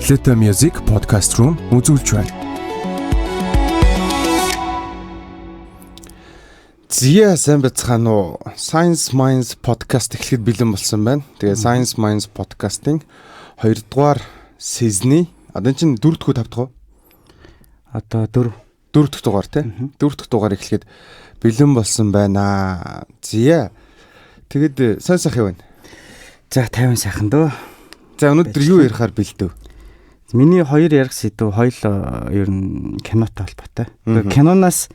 Leta Music Podcast Room үзүүлж байна. Зия сайн бацхан уу? Science Minds podcast эхлэхэд бэлэн болсон байна. Тэгээ Science Minds podcast-ing 2 дугаар season-ы одоо чинь 4 дахь 5 дахь уу? Одоо 4 дахь дугаар тий. 4 дахь дугаар эхлэхэд бэлэн болсон байна. Зия. Тэгэд сайн сайхан байна. За 50 сайхан дөө. За өнөөдөр юу ярихаар бэлдэв? Миний хоёр ярих сэдв хоёул ер нь кинотой холбоотой. Киноноос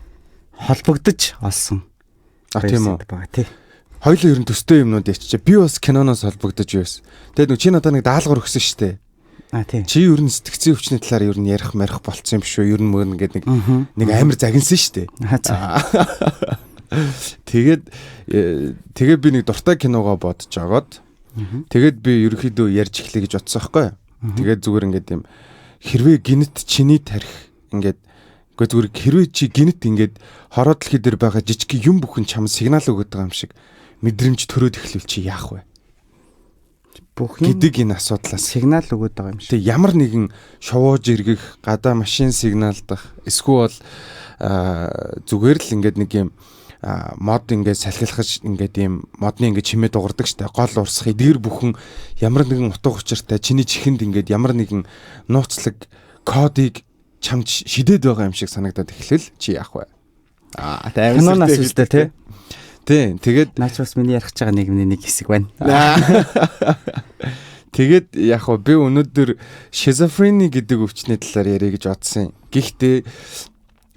холбогдож олсон. Тийм үү? Тий. Хоёулаа ер нь төстэй юмнууд ячиж. Би бас киноноос холбогдож байсан. Тэгээд чи надад нэг даалгавар өгсөн шүү дээ. Тийм. Чи ер нь сэтгцийн өвчний талаар ер нь ярих болцсон юм шүү. Ер нь мөр ингээд нэг амар загинсан шүү дээ. Тэгээд би нэг дуртай киногоо бодож агаад тэгээд би ерөөхдөө ярьж эхлэе гэж бодсон байхгүй. Тэгээд зүгээр ингээд юм хэрвээ гинет чиний тарих ингээд зүгээр хэрвээ чи гинет ингээд хороо дэлхий дээр байгаа жижиг юм бүхэн чам сигнал өгöd байгаа юм шиг мэдрэмж төрөөд эхлэв чи яах вэ? Бүх юм гэдэг энэ асуудлаас сигнал өгöd байгаа юм шиг. Тэг ямар нэгэн шовоож эргэх, гадаа машин сигналдах, эсвэл зүгээр л ингээд нэг юм мод ингээд салхилахж ингээд ийм модны ингээд чимээ дуурдаг штэ гол урсах эдгэр бүхэн ямар нэгэн утга учиртай чиний чихэнд ингээд ямар нэгэн нууцлаг кодыг чамд шидэд байгаа юм шиг санагдаад эхлэл чи яах вэ? Киноноос үстэй тий. Тий, тэгээд наач бас миний ярих байгаа нийгмийн нэг хэсэг байна. Тэгээд яг хөө би өнөөдөр шизофрени гэдэг өвчний талаар ярих гэж бодсон. Гэхдээ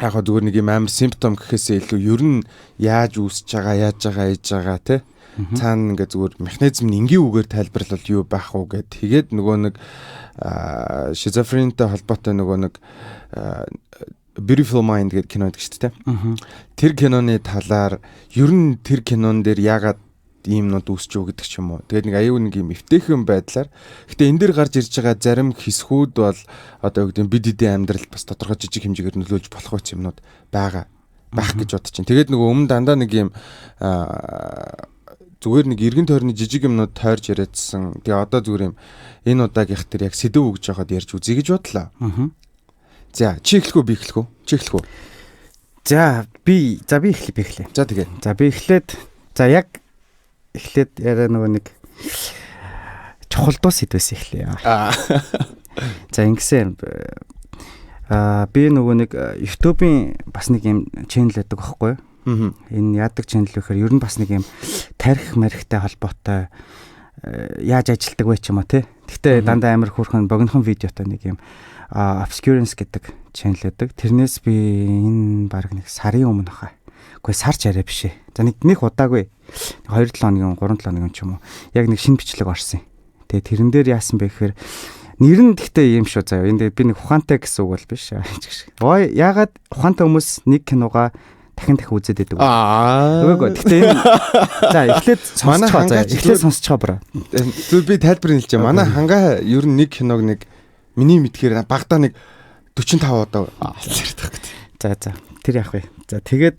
яг хөө зүгээр нэг юм амар симптом гэхээсээ илүү ер нь яаж үүсэж байгаа, ээж байгаа тий. Цаана ингээ зүгээр механизм нь энгийн үгээр тайлбарлал юу байх уу гэд. Тэгээд нөгөө нэг шизофренитай холбоотой нөгөө нэг Beautiful Mind гэдэг кино гэдэг шүү дээ. Тэр киноны талаар ер нь тэр кинон дээр яагаад иймнүүд үүсч юу гэдэг ч юм уу. Тэгээд нэг аюу нэг юм эвтэйхэн байдлаар. Гэтэ энэ дээр гарч ирж байгаа зарим хэсгүүд бол одоо юу гэдэг бид эдийн амьдралд бас тодорхой жижиг хэмжээгээр нөлөөлж болох үс юмнууд байх гэж бодож чинь. Тэгээд нөгөө өмнө дандаа нэг юм зүгээр нэг эргэн тойрны жижиг юмнууд тойрж яриадсан. Тэгээ одоо зүгээр юм энэ удаагийнх тэр яг сэдв өгж байгаад ярьж үзье гэж бодлоо. За чи эхлэх үү би эхлэх үү? Чи эхлэх үү? За би эхлэе. За тэгээ. За би эхлээд яг эхлээд яриа нөгөө нэг чухал дуу сэдвээс эхлэе. За ингэсэн би нөгөө нэг YouTube-ийн бас нэг юм channel байдаг байхгүй юу? Энэ яадаг channel вэхээр ер нь бас нэг юм тарих марихтай холбоотой яаж ажилтдаг вэ ч юм уу тий. Гэхдээ дандаа амар хөөрхөн богинохон видеотой нэг юм Obscurance гэдэг channel байдаг. Тэрнээс би энэ баг нэг сарын өмнө хаа. Үгүй сарч арай биш ээ. За нэг удаагүй 2-7 хоногийн 3-7 хоногийн ч юм уу. Яг нэг шинэ бичлэг орсон юм. Тэгээ тэрэн дээр яасан бэ гэхээр нэр нь гэхдээ юм шүү заяа. Энд би нэг ухаантай гэсэн үг бол биш. Ой ягаад ухаантай хүмүүс нэг киногаа дахин үзээд байдаг вэ? Үгүй гэхдээ энэ за эхлээд сонсцоо браа. Би тайлбар хэлж байгаа. Манай хангаа ер нь нэг киног нэг миний мэдхээр багадаа нэг 45 удаа ярьдаг гэдэг. За тэр яах вэ? За тэгээд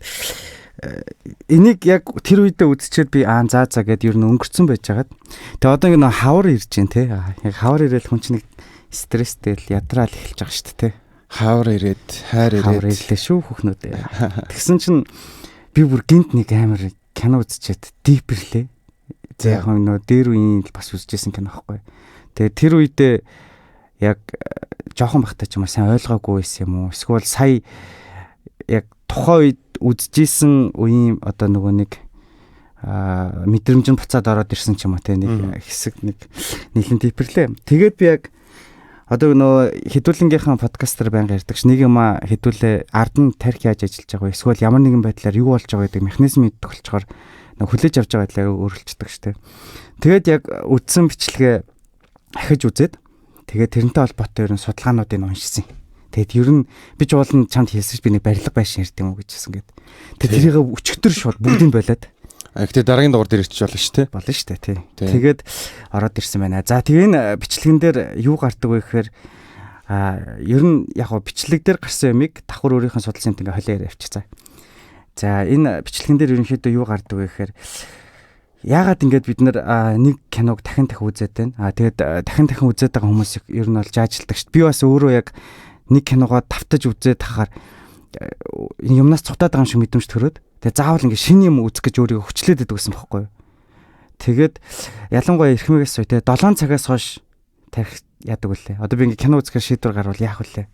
энийг яг тэр үедээ үзчихээд би за гэд ер нь өнгөрцөн байж хагаад. Тэгээ одоо ингэ нөө хавар ирж байна те. Яг хавар ирээл хүн чинь нэг стресстэй л ядраал эхэлж байгаа шүү дээ те. Хавар ирлээ шүү хүүхнүүдээ. Тэгсэн чинь би бүр гинт нэг амар кино үзчихэд дипэрлээ. За яг нөө дээр үеийн бас үзчихсэн кино байхгүй. Тэгээ тэр үедээ яг жоохон бахтай ч юм уу сайн ойлгоогүй байсан юм уу? Эсвэл сая яг тухайн үед үзчихсэн үеийн одоо нөгөө нэг мэдрэмж нь буцаад ороод ирсэн ч юм уу те нэг хэсэг нэг нэлен дипэрлээ. Тэгээд би яг одоо нөгөө хэдүүлэнгийнхэн подкастер байнга ярьдаг ш нэг юм хэдүүлээ ард нь тарих яаж ажиллаж байгаа вэ? Эсвэл ямар нэгэн байдлаар юу болж байгаа гэдэг механизм идэх болчоор нөгөө хүлээж авч байгаа байдлаа өөрчлөлтдөг штэ. Тэгээд яг үдсэн бичлэгээ ахиж үзээд тэгээд тэрнтэй холбоотой ерэн судалгаануудыг уншсан. Тэгээд ер нь би ч уулын чамд хэлсэн ш би нэг барилга байшин ярьд юм уу гэжсэн гээд. Тэгээд тэрийг өчигдөр шууд бүгдийг болоод. Гэтэ дараагийн дугаар дээр ирчих болно шүү дээ. Болно шүү дээ тий. Тэгээд ороод ирсэн байна. За тэгээ энэ бичлэгэн дээр юу гардаг вэ гэхээр ер нь яг гоо бичлэг дээр гарсан юмыг давхар өөрийнх нь судалсан юм ингээ холио яриа авчицаа. За энэ бичлэгэн дээр ерөнхийдөө юу гардаг вэ гэхээр яагаад ингээд бид нар нэг киног дахин үзээд байна. Тэгээд дахин үзээд байгаа хүмүүсийг ер нь бол жаажилдаг шүү дээ. Би бас өөрөө яг нэг киногоо давтаж үзээд тахаар юмнаас цутаад байгаа юм шиг мэдрэмж төрөөд тэгээд заавал ингээд шинэ юм үзэх гэж өөрийгөө хүчлээд байдаг гэсэн бохоггүй юу. Тэгээд ялангуяа эрхмээс сая тэгээд 7 цагаас хойш тарих яадаг үлээ. Одоо би ингээд кино үзэхээр шийдвэр гарвал яах вүлээ?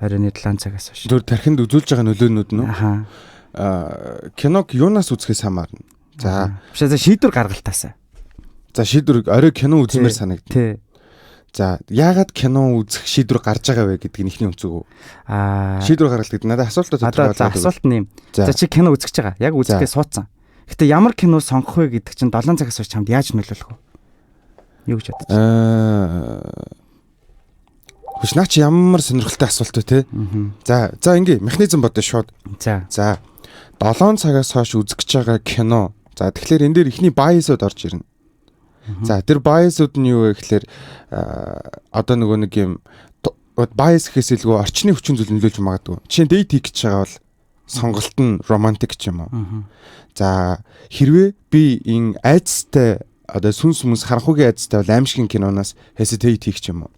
Оройн 7 цагаас хойш. Зөв тархинд үзүүлж байгаа нөлөөнүүд нь киног юунаас үзэхээс хамаарна. За шийдвэр гаргалтаасаа. За шийдвэр орой кино үзмээр санагдана. Тий. За яагаад кино үзэх шийдвэр гарч байгаа вэ гэдэг нь ихний өнцөг үү? Шийдвэр гаргалт гэдэг надад асуултаа тодорхойлоод. За асуулт нь юм. За чи кино үзэж байгаа. Яг үзэхээ суудсан. Гэтэ ямар кино сонгох вэ гэдэг чинь 7 цагаас хойш чамд яаж нөлөөлөх вэ? Юу гэж бодож байна? Хүч наа чи ямар сонирхолтой асуулт вэ те? За ингээ механизм бодё шууд. За 7 цагаас хойш үзэж байгаа кино. За тэгэхээр энэ дээр ихний байесуд орж ирнэ. За тэр байесуд нь юу вэ гэхээр одоо нөгөө нэг юм байес гэхээс илгүй орчны хүчин зүйл нөлөөлж магадгүй. Жишээ нь дейт хийх гэж байгаа бол сонголт нь романтик ч юм уу. За хэрвээ би энэ айцтай одоо сүнс сүмс харанхуйгийн айцтай бол аимшигын киноноос hesitate хийх ч юм уу.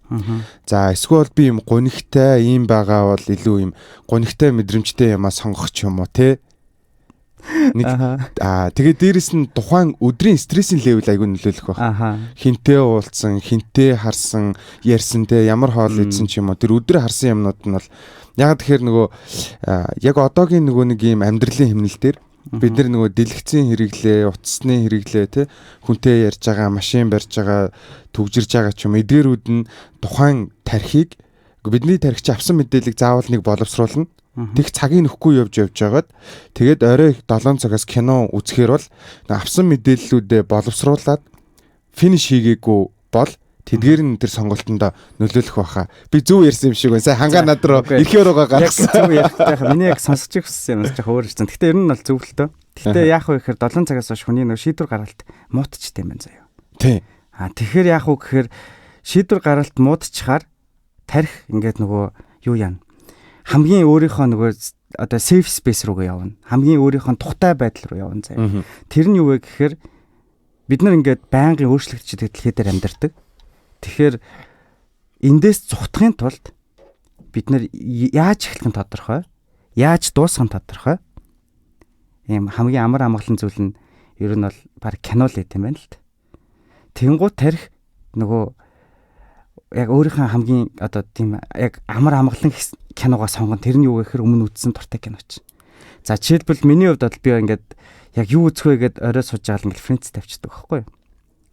За эсвэл би юм гонигтай ийм байгаа бол илүү юм гонигтай мэдрэмжтэй юмаа сонгох ч юм уу те. Тэгээд дээрэс нь тухайн өдрийн стрессийн левел айгүй нөлөөлөх байх. Хинтээ уулзсан, хинтээ харсан, ярьсан те ямар хоол идсэн ч юм уу. Тэр өдрөө харсан юмнууд нь бол яг тэгэхээр нөгөө яг одоогийн нөгөө нэг юм амьдралын хэмнэл дээр бид нар нөгөө дэлгэцийн хэрэглээ, утасны хэрэглээ те хүнтэй ярьж байгаа, машин барьж байгаа, түгжирж байгаа ч юм эдгээрүүд нь тухайн тархийг бидний тархич авсан мэдээллийг заавал нэг боловсруулна. Тэг цагийг нөхгүй явж байгаад тэгээд орой 7 цагаас кино үзэхээр бол авсан мэдээллүүдээ боловсруулад финиш хийгээгүй бол тэдгээр нь тэр сонголтонд нөлөөлөх байхаа. Би зөв ярьсан юм шиг байна. Сайн хангаа над руу ихээр угаа гаргасан. Зөв ярьдаг. Миний яг сонсож ирсэн юм шиг өөр ирсэн. Гэтэ ер нь бол зөв л төө. Гэтэ яах вэ гэхээр 7 цагаас хойш хүний нөө шийдвэр гаргалт муутчтэй юм байна заяа. Тий. Тэгэхээр яах вэ гэхээр шийдвэр гаргалт муутчихаар тарих ингээд нөгөө юу яана. Хамгийн өөрийнхөө нөгөө одоо safe space руугаа явна. Хамгийн өөрийнхөө тухтай байдал руу явна заяа. Тэр нь юу вэ гэхээр бид нар ингээд байнгын өөрчлөгдөж дэлхий дээр амьдардаг. Тэгэхээр эндээс зугтахын тулд бид нар яаж эхлэх нь тодорхой, яаж дуусгах нь тодорхой. Ийм хамгийн амар амгалан зүйл нь ер нь бол баг кино л гэм байна л д. Тэнгуут тарих нөгөө яг өөрийнхөө хамгийн одоо тийм яг амар амгалан киногоо сонгон тэр нь юу гэхээр өмнө үзсэн дуртай киноч. За жишээлбэл миний хувьд бол би ингээд яг юу үзэх вэ гэд орой сууж байгаа л ингээд Friends тавьчихдаг байхгүй юу?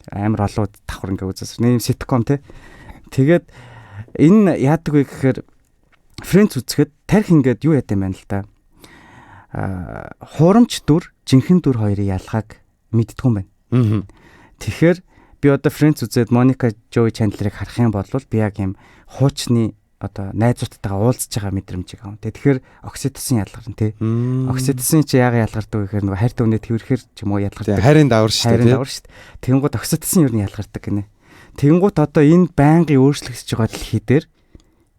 Амар олон давхар ингээд үзээс. Нэг sitcom те. Тэгээд энэ яадаг вэ гэхээр Friends үзэхэд тарих ингээд юу яд юм байна л да. Хуурамч дүр, жинхэнэ дүр хоёрын ялгааг мэддэг юм байна. Тэгэхээр би одоо Friends үзээд Monica Joey Chandler-ыг харах юм бол би яг юм хуучны одоо найзуудтайгаа уулзж байгаа мэдрэмжийг авна. Тэгэхээр окситоцин ялгарна тий. Окситоцин чи яагаад ялгардаг вэ гэхээр нөгөө хайртай хүнээ тэрхээр ч юм уу ялгардаг. Хайрын давар шүү дээ. Хайрын давар шүү дээ. Тэнгууд окситоцин юу нь ялгардаг гинэ. Тэнгууд одоо энэ байнгын өөрчлөгдөж байгаа дэлхий дээр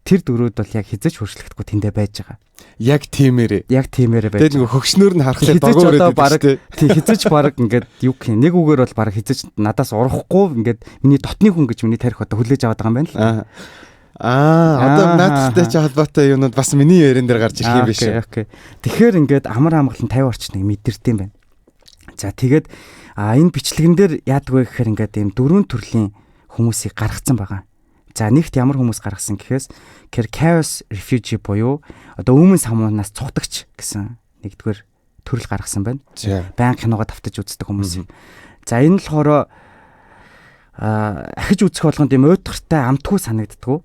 тэр дөрүүд бол яг хизэж өөрчлөгдөхгүй тэндэ байж байгаа. Яг тиймэрээ. Яг тиймэрээ байж. Тэгээд нөгөө хөгшнөр нь харахад догоор байдаг шүү дээ. Тий хизэж баг ингээд юу гэх юм. Нэг үгээр бол баг хизэж надаас урахгүй ингээд миний дотны хүн гэж миний тарих одоо хүлээж аваад байгаа юм байна л. Одоо наадтай ч холбоотой юмнууд бас миний ярен дээр гарч ирэх юм биш үү? Окей. Тэгэхээр ингээд амар амгалан 50 орчныг мэдэрдэг юм байна. За тэгээд энэ бичлэгэн дээр яадаг вэ гэхээр ингээд ийм дөрвөн төрлийн хүмүүсийг гаргацсан байгаа. За нэгт ямар хүмүүс гаргасан гэхээс chaos refugee буюу одоо өмнө самуунаас цугтагч гэсэн нэгдүгээр төрөл гаргасан байна. Баян киногоо давтаж үздэг хүмүүс. За энэ л хоороо ахиж үзэх болгонд юм уйдгартай амтгүй санагддгүү.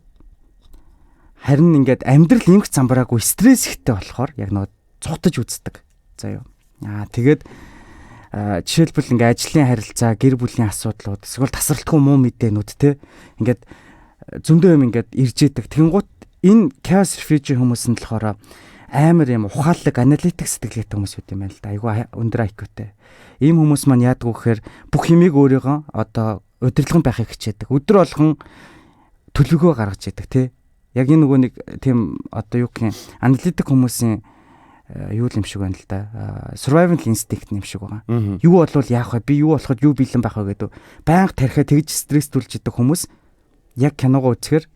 Харин ингээд амьдрал эмх замбраагүй стресс ихтэй болохоор яг нөгөө цутаж үздэг. За юу. Тэгээд жишээлбэл ингээд ажлын харилцаа, гэр бүлийн асуудлууд, эсвэл тасралтгүй муу мэдээнүүд те ингээд зөндөө юм ингээд ирж идэг. Тэнгуут энэ chaos refugee хүмүүс нь болохоор амар юм ухаалаг аналитик сэтгэлгээтэй хүмүүс үү юм байна л да. Айгу өндөр IQ-тэй. Ийм хүмүүс маань яадаг вэ гэхээр бүх юмыг өөрийгөө одоо удирдлагын байхыг хичээдэг. Өдөр болгон төлөвлөгөө гаргаж яадаг те. Яг энэ нөгөө нэг тийм одоо юу гэх юм аналитик хүмүүсийн юу юм шиг байна л да. Survival instinct юм шиг байгаа. Юу болвол яах вэ? Би юу болоход юу бэлэн байх вэ гэдэг. Байнга тархиа тэгж стресстүүлж идэг хүмүүс яг киногоо үзэхээр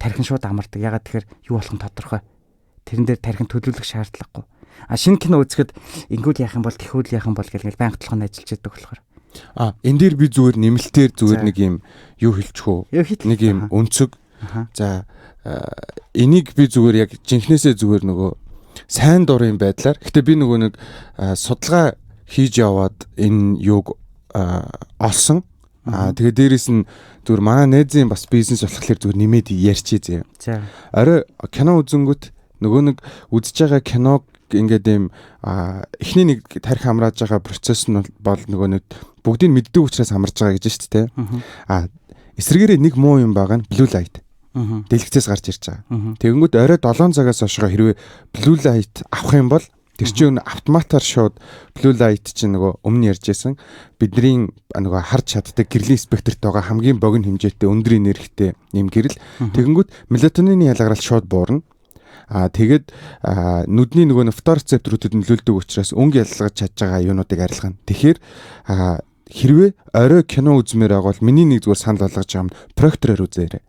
тархин шууд амардаг. Ягаад тэгэхээр юу болох нь тодорхой. Тэрэн дээр тархин төлөвлөх шаардлагагүй. Шинэ кино үзэхэд ингүүл яах юм бол тэхүүл яах юм бол гэл байнга толгойн ажиллаж идэг болохоор. Энэ дээр би зүгээр нэмэлтээр зүгээр нэг юм юу хэлчихв. Нэг юм өнцөг. За энийг би зүгээр яг жинхнээсээ зүгээр нөгөө сайн дурын байдлаар. Гэтэ би нөгөө нэг судалгаа хийж яваад энэ юуг олсон. Тэгээ дээрэс нь зүгээр манай найзын бас бизнес болохлээр зүгээр нэмээд ярьчээ зэ. За. Орой кино үзэнгүүт нөгөө нэг үзэж байгаа киног ингээд юм эхний нэг тарих амрааж байгаа процесс нь бол нөгөө нэг бүгдийг мэддэг учраас амарч байгаа гэж шүү дээ. Эсвэргээрээ нэг муу юм байгаа нь blue light. Дэлгэцээс гарч ирж байгаа. Тэгэнгүүт орой 7 цагаас хойш хэрвээ blue light авах юм бол тэр чинь автоматар шууд blue light чинь нөгөө өмнө ярьжсэн бидний нөгөө харж чаддаг гэрлийн спектртэйгээ хамгийн богино хэмжээтэй өндөр энергитэй юм гэрэл. Тэгэнгүүт мелатонины ялгарал шууд буурна. Тэгээд нүдний нөгөө фоторецепторуудад нөлөөлдөг учраас өнгө ялгаж чадж байгаа юунуудыг арилгана. Тэгэхээр хэрвээ орой кино үзмээр байгаа бол миний нэг зүгээр санал болгож байгаа юм проектороор үзээрэй.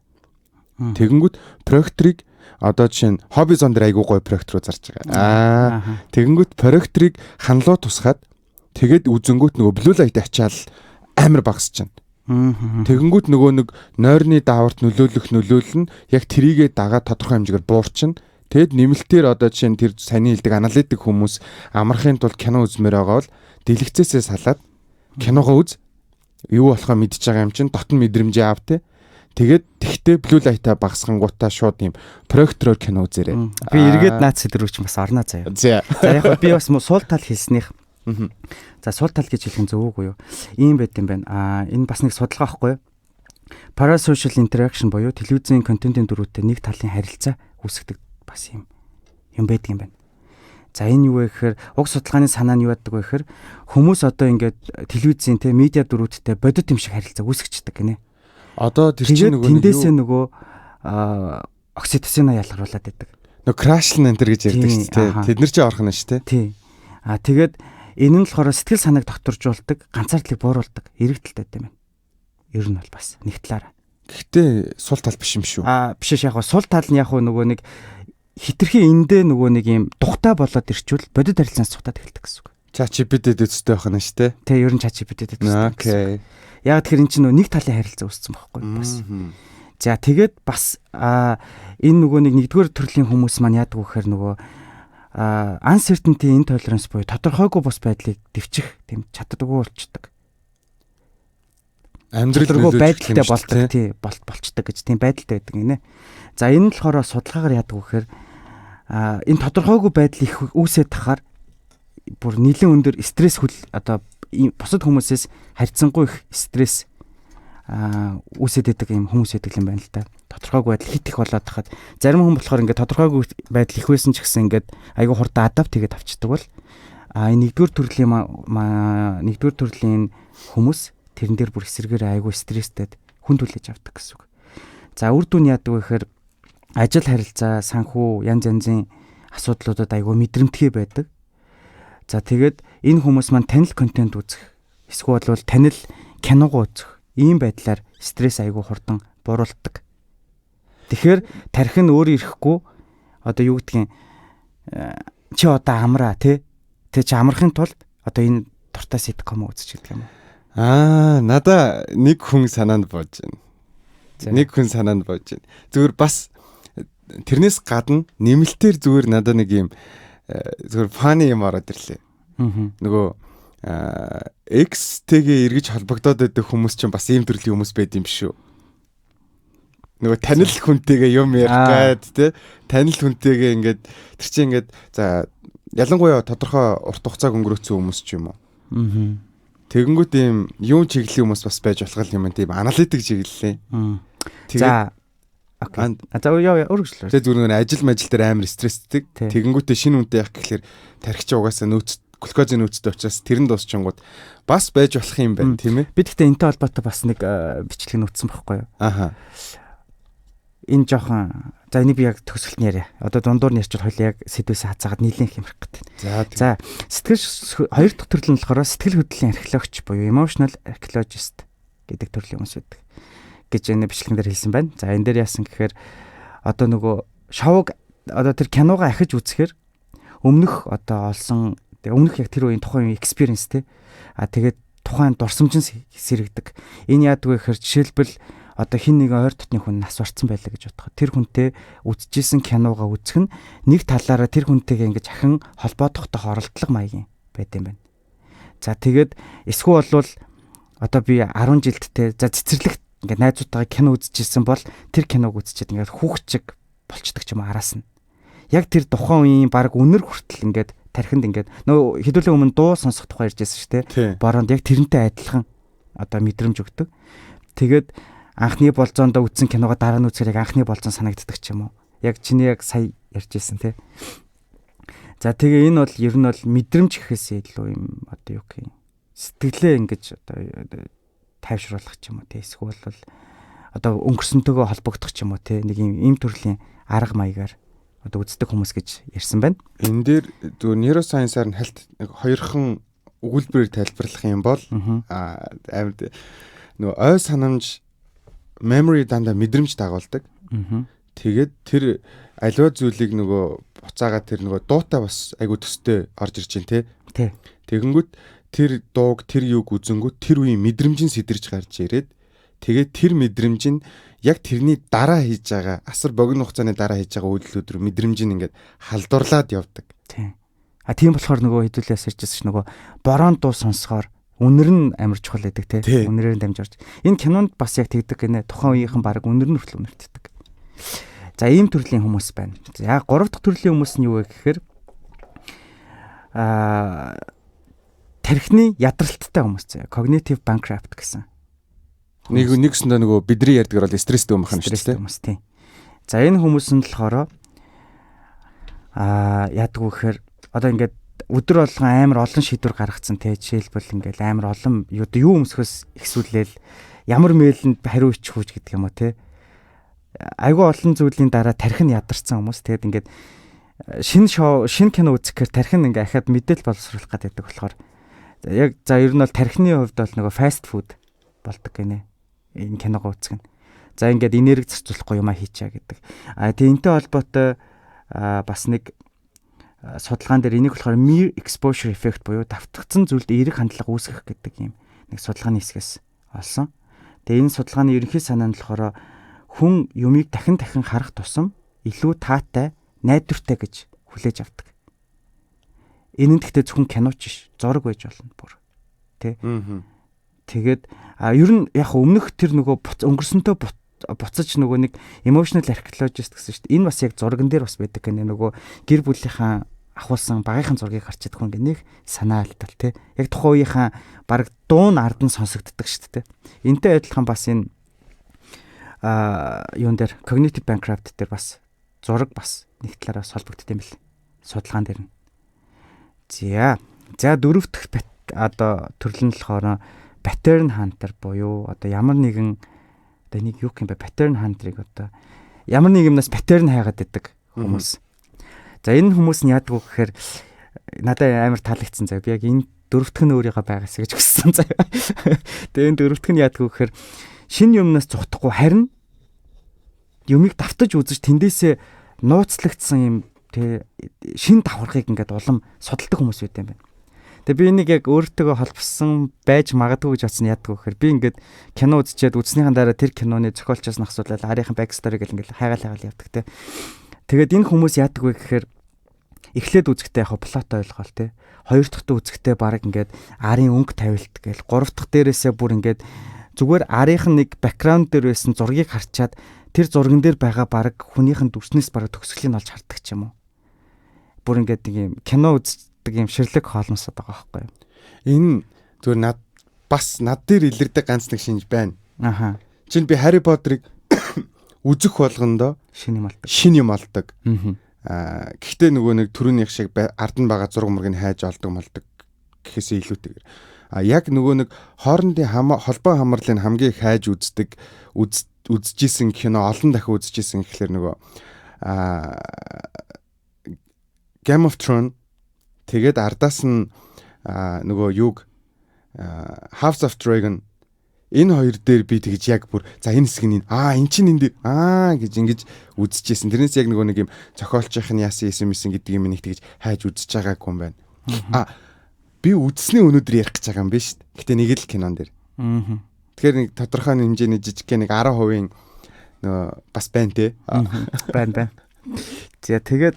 Тэгэнгүүт проекторыг одоо жишээ нь хобби зон дээр айгуу гоё проектор зарж байгаа. Тэгэнгүүт проекторыг ханлуу тусгаад тэгээд үзэнгүүт нөгөө blue light ачаал амар багасч байна. Тэгэнгүүт нөгөө нэг нойрны дааварт нөлөөлөл нь яг трийгээ дагаад тодорхой хэмжээгээр буурчин. Тэгэд нэмэлтээр одоо жишээ нь тэр саний хэлдэг аналитик хүмүүс амархын тулд кино үзмээр байгаа бол дэлгэцээсээ салаад киногоо үз. Юу болохоо мэдчихэж байгаа юм чинь дотн мэдрэмжээ ав те. Тэгээд тэгтээ blue light-а багасгангуудаа шууд юм проектороор кино үзээрэй. Би эргээд наац сэдвүүч бас орноо заяа. За яг би бас суул тал хэлснийх. За суул тал гэж хэлэх нь зөв үгүй юу? Ийм байт юм байна. Энэ бас нэг судалгаа байхгүй юу? Parasocial interaction буюу телевизийн контентын дөрүүтэй нэг талын харилцаа үүсгдэг бас юм байдаг юм байна. За энэ юу вэ гэхээр уг судалгааны санаа нь юу байдаг вэ гэхээр хүмүүс одоо ингээд телевизийн те медиа дөрүүдтэй бодит юм шиг харилцаа үүсгэждэг гинэ. Одоо тэр чинь тэндээсээ нөгөө окситоцина ялгаруулад байдаг. Нөгөө крашлн энтер гэж ярьдаг шүү дээ. Тэд нар чинь орох нь шүү дээ. Тий. Тэгээд энэ нь болохоор сэтгэл санааг докторжуулдаг, ганцаардлыг бууруулдаг, эрэгдэлтэй юм байна. Ер нь бол бас нэг талаараа. Гэхдээ сул тал биш юм шүү. Биш яг сул тал нь яг нөгөө нэг хитрхи эндээ нөгөө нэг юм тухтай болоод ирчүүл бодит харилцаанаас цухтаад эхэлдэг гэсэн үг. ChatGPT-д өстэй байх нь шүү дээ. Тий, ер нь ChatGPT-д өстэй. Окей. Яг тэр эн чинь нэг талын харилцаа үүссэн байхгүй бас. За тэгээд бас энэ нөгөө нэгдүгээр төрлийн хүмүүс маань яадаг вэ гэхээр нөгөө uncertainty intolerance буюу тодорхойгүй бус байдлыг дэвчих тийм чаддаггүй болчдөг. Амьдралгүй байдалтай болдог тий болчдөг гэж тийм байдалтай байдаг гинэ. За энэ нь болохоор судалгаагаар яадаг вэ гэхээр энэ тодорхойгүй байдал их үүсээд тахаар бүр нэлээд өндөр стресс одоо бусад хүмүүсээс харьцангуй их стресс үүсээд идэг юм хүмүүс байдаг юм байна л да. Тодорхойгүй байдал хит их болоод тахад зарим хүн болохоор ингээд тодорхойгүй байдал их байсан ч гэсэн ингээд айгүй хурдан адапт хийгээд авчдаг бол энэ нэгдүгээр төрлийн хүмүүс тэрэн дээр бүр эсрэгээр айгүй стресстэй хүндүүлж авдаг гэсэн үг. За үр дүн яадаг вэ гэхээр ажил харилцаа, санхүү, янз янзын асуудлуудад айгүй мэдрэмтгий байдаг. За тэгээд энэ хүмүүс маань танил контент үзэх, эсвэл бол танил киного үзэх ийм байдлаар стресс айгүй хурдан буруулдаг. Тэгэхээр тархин өөрөө ирэхгүй одоо юу гэдгийг чи одоо амраа тий чи амрахын тулд одоо энэ дуртай ситком үзэж гэдэг юм уу? Надаа нэг хүн санаанд бууж байна. Зүгээр бас тэрнээс гадна нэмэлтээр зүгээр надад нэг юм зүгээр фаны юм ороод ирлээ. Нөгөө X-тэйгээ эргэж холбогдоод байдаг хүмүүс чинь бас ийм төрлийн хүмүүс байд юм шүү. Нөгөө танил хүнтэйгээ юм ярих гээд те танил хүнтэйгээ ингээд тэр чинь ингээд за ялангуяа тодорхой урт хугацааг өнгөрөөсөн хүмүүс ч юм уу. Тэгэнгүүт ийм юм чиглэлийн хүмүүс бас байж болох юм тийм аналитик чиглэлээ. За окей. Өргөжлөө. Тэгээ зүгээр ажил дээр амар стресстэй. Тэгэнгүүтээ шинэ үнтэй явах гэхэлэр тархич угаасаа глюкозын нөөцтэй учраас тэрэн дуусчингууд бас байж болох юм байна тийм ээ. Би гэхдээ энэтэй холбоотой бас нэг бичлэг нөтсөн байхгүй юу? энэ жоохон за энийг би яг төгсөлт нэрэ. Одоо дундуур нэрчил хоёул яг сэдвээс хазаагаад нийлэн хэмрэх гэдэг. За сэтгэл хоёр дахь төрөл нь болохоор сэтгэл хөдлөлийн археологч буюу emotional archaeologist гэдэг төрлийн хүмүүс байдаг гэж энэ бичлэгэн дээр хэлсэн байна. За энэ дээр яасан гэхээр одоо нөгөө шоуг одоо тэр киногоо ахиж үзэхээр өмнөх одоо олсон өмнөх яг тэр үеийн тухайн experience те тэгээд тухайн дурсамжин сэрэгдэг. Энэ яадаг вэ гэхээр жишээлбэл одоо хин нэгэн ойр дотны хүн нас барцсан байлаа гэж бодоход тэр хүнтэй үзчихсэн киногоо үзэх нь нэг талаараа тэр хүнтэйгээ ингэж ахин холбоодохтой хоролдлого маягийн байт юм байна. За тэгээд эсвэл болвол одоо би 10 жилдтэй за цэцэрлэгт ингээд найзуудтайгаа кино үзчихсэн бол тэр киног үзчихэд ингээд хүүхчиг болчдөг ч юм араас нь. Яг тэр тухайн үеийн баг үнэр хүртэл ингээд тархинд ингээд нөө хэдүүлээ өмнө дуу сонсох тухай ярьжсэн шүү дээ. Бороонд яг тэрнтэй адилхан одоо мэдрэмж өгдөг. Тэгээд анхны болзоондоо үзсэн киногоо дараа нь үзэхээр яг анхны болзон санагддаг ч юм уу. Яг чиний яг сая ярьжсэн те. За тэгээ энэ бол ер нь бол мэдрэмж гэхээсээ илүү юм одоо юу гэх юм. Сэтгэлээ ингэж одоо тайвшруулах ч юм уу те. Эсвэл бол одоо өнгөрсөнтэйгөө холбогдох ч юм уу те. Нэг ийм төрлийн арга маягаар одоо үздэг хүмүүс гэж ярьсан байна. Энэ дээр зөв нейросайенсаар нь хальт нэг хоёрхан өгүүлбэрээр тайлбарлах юм бол амар нөгөө ой санамж memory дандаа мэдрэмж дагуулдаг. Тэгээд тэр аливаа зүйлийг нөгөө буцаагаад тэр нөгөө дуутай бас айгу төстэй орж ирж байна те. Тэгэнгүүт тэр дууг тэр юуг үзэнгүүт тэр үеийн мэдрэмжийн сэтэрж гарч ирээд тэгээд тэр мэдрэмж нь яг тэрний дараа хийж байгаа асар богино хугацааны дараа хийж байгаа үйлдэлүүд рүү мэдрэмж нь ингээд халдварлаад явдаг. Тийм болохоор нөгөө хэдүүлээс ирчихсэн ш нөгөө борон дуу сонсохоор үнэр нь амар чухал байдаг те. Үнэрээр дамжуулж. Энэ кинонд бас яг тэгдэг гинэ. Тухайн үеийнхэн баг үнэр нь хүртэл үнэртдэг. За ийм төрлийн хүмүүс байна. За 3 дахь төрлийн хүмүүс нь юу вэ гэхээр тархины ядралттай хүмүүс зэ. Cognitive bankrupt гэсэн. Нэгсэндээ нөгөө бидний ярьдаг бол стресстэй хүмүүс юм шүү дээ. За энэ хүмүүс нь болохоор яадаг вэ гэхээр одоо ингээд өдөр болгон амар олон шийдвэр гаргацсан те жишээлбэл ингээл амар олон юу өмсөхөөс ихсүүлээл ямар мэйлэнд хариу ичих хүч гэдэг юм уу те айгүй олон зүйлийн дараа тархин ядарсан хүмүүс тэгээд ингээд шинэ кино үзэх гэхээр тархин ингээ ахаад мэдээлэл боловсруулах гэдэг болохоор яг за ер нь бол тархины хувьд бол нөгөө фаст фуд болдог гинэ энэ киногоо үзэх нь за ингээд энерги зарцуулахгүй юм а хийчаа гэдэг энэтэй холбоотой бас нэг судалгаан дээр энийг болохоор mere exposure effect буюу давтагдсан зүйлд эерэг хандлага үүсгэх гэдэг юм нэг судалгааны хэсгээс олсон. Тэгээ энэ судалгааны ерөнхий санаа нь болохоор хүн юмыг дахин харах тусам илүү таатай, найдвартай гэж хүлээж авдаг. Энэ нь гэхдээ зөвхөн киноч биш, зураг байж болно бүр. Тэ? Тэгээд ер нь яг өмнөх тэр нөгөө өнгөрсөнтэй буцаж нөгөө нэг emotional archaeologist гэсэн шүү дээ. Энэ бас яг зурган дээр бас байдаг гэнэ нөгөө гэр бүлийнхаа ахуулсан багийнхан зургийг харж чадах хүн гэнэ санаа алдтал тий. Яг тухайн үеийнхэн баг дуун ард нь сонсогддог шүү дээ. Энтэй адилхан бас энэ юун дээр cognitive bankrupt дээр бас зураг бас нэг талаараа холбогддог юм бэл. Судалгаан дээр нь. За дөрөв дэх одоо төрөл нь болохоор pattern hunter буюу одоо ямар нэгэн одоо энийг юу юм бэ? Pattern hunter-ыг одоо ямар нэг юмнаас pattern хайгаад байдаг хүмүүс. За энэ хүмүүс нь яадаг вэ гэхээр надад амар таалагдсан зав. Би яг энэ дөрөвтг нь өөрийгөө байгаасаа гэж хүссэн зав. Тэгээ энэ дөрөвтг нь яадаг вэ гэхээр шинэ юмнаас зүхтахгүй харин юмыг давтаж үзэж тэндээсээ нууцлагдсан юм тэ шинэ давхаргыг ингээд улам судалдаг хүмүүс байт юм байна. Тэгээ би энийг яг өөртөө холбосон байж магадгүй гэж бодсон яадаг вэ гэхээр би ингээд кино үзчихэд үзснийхэн дараа тэр киноны зохиолчоос нь асуулаад арийнхын backstory гэл ингээд хайгаал явдаг те. Тэгээд энэ хүмүүс яадаг вэ гэхээр эхлээд үзэхдээ яг плот ойлгоол те. Хоёр дахьтаа үзэхдээ баг ингээд арын өнгө тавилт гээл гурав дахь дээрээсээ бүр ингээд зүгээр арийнхан нэг бэкграунд дээр байсан зургийг харчаад тэр зурган дээр байгаа баг хүнийхэн дүрснээс баг төгсгөлийн олж хардаг ч юм уу. Бүр ингээд нэг юм кино үздэг юм Шерлок Холмс байгаа байхгүй юу. Энэ зүгээр над дээр илэрдэг ганц нэг шинж байна. Аха. Чин би Harry Potter-ыг үзэх болгондоо шин юм алдаг. Гэхдээ нөгөө нэг төрөнийх шиг ард нь байгаа зураг мөргийг хайж олдог молдог гэхээсээ илүүтэйгээр яг нөгөө нэг хоорондын холбоо хамарлыг хамгийн хайж үздэг үзчихсэн кино олон дахин үзчихсэн гэхэлэр нөгөө Game of Thrones тэгээд ардаас нь нөгөө юг House of Dragon энэ хоёр дээр би тэгж яг бүр за энэ хэсэг нь эн чинь энэ дээр гэж ингэж үзчихсэн. Тэрнээс яг нөгөө нэг юм зохиолчийнх нь яасан юм гэдэг юм нэг тэгж хайж үзэж байгаагүй юм байна. Би үзсний өнөөдөр ярих гэж байгаа юм биш. Гэтэ нэг л кинон дээр. Тэгэхээр нэг тодорхой хэмжээний жижиг нэг 10% нөгөө бас байна те. Байна. За тэгээд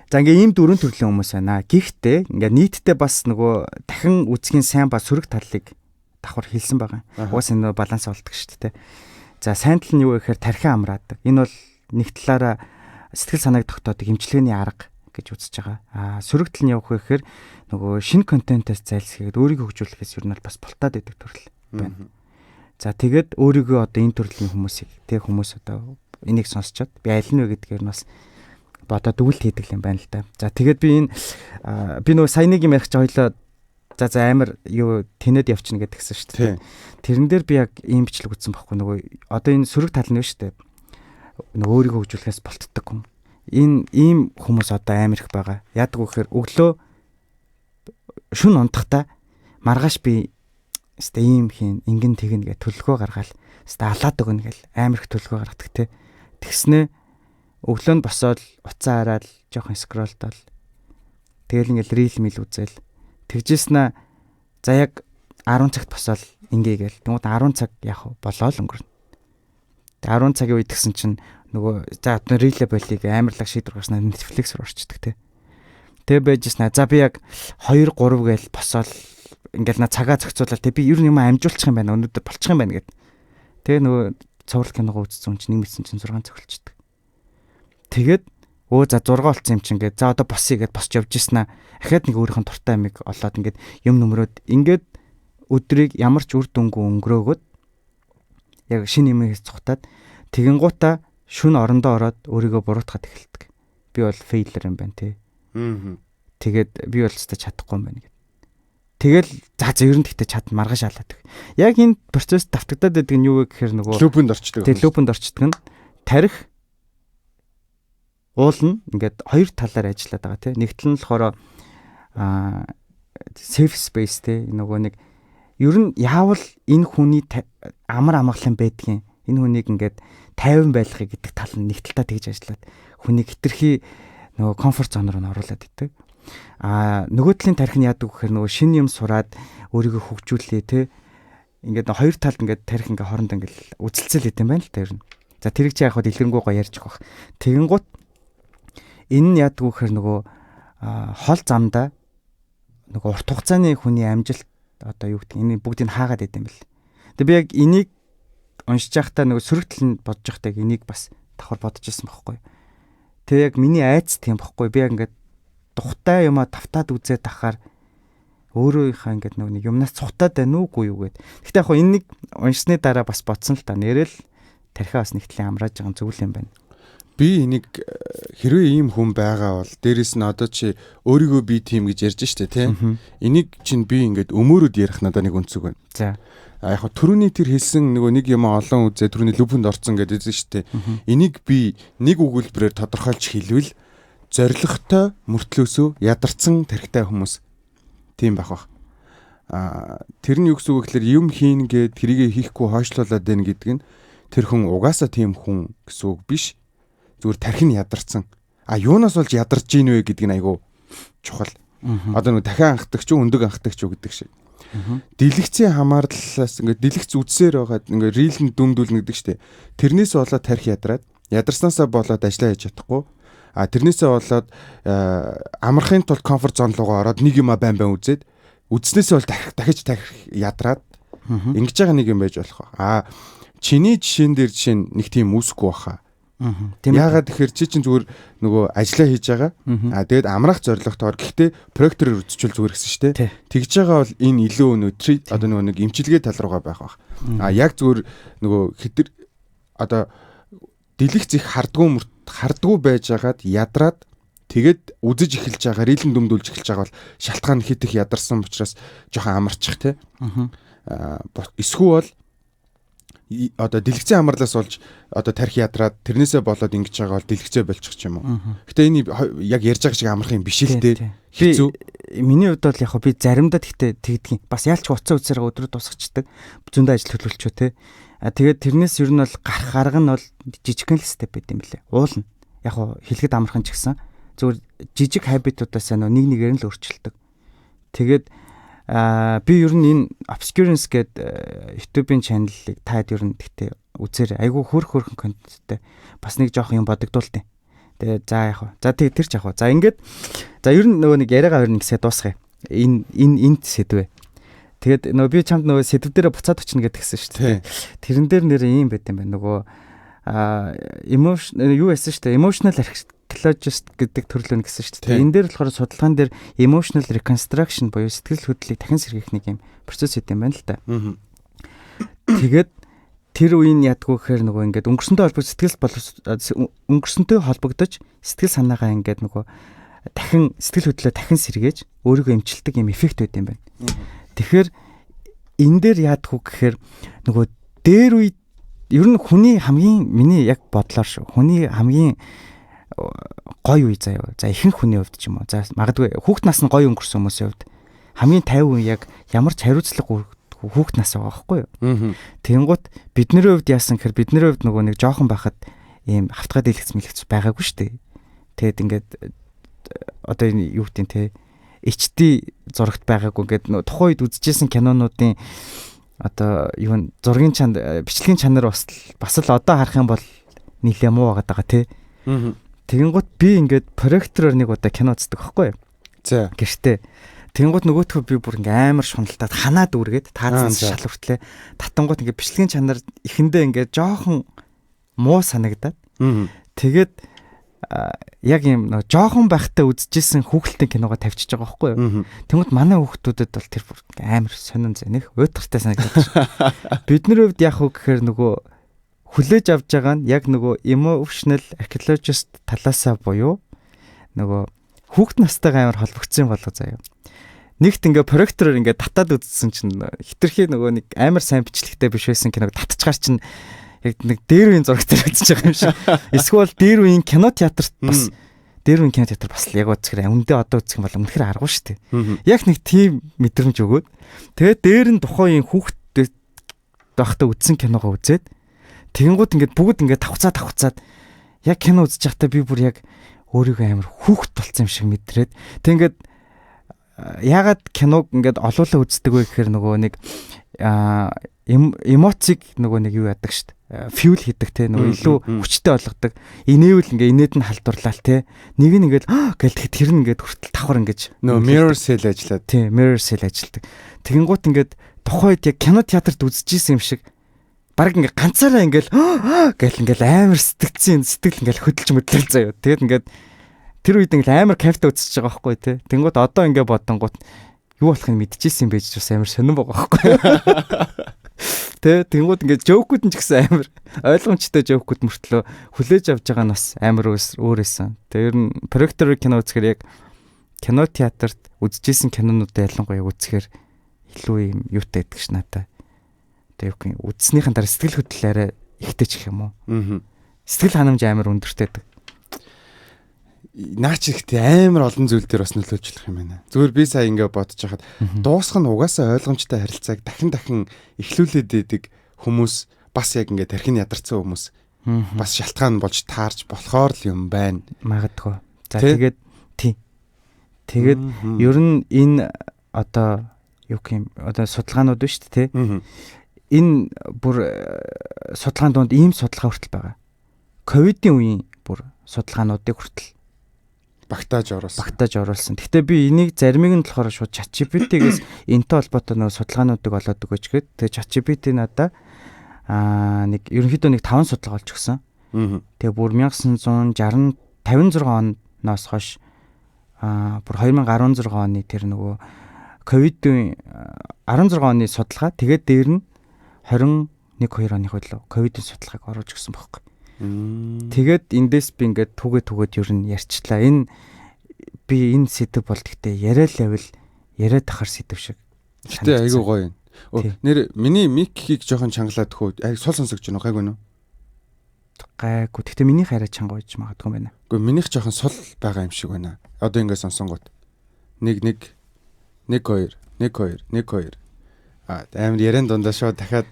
за ингээ ийм дөрвөн төрлийн хүмүүс байна. Гэхдээ ингээ нийтдээ бас нөгөө дахин үзхийн сайн ба сөрөг талыг давхар хэлсэн байгаа. Уус энэ баланс болдог шүү дээ. За сайн тал нь юу гэхээр тархин амраадаг. Энэ бол нэг талаараа сэтгэл санааг тогтоодог эмчилгээний арга гэж үзэж байгаа. Сөрөг тал нь явах гэхээр нөгөө шинэ контентоос зайлсхийгээд өөрийгөө хөгжүүлэхээс юу нь бас болтоод идэг төрөл байна. За тэгээд өөрийгөө одоо энэ төрлийн хүмүүсийг тэг хүмүүс одоо энийг сонсчод би аль нь вэ гэдгээр нь бас бодоод үгэл хийдэг юм байна л да. За тэгээд би нөгөө сайн нэг юм ярих гэж хоёлоо за амар юу тэнэд явчихна гэдгсэн шүү дээ. Тэрэн дээр би яг ийм бичлэг үзсэн байхгүй нөгөө одоо энэ сөрөг тал нь шүү дээ. Нөгөө өөрийгөө хөгжүүлэхээс болтдог хүн. Энэ ийм хүмүүс одоо амар их байгаа. Яадаг вэ гэхээр өглөө шүн унтахтаа маргааш би өстэй ийм хийн ингэн тэгнэ гэж төлөвлөгөө гаргаал өстэй алаад өгнө гэл амар их төлөвлөгөө гаргадаг те. Тэгснэ өглөө нь босоод уцаа хараад жоохон скролтол тэгэл ингээл рил мэл үзэл тэгжээснэ за яг 10 цагт босоод ингээгээл тэгмүүд 10 цаг яах вэ болоо л өнгөрнө. Тэг 10 цагийн үед гисэн чинь нөгөө за одоо рилэ болиг амарлаг шийдвэр гарснаа Netflix руу орчдөг те. Тэг байжснаа за би яг 2 3 гээл босоод ингээл на цагаа зохицуулаад тэг би ер нь юм амжуулчих юм байна өнөөдөр болчих юм байна гэд. Тэгээ нөгөө цуврал киногоо үзсэн чинь нэг мэдсэн чинь 6 цогцолчдөг. Тэгээд за 6 болсон юм чинь ингээд за одоо босъё гэд босч явж ийснэ. Ахаад нэг өөрийнх нь дуртай амиг олоод ингээд юм нөмрөөд ингээд өдрийг ямар ч үр дүнгүй өнгөрөөгөөд яг шинэ юм хийж цухтаад тэгэн гутаа шүн орондоо ороод өөрийгөө буруутгаад эхэлдэг. Би бол фейлер юм байна те. Тэгээд би бол ч чадахгүй юм байна гэд. Тэгэл за ер нь тэгтээ чад маргааш алаад. Яг энэ процесс давтагдаад байдаг нь юу вэ гэхээр нөгөө лупэнд орчдөг. Тэг лупэнд орчдөг нь тарих уул нь ингээд хоёр талаар ажиллаад байгаа тийм. Нэг тал нь болохоор safe space тийм нөгөө нэг ер нь яавал энэ хүний амар амгалан байдгийн энэ хүнийг ингээд 50 байлгахыг гэдэг тал нь нэг талтаа тэгж ажиллаад хүнийг хитрхи нөгөө комфорт зон руу оруулаад идэг. Нөгөө талын тарих нь яадаг гэхээр нөгөө шинэ юм сураад өөрийгөө хөгжүүлээ тийм. Ингээд хоёр талд ингээд тарих ингээд хоорондоо ингээд үзэлцэл идэм байна л та ер нь. За тэрийг чи яг хаа дэлгэрэнгүй гоё ярьж өгөх. Тэгэнгუთ энэ нь яадаг вэ гэхээр нөгөө хол замдаа нөгөө урт хугацааны хүний амжилт одоо юу гэдэг энэ бүгдийг хаагаад идэм бэл. Тэгээ би яг энийг уншиж байхдаа нөгөө сөрөгтөл нь бодож байхдаа энийг бас давхар бодож ирсэн байхгүй. Тэгээ яг миний айц тийм байхгүй. Би яг ингээд тухтай юмаа тавтаад үзээд тахаар өөрөөхөө ингээд нэг юмнаас цухтаад байна уугүй юу гэд. Гэхдээ яг энэ нэг уншсны дараа бас бодсон л та нэрэл тархиа бас нэг тлийн амрааж байгаа зүйл юм байна. Би энийг хэрвээ ийм хүн байгаа бол дээрэс нь одоо чи өөрийгөө би тийм гэж ярьж штэ тий. Энийг чинь би ингээд өмөөрөд ярих надад нэг өнцөг байна. За. Яг хөө түрүүний тэр хэлсэн нөгөө нэг юм олон үзээ түрүүний лүпэнд орцсон гэдэг штэ. Энийг би нэг өгүүлбэрээр тодорхойлж хэлвэл зоригтой мөртлөөсөө ядарсан тархитай хүмүүс тийм байх бах. Тэр нь юу гэсэн үг гэхээр юм хийн гэд тэрийг хийхгүй хойшлуулад байна гэдэг нь тэр хүн угаасаа тийм хүн гэсэн үг биш. Зүгээр тархин ядарсан. Юунаас болж ядарч ийн вэ гэдэг нь айгүй чухал. Одоо нэг дахин анхдаг ч өндөг анхдаг ч гэдэг шиг. Дэлгэцийн хамаарлалаас ингээд дэлгэц үдсээр байгаад ингээд рилэн дүмдүүлнэ гэдэг штеп. Тэрнээс болоод тарих ядраад ядарснаасаа болоод ажиллаа хийж чадахгүй. Тэрнээсээ болоод амархын тулд комфорт зон руугаа ороод нэг юм байн үзээд үдснээсээ бол дахиж ядраад ингэж байгаа нэг юм байж болох. Чиний жишээн дээр жишээ нэг тийм үүсэхгүй баха. Яагаад тэгэхээр чи чинь зүгээр нөгөө ажиллаа хийж байгаа. Тэгээд амрах зорилготойгоор гэхдээ проектор үзчихвэл зүгээр гэсэн шүү дээ. Тэгж байгаа бол энэ илүү өнөтрий одоо нөгөө нэг эмчилгээ тал руугаа байх бах. Яг зүгээр нөгөө хитэр одоо дэлгэц их хардгуу байж байгаад ядраад тэгээд үзэж эхэлж байгаа рилэн дүмдүүлж эхэлж байгаа бол шалтгаан хит их ядарсан учраас жоохон амарчих те. Эсвэл одоо дэлгэцэн амарлаас болж одоо тарих ядраад тэрнээсээ болоод ингэж байгаа бол дэлгэцээ болчих ч юм уу. Гэтэ энэ яг ярьж байгаа шиг амархан юм биш л дээ. Хэцүү. Миний хувьд бол яг би заримдаа тэгтээ тэгдгийн. Бас яалч уцаа үзсээр өдрөө тусахчдаг. Зөндөө ажил хөдөлгөлчөө те. Тэгээд тэрнээс ер нь бол гарах арга нь бол жижигхэн л степ байт юм лээ. Уулна. Яг хэлэхэд амархан ч гэсэн зөвхөн жижиг habit-удаас нэг нэгээр нь л өөрчилдөг. Тэгээд би ер нь энэ Obscurance гэдэг YouTube-ийн channel-ыг таад ер нь гэхдээ үзээр айгүй хөөрхөн контенттэй бас нэг жоох юм бодогдуултыг. Тэгээ за яг. За тэр ч яг. За ингээд за ер нь нөгөө нэг яриагаа өрнө гэсээ дуусгая. Энэ сэдвээ. Тэгээд нөгөө би чамд нөгөө сэдв дээр буцаад очно гэдгсэн шүү дээ. Тэрэн дээр нэр юм байт юм байна. Нөгөө юу эсэ шүү дээ. Emotional archaeologist гэдэг төрлөө гэсэн шүү дээ. Энэ дээр болохоор судалгаан дээр emotional reconstruction буюу сэтгэл хөдлөлийг дахин сэргиэх нэг юм процесс гэдэг юм байна л да. Тэгээд тэр үеийн ядгүй гэхээр нөгөө ингээд өнгөрсөнтэй холбогдож сэтгэл санаагаа ингээд нөгөө дахин сэтгэл хөдлөлөө дахин сэргээж өөрийгөө эмчилдэг юм эффект байд юм байна. Тэгэхээр энэ дээр яадгүй гэхээр нөгөө дээр үе ер нь хүний хамгийн миний яг бодлоор шүү. Хүний хамгийн гоё үе заяа. За ихэнх хүний хувьд ч юм уу. За магадгүй хүүхд нас нь гоё өнгөрсөн хүмүүсийн хувьд хамгийн 50% яг ямар ч хариуцлага хүүхд нас байгаа байхгүй юу? Тэнгуут бидний хувьд яасан гэхээр бидний хувьд нөгөө нэг жоохон байхад ийм хавтгай дэлгэц байгаагүй шүү дээ. Тэгэд ингээд одоо энэ юу гэдэг те HD зурагт байгаагүй ингээд тухайн үед үзчихсэн кинонуудын одоо юу зургийн чанд бичлэгийн чанар бас л одоо харах юм бол нэлээ муу байгаа те. Тэгэнгუთ би ингээд проектороор нэг удаа кино үздэг байхгүй юу? За. Гэртээ. Тэгэнгუთ нөгөөтгөө би бүр ингээ амар шуналтаад ханаад үргээд таацсан шал хүртлээ. Татангууд ингээ бичлэгийн чанар ихэндээ ингээ жоохон муу санагдаад. Тэгээд яг юм нөө жоохон байхтай үзчихсэн хүүхэлтэй киногоо тавьчихж байгаа байхгүй юу? Тэгмэд манай хүүхдүүдэд бол тэр бүр амар сонин зэнэх уйтгартай санагдаад. Бидний хувьд яг уу гэхээр нөгөө хүлээж авч байгаа нь яг нөгөө emotional archaeologist талаасаа буюу нөгөө хүүхд настайгаа амар холбогдсон болоо заяа. Нэгт ингээ проектороор ингээ татаад үзсэн чинь хитрхи нөгөө нэг амар сайн бичлэгтэй биш байсан киног татчихгаар чинь яг нэг дээр үеийн зураг дээр үзэж байгаа юм шиг. Эсвэл дээр үеийн кино театрт бас дээр үеийн кино театр бас л яг үзэхээр өмнөдөө одоо үзэх юм бол өмнөхөр аргагүй шүү дээ. Яг нэг тийм мэдрэмж өгөөд тэгээд дээр нь тухайн хүүхдэд байхдаа үзсэн киногоо үзээд тэгэнгუთ ингээд бүгд ингээд тавцаад яг кино үзэж байхдаа би бүр яг өөрийгөө амар хүүхэд болсон юм шиг мэдрээд тэг ингээд яагаад киног ингээд олуулаа үздэг вэ гэхээр нөгөө нэг эмоциг нөгөө нэг юу яадаг шүү дээ. Фьюл хийдэг те нөгөө илүү хүчтэй болгодог. Инээвэл ингээ инээд нь халдварлаа те. Нэг нь ингээд гэлдэг тэр нь ингээд хүртэл давхар ингэж нөгөө mirror cell ажиллаад. Тийм mirror cell ажилладаг. Тэгэнгუთ ингээд тухайд яг кино театрт үзчихсэн юм шиг баг ингээ ганцаараа ингээл гэл ингээл амар сэтгэл ингээл хөдөлж мэдлэл заяа. Тэгээд ингээд тэр үед ингээл амар кайфтай үзчихэж байгаа байхгүй те. Тэнгууд одоо ингээ бодонгууд юу болох нь мэдчихсэн юм байж бас амар сонирн байгаа байхгүй. Тэнгууд ингээ жоокууд нь ч гэсэн амар ойлгомжтой жоокууд мөртлөө хүлээж авч байгаа нь бас амар өөрөөсөн. Тэр нь проектор кино үзэхээр яг кино театрт үзчихсэн кинонуудаа ялангуяа үзэхээр илүү юм юутай байдаг ш надаа. Одоо юу гэх юм үзснийхэн дараа сэтгэл хөдлөл арай ихтэй ч гэх юм уу. Сэтгэл ханамж амар өндөртэй байдаг. Наач ихтэй амар олон зүйл дээр бас нөлөөлжлөх юм байна. Зүгээр би сая ингээ бодож хахад дуусах нь угаасаа ойлгомжтой харилцааг дахин эхлүүлээд идэг хүмүүс бас яг ингээ тархины ядарсан хүмүүс бас шалтгаан болж таарч болохоор л юм байна. Магадгүй. За тэгээд тэгээд ер нь энэ одоо юу юм одоо судалгаанууд байна шүү дээ тий. Энэ бүр судалгаан донд ийм судалгаа хүртэл байгаа. Ковидын үеийн бүр судалгаануудыг хүртэл багтааж оруулсан. Гэхдээ би энийг заримыг нь болохоор шууд ChatGPT-гээс энэтэй холбоотой нэг судалгаануудыг олоод өгөөч гээд тэгээ ChatGPT надаа нэг ерөнхийдөө нэг 5 судалгаа олж өгсөн. Тэгээ бүр 1956 оноос хойш бүр 2016 оны тэр нөгөө ковидын 16 оны судалгаа тэгээд дээр нь 21-2 оны хөлөө ковидын судалгааг оруулж өгсөн байхгүй. Тэгээд эндээс би ингээд түгээд ер нь ярьчлаа. Энэ сэдв бол гэхдээ яриад тахар сэдв шиг. Гэтэ айгүй гоё юм. Нэр миний микийг жоохон чангалаад хөө сул сонсогч байна гайгүй нөө. Гайгүй. Гэхдээ минийх арай чанга байж магадгүй байна. Гэхдээ минийх жоохон сул байгаа юм шиг байна. Одоо ингэ сонсонгууд 1 2 амар ярен дундаа шууд дахиад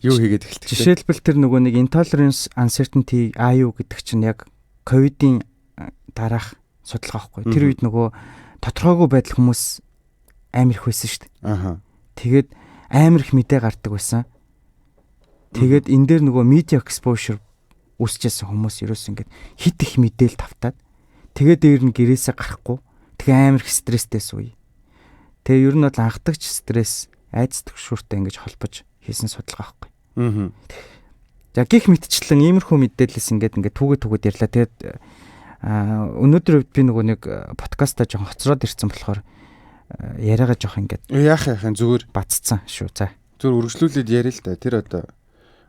юу хийгээд эхэлдэг. Жишээлбэл тэр нөгөө нэг intolerance uncertainty IU гэдэг чинь яг ковидын дараах судалгаа байхгүй. Тэр үед нөгөө тодорхойгүй байдал хүмүүс амар их байсан шүү дээ. Тэгээд амар их мэдээ гардаг байсан. Тэгээд энэ дээр нөгөө media exposure үсчээсэн хүмүүс ерөөс ингээд хит их мэдээл тавтаад тэгээд дээр нь гэрээсээ гарахгүй тэгээ амар их стресстэйс үе. Тэгээ ер нь бол анхдагч стресс айдас төгшүүртэй ингэж холбож хийсэн судалгаа байхгүй. За гих мэтчлэн иймэрхүү мэдээлэлс ингээд түүгээд ярьлаа. Тэгээд өнөөдөр би нөгөө нэг подкастаа жоохон хоцроод ирсэн болохоор яриагаа жоох ингээд яахын зүгээр баццсан шүү. За зүгээр үргэлжлүүлээд яриа л да. Тэр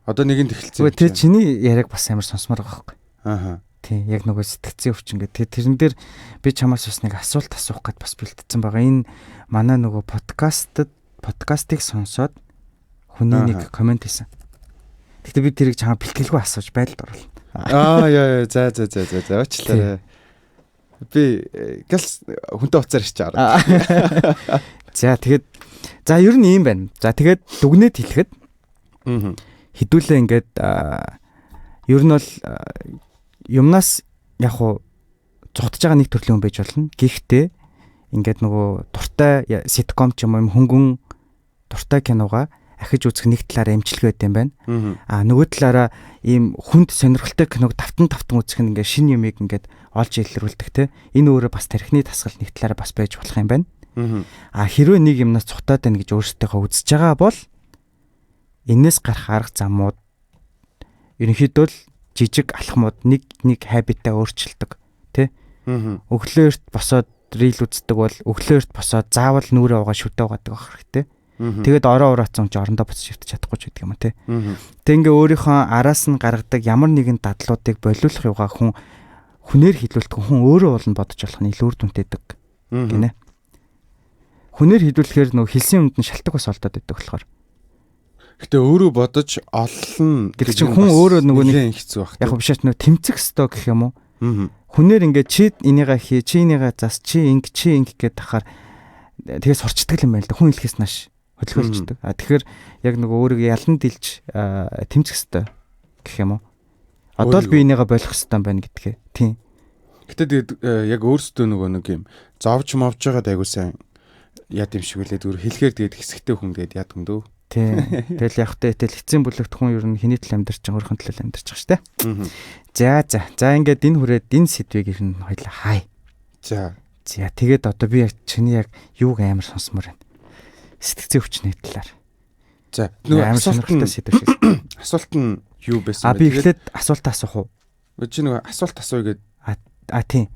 одоо нэгэнд эхэлсэн. Тэр чиний яриаг бас амар сонсомоор байгаа байхгүй. Аа. Тий, яг нөгөө сэтгцийн өвчин гэдэг. Тэрэн дээр би чамаас бас нэг асуулт асуух гэд бас бэлтцсэн байгаа. Энэ манай нөгөө подкастыг сонсоод хүний нэг комент хийсэн. Гэхдээ би тэрийг чамаа бэлтгэлгүй асууж байдалд оруулна. Яа за уучлаарай. Би гэлс хүнтэй уцаар ирч байгаа. За тэгээд ер нь ийм байна. За тэгээд дүгнээд хэлэхэд хідүүлээ ингээд ер нь бол юмнаас яг хуу зугтаж байгаа нэг төрлийн хүн байж болно. Гэхдээ ингээд нөгөө дуртай ситком ч юм уу хөнгөн дуртай киногаа ахиж үзэх нэг талаараа эмчилгээ байт юм байна. Нөгөө талаараа ийм хүнд сонирхолтой киног тавтан үзэх нь ингээд шинэ юмыг ингээд олж илрүүлдэг те. Энэ өөрөө бас тархины тасгал нэг талаараа бас байж болох юм байна. Хэрвээ нэг юмнаас цухтаад байна гэж өөрсдийнхөө үзэж байгаа бол энээс гарах арга замууд ерөнхийдөө л жижиг алхмууд нэг хабитаа өөрчилдөг тий. Өглөөрт босоод рил үздэг бол өглөөрт босоод заавал нүрээ угаа шүтээ угаадаг байх хэрэгтэй. Тэгээд ороо ураацсан ч орондоо буцаж шивтэж чадахгүй ч гэдэг юм тий. Тэг ингээ өөрийнхөө араас нь гаргадаг ямар нэгэн дадлуудыг болиулах юугаа хүнээр хилүүлдэг хүн өөрөө болно бодож болох нь илүү үр дүнтэйдэг гинэ. Хүнээр хилүүлэхээр нөгөө хэлсэн юмд нь шалтгаан бас олдоод байдаг болохоор. Гэтэ өөрөө бодож олно гэдэг чинь хүн өөрөө нөгөө нэг хэцүү баг. Яг бишээт нөгөө тэмцэх ёстой гэх юм уу? Хүнээр ингээ чи энийгээ хий, чи энийгээ зас, чи инг гэхэд тахаар тэгээ сурчдаг юм байна л да. Хүн хэлхээс нааш хөдөлгөөлждөг. Тэгэхээр яг нөгөө өөрийгөө ялан дилж тэмцэх ёстой гэх юм уу? Одоо л би энийгээ болох ёстой юм байна гэдгээ. Тийм. Гэтэ тэгээд яг өөрсдөө нөгөө нэг юм зовж мовж байгаа дайгуу сайн яд юм шиг үлээ зүгээр хэлэхээр тэгээд хэсэгтэй хүн тэгээд яд юм дөө. Тийм. Тэгэл яг тэ эцсийн бүлэгт хүн ер нь хэний тал амьдарч байгаа, өөрхөн тал амьдарч байгаа штэ. За ингээд энэ хүрээд энэ сэдвийг ер нь хоёлаа хай. За тэгээд одоо би яг чиний яг юуг амар сонсомоор байна. Сэтгцийн өвчний талаар. За нөгөө асуулттай сэдв шиг. Асуулт нь юу байсан бэ? Би эхлээд асуултаа асуух уу? Чи нөгөө асуулт асууя гээд тийм.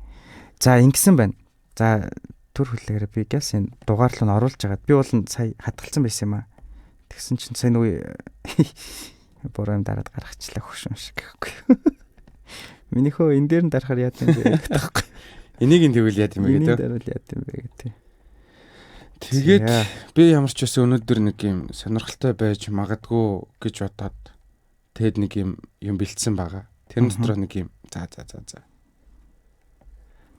За ингэсэн байна. За төр хүлээгээрээ би гяс энэ дугаар руу нь оруулж агаад би бол сая хатгалцсан байсан юм аа. Тэгсэн чинь сая нөгөө буруу юм дараад гаргачлаа хөшөн шиг гэхгүй. Минийхөө энэ дээр нь дарахаар яад юм бэ гэхгүй. Энийг нь тэгвэл яад юм бэ гэдэг. Энийг дарвал яад юм бэ гэдэг. Тэгээд би ямар ч байсан өнөөдөр нэг юм сонирхолтой байж магадгүй гэж бодоод тэгэд нэг юм бэлдсэн байгаа. Тэр дотор нэг юм за.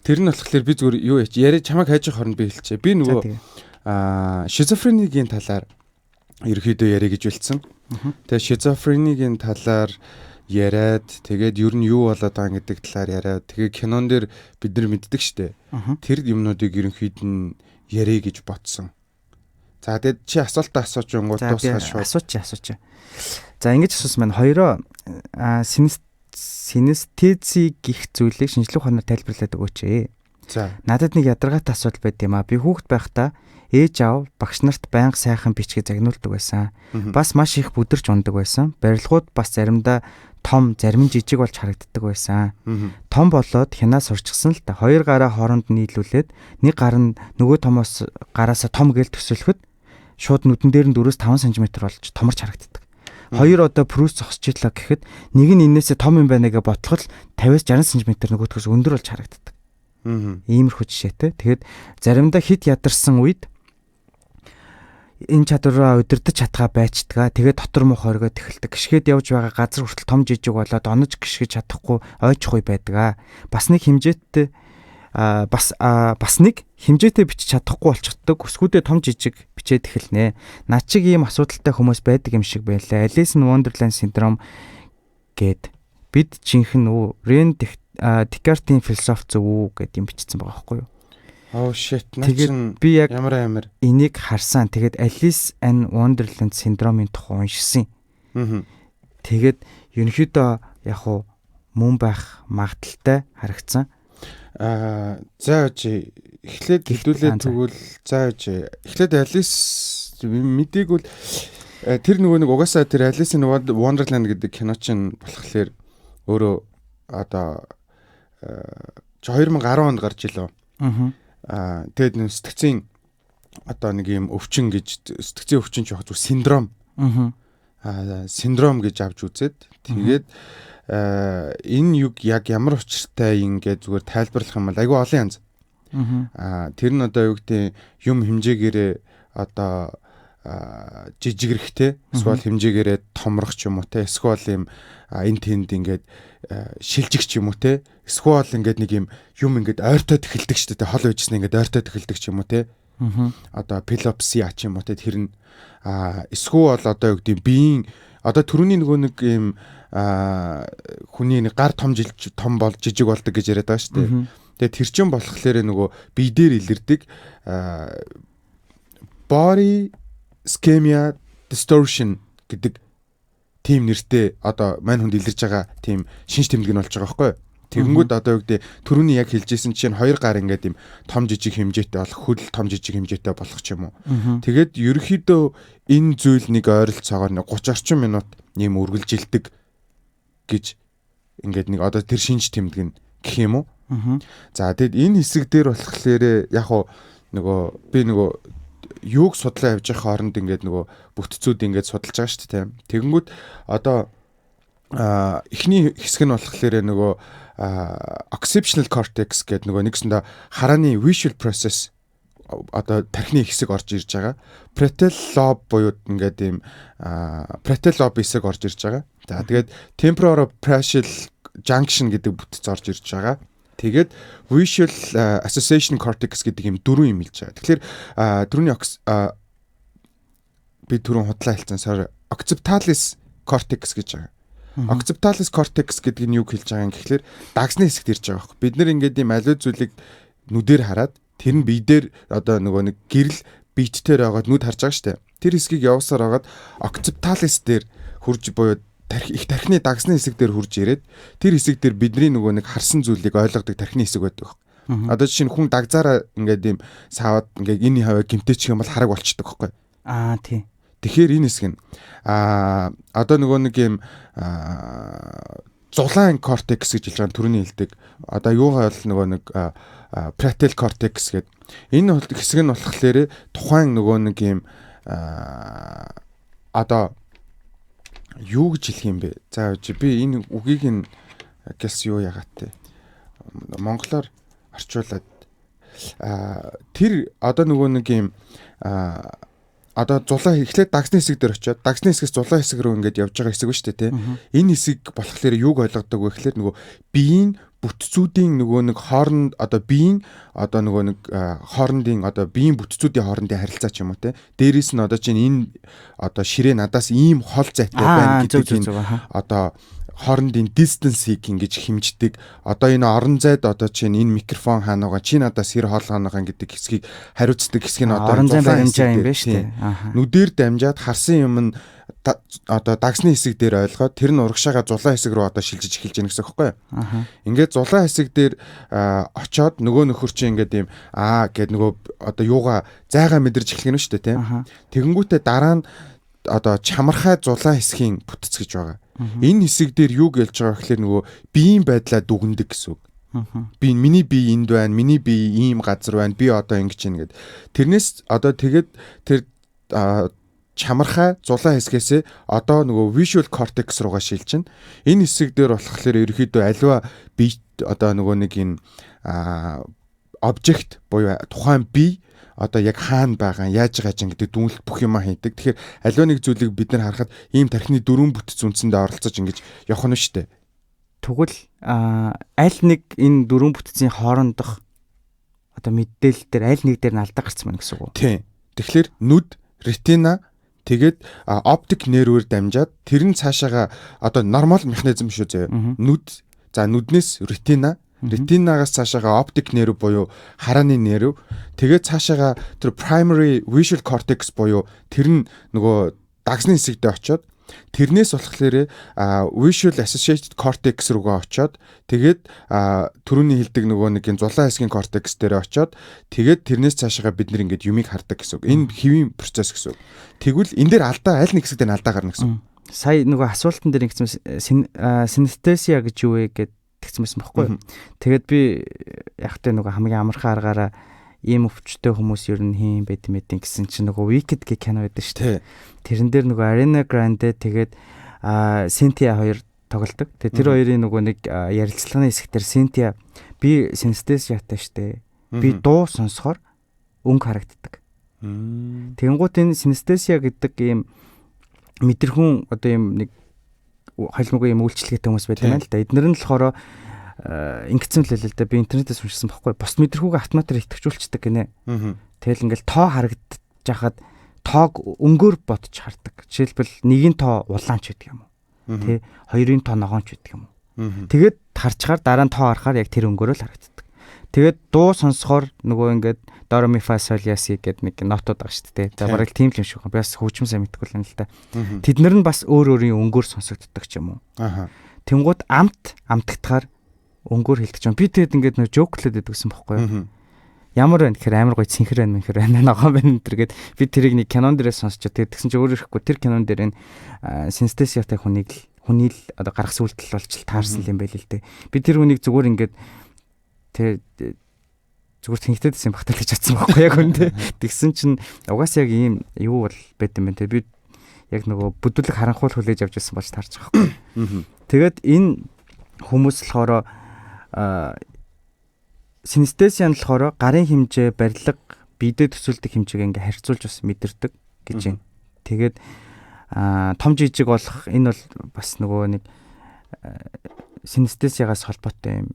Тэр нь болохоор би зүгээр юу яриа чамайг хайж хооронд би хэлчихэ. Би нөгөө шизофренигийн талаар ерөөхдөө яриа гэж бэлдсэн. Тэгээ шизофренигийн талаар яриад тэгээд ер нь юу болоод байгаа гэдэг талаар яриад тэгээ кинон дээр бид нар мэддэг штэ. Тэр юмнуудыг ерөнхийд нь яриа гэж бодсон. За тэгээд чи асуултаа асууж өнгөт дуусгаж шууд асууч. За ингэж асуусан байна. Хоёроо синестези гих зүйлийг шинжлэх ухаанаар тайлбарлаад өгөөч. За. Надад нэг ядаргаатай асуудал байд юм аа. Би хүүхэд байхдаа ээж аав багш нарт байнга сайхан бичгээ загнуулдаг байсан. Бас маш их бүдэрч ундаг байсан. Барилгууд бас заримдаа том, зарим нь жижиг болж харагддаг байсан. Том болоод хянаа сурчсан л та. Хоёр гараа хооронд нийлүүлээд нэг гар нь нөгөө томоос гараасаа том гээл төсөөлөхөд шууд нүдэн дээр нь 4-5 см болж томорч харагддаг. Хоёр одоо прүс зогсож ирлаа гэхэд нэг нь энээсээ том юм байна гэж бодлоход 50-60 см нөгөөдгөөс өндөр болж харагддаг. Иймэрхүү жишээтэй. Тэгээд заримдаа хит ядарсан үед энэ чадвараа удирдах чадгаа байцдгаа. Тэгээд дотор муу хоригод эхэлдэг. Гიშгэд явж байгаа газар хүртэл том жижиг болоод онож гიშгэж чадахгүй ойчгүй байдаг. Бас нэг хэмжээтэй бас нэг хэмжээтэй бичиж чадахгүй болчихдог. Өсгүүдээ том жижиг бичээд эхэлнэ. Над чиг ийм асуудалтай хүмүүс байдаг юм шиг байлаа. Alice in Wonderland syndrome гэд бид жинхэнэ Рен Декартийн философи зөв үү гэд юм бичсэн байгаа байхгүй юу? Oh shit. Тэгээд би яг ямар энийг харсан. Тэгээд Alice in Wonderland syndrome-ийн тухай уншсан. Тэгээд ерөнхийдөө яг хуу мөн байх магадaltaй харагдсан. За эхлээд хэдүүлээ тэгвэл эхлээд Alice мдийгвэл тэр нөгөө нэг угаасаа тэр Alice in Wonderland гэдэг кино чинь болохоор өөрөө одоо 2010 онд гарч илөө. Тэгээд нэг сэтгцийн одоо нэг юм өвчин гэж сэтгцийн өвчин ч яг зөв синдром. Синдром гэж авч үзээд тэгээд энэ юг яг ямар учиртай ингээд зүгээр тайлбарлах юм бол айгүй олон янз. Тэр нь одоо юу гэдэг юм хэмжээгээрээ одоо жижигрэхтэй эсвэл хэмжээгээрээ томрох ч юм уу те эсвэл юм энэ тэнд ингээд шилжих ч юм уу те эсвэл ингээд нэг юм ингээд ойртоод эхэлдэг ч те хол байжсэн ингээд ойртоод эхэлдэг ч юм уу те одоо эпилепси ч юм уу те тэр нь эсвэл одоо юу гэдэг биеийн одоо түрүүний нөгөө нэг юм хүний нэг гар том бол жижиг болдог гэж яриад байгаа шүү дээ. Тэгээ тэр чин болохоор нөгөө бие дээр илэрдэг body ischemia distortion гэдэг тим нэртэй одоо мань хүнд илэрж байгаа тим шинж тэмдэг нь болж байгаа байхгүй юу? Тэгэнгүүт одоо юу гэдэг түрүүний яг хэлжсэн чинь хоёр гар ингээд юм том жижиг хэмжээтэй болох хөл том жижиг хэмжээтэй болох ч юм уу. Тэгээд ерөөхдөө энэ зүйл нэг ойролцоогоор 30 орчим минут ийм үргэлжилдэг гэж ингээд нэг одоо тэр шинж тэмдэг нь гэх юм уу. За тэгэд энэ хэсэг дээр болохоор яг уу нөгөө би нөгөө юуг судлаа явж байгаа хооронд ингээд нөгөө бүтцүүд ингээд судалж байгаа шүү дээ. Тэгэнгүүт одоо эхний хэсэг нь болохоор нөгөө occipital cortex гэдэг нөгөө нэгсэндээ харааны visual process одоо тархины хэсэг орж ирж байгаа. Parietal lobe буюу ингээд ийм parietal lobe хэсэг орж ирж байгаа. За тэгээд temporoparietal junction гэдэг бүтц орж ирж байгаа. Тэгээд visual association cortex гэдэг юм дөрвөн юм илж байгаа. Тэгэхээр түрүүний би түрүүн худлаа хэлсэн occipitalis cortex гэж байгаа. Occipitalis cortex гэдэг нь юу хэлж байгаа юм гэхэлэр дагсны хэсэгт ирж байгаа байхгүй. Бид нэр ингээд ийм аливаа зүйлийг нүдээр хараад тэр нь бие дээр одоо нөгөө нэг гэрэл биетээр байгаад нүд харж байгаа штэ. Тэр хэсгийг явуулсаар байгаад occipitalis дээр хурж буюу их тархины дагсны хэсэг дээр хурж ирээд тэр хэсэг дээр бидний нөгөө нэг харсан зүйлийг ойлгодог тархины хэсэг байдаг. Одоо жишээ нь хүн дагзаараа ингээд ийм саваад ингээд энэ хаваа гимтэйчих юм бол хараг болчдөг байхгүй. Тийм. Тэгэхээр энэ хэсэг нь одоо нөгөө нэг ийм зулаан кортекс гэж хэлж байгаа түрүүний хэлдэг. Одоо юугаа бол нөгөө нэг parietal cortex гэдэг. Энэ хэсэг нь болохоор тухайн нөгөө нэг ийм одоо юу гэж хэлэх юм бэ? За би энэ үгийг нь гэс юу яагаад те монголоор орчуулад тэр одоо нөгөө нэг юм одоо зулаа эхлээд дагсны хэсэг дээр очиод дагсны хэсгээс зулаа хэсэг рүү ингээд явж байгаа хэсэг ба шүү дээ те. Энэ хэсэг болохоор юуг ойлгодог вэ гэхэлэр нөгөө биеийн бүтцүүдийн нөгөө нэг хооронд одоо биеийн одоо нөгөө нэг хоорондын одоо биеийн бүтцүүдийн хоорондын харилцаа ч юм уу те. Дээрээс нь одоо чинь энэ одоо ширээ надаас ийм хол зайтай байна гэдэг энэ одоо хоорондын distance-ийг ингэж хэмждэг. Одоо энэ орон зайд одоо чинь энэ микрофон хаана байгаа чи надаас хэр хоол хаана байгаа гэдэг хэсгийг хариуцдаг хэсэг нь одоо орон зай баримжаа юм байна шүү дээ. Нүдээр дамжаад харсан юм нь одоо дагсны хэсэг дээр ойлгоод тэр нь урагшаага зулаан хэсэг рүү одоо шилжиж эхэлж байна гэсэн үг байхгүй юу? Ингээд зулаан хэсэг дээр очоод нөгөө нөхөр чинь ингээд юм гэд нөгөө одоо юугаа зайгаа мэдэрч эхлэх нь шүү дээ тийм. Тэгэнгүүтээ дараа нь одоо чамархай зулаан хэсгийн бүтц гэж байгаа. Энэ хэсэг дээр юу гэлж байгаа гэхээр нөгөө биеийн байдлаа дүгндэг гэсэн үг. Би миний бие энд байна, миний бие ийм газар байна, би одоо ингэж ийн гэд. Тэрнээс одоо тэгээд тэр чамархай зулаан хэсгээс одоо нөгөө visual cortex руугаа шилжин. Энэ хэсэг дээр болохоор ерөөхдөө аливаа бие одоо нөгөө нэг энэ object буюу тухайн бие одоо яг хаана байгаа, яаж байгаа ч гэдэг дүнэлт бүх юма хийдэг. Тэгэхээр аливаа нэг зүйлийг бид нар харахад ийм тархины дөрвөн бүтц үндсэндээ оролцож ингэж явах нь шүү дээ. Тэгвэл аль нэг энэ дөрвөн бүтцийн хоорондох одоо мэдээлэл дээр аль нэг дээр нь алдаа гарсан байна гэсэн үг үү? Тийм. Тэгэхээр нүд, ретина тэгээд оптик нервээр дамжаад тэр нь цаашаага одоо нормал механизм шүү заяа. Нүд, за нүднээс ретина, ретинагаас цаашаага оптик нерв буюу харааны нерв, тэгээд цаашаага тэр primary visual cortex буюу тэр нь нөгөө дагсны хэсэгдээ очиод тэрнээс болохоор visual associated cortex руугаа очиод тэгээд түрүүний хэлдэг нөгөө нэг юм зулаан хэсгийн cortex дээр очиод тэгээд тэрнээс цаашаага бид нэр ингээд юмыг хардаг гэсэн үг. Энэ хэвийн процесс гэсэн үг. Тэгвэл энэ дээр алдаа аль нэг хэсэгт алдаа гарна гэсэн үг. Сая нөгөө асуултан дээр ингэсэн synesthesia гэж юу вэ гэд тэгсэн байхгүй. Тэгээд би яг тэ нөгөө хамгийн амархан аргаараа ийм өвчтөй хүмүүс ер нь хийм байд мэдэн гэсэн чинь нөгөө Wicked гэх кино байдаг шүү дээ. Тэрэн дээр нөгөө Ariana Grande тэгээд Cynthia хоёр тоглолдог. Тэгээд тэр хоёрын нөгөө нэг ярилцлагын хэсгээр Cynthia би synesthesiaтай штэ. Би дуу сонсохоор өнгө харагддаг. Тэгэнгუთ энэ synesthesia гэдэг ийм мэдэрхэн одоо ийм нэг холимогоо ийм үйлчлэгтэй хүмүүс байдаг юм л да. Эднэр нь болохоор ингэсэн л л да би интернетээс уншсан байхгүй. Бос мэдрэхүүгээ автоматар итгэжүүлцдэг гинэ. Тэгэл ингээл тоо харагдаж хахад тоог өнгөөр бодож хардаг. Жишээлбэл нэгийн тоо улаан ч гэдэг юм уу. Тэ хоёрын тоо ногоон ч гэдэг юм уу. Тэгээд харчгаар дараа нь тоо харахаар яг тэр өнгөөрөө л харагддаг. Тэгээд дуу сонсохоор нөгөө ингээд до ре ми фа сол ля си гэдэг нэг нотууд байгаа шүү дээ. За бараг тийм л юм шиг байна. Би бас хөгжим сайн мэдгүй л юм л да. Тэднэр нь бас өөр өөрийн өнгөөр сонсогддог ч юм уу. Тэнгууд амтгтахаар өнгөөр хэлдэг ч юм. Би тэгэд ингээд нөө жоклээд байдаг гэсэн бохгүй юу. Ямар байна гэхээр амар гоё цэнхэр байна мэнхэр байна ногоон байна энэ төр гэд би тэрийг нэг кинон дээрээ сонсчоо. Тэгээд тэгсэн чинь өөрөө ирэхгүй тэр кинон дээр энэ synesthesiaтай хүнийг л одоо гаргасан үйлдэл болч таарсан юм байл л дээ. Би тэр хүнийг зүгээр ингээд тэр зүгээр тэнхтэд гэсэн багтал гэж чадсан байхгүй яг үндэ. Тэгсэн чинь угаасаа яг ийм юу бол байт юм байна те. Би яг нөгөө бүдүүлэг харанхуул хүлээж авч ирсэн болж таарч байгаа байхгүй. Тэгээд энэ хүмүүс болохоор synesthesia нь болохоор гарын хэмжээ, барилга, бидэд төсөлдөг хэмжээг ингээ харьцуулж бас мэдэрдэг гэж байна. Тэгээд том жижиг болох энэ бол бас нөгөө нэг synesthesiagаас холбоотой юм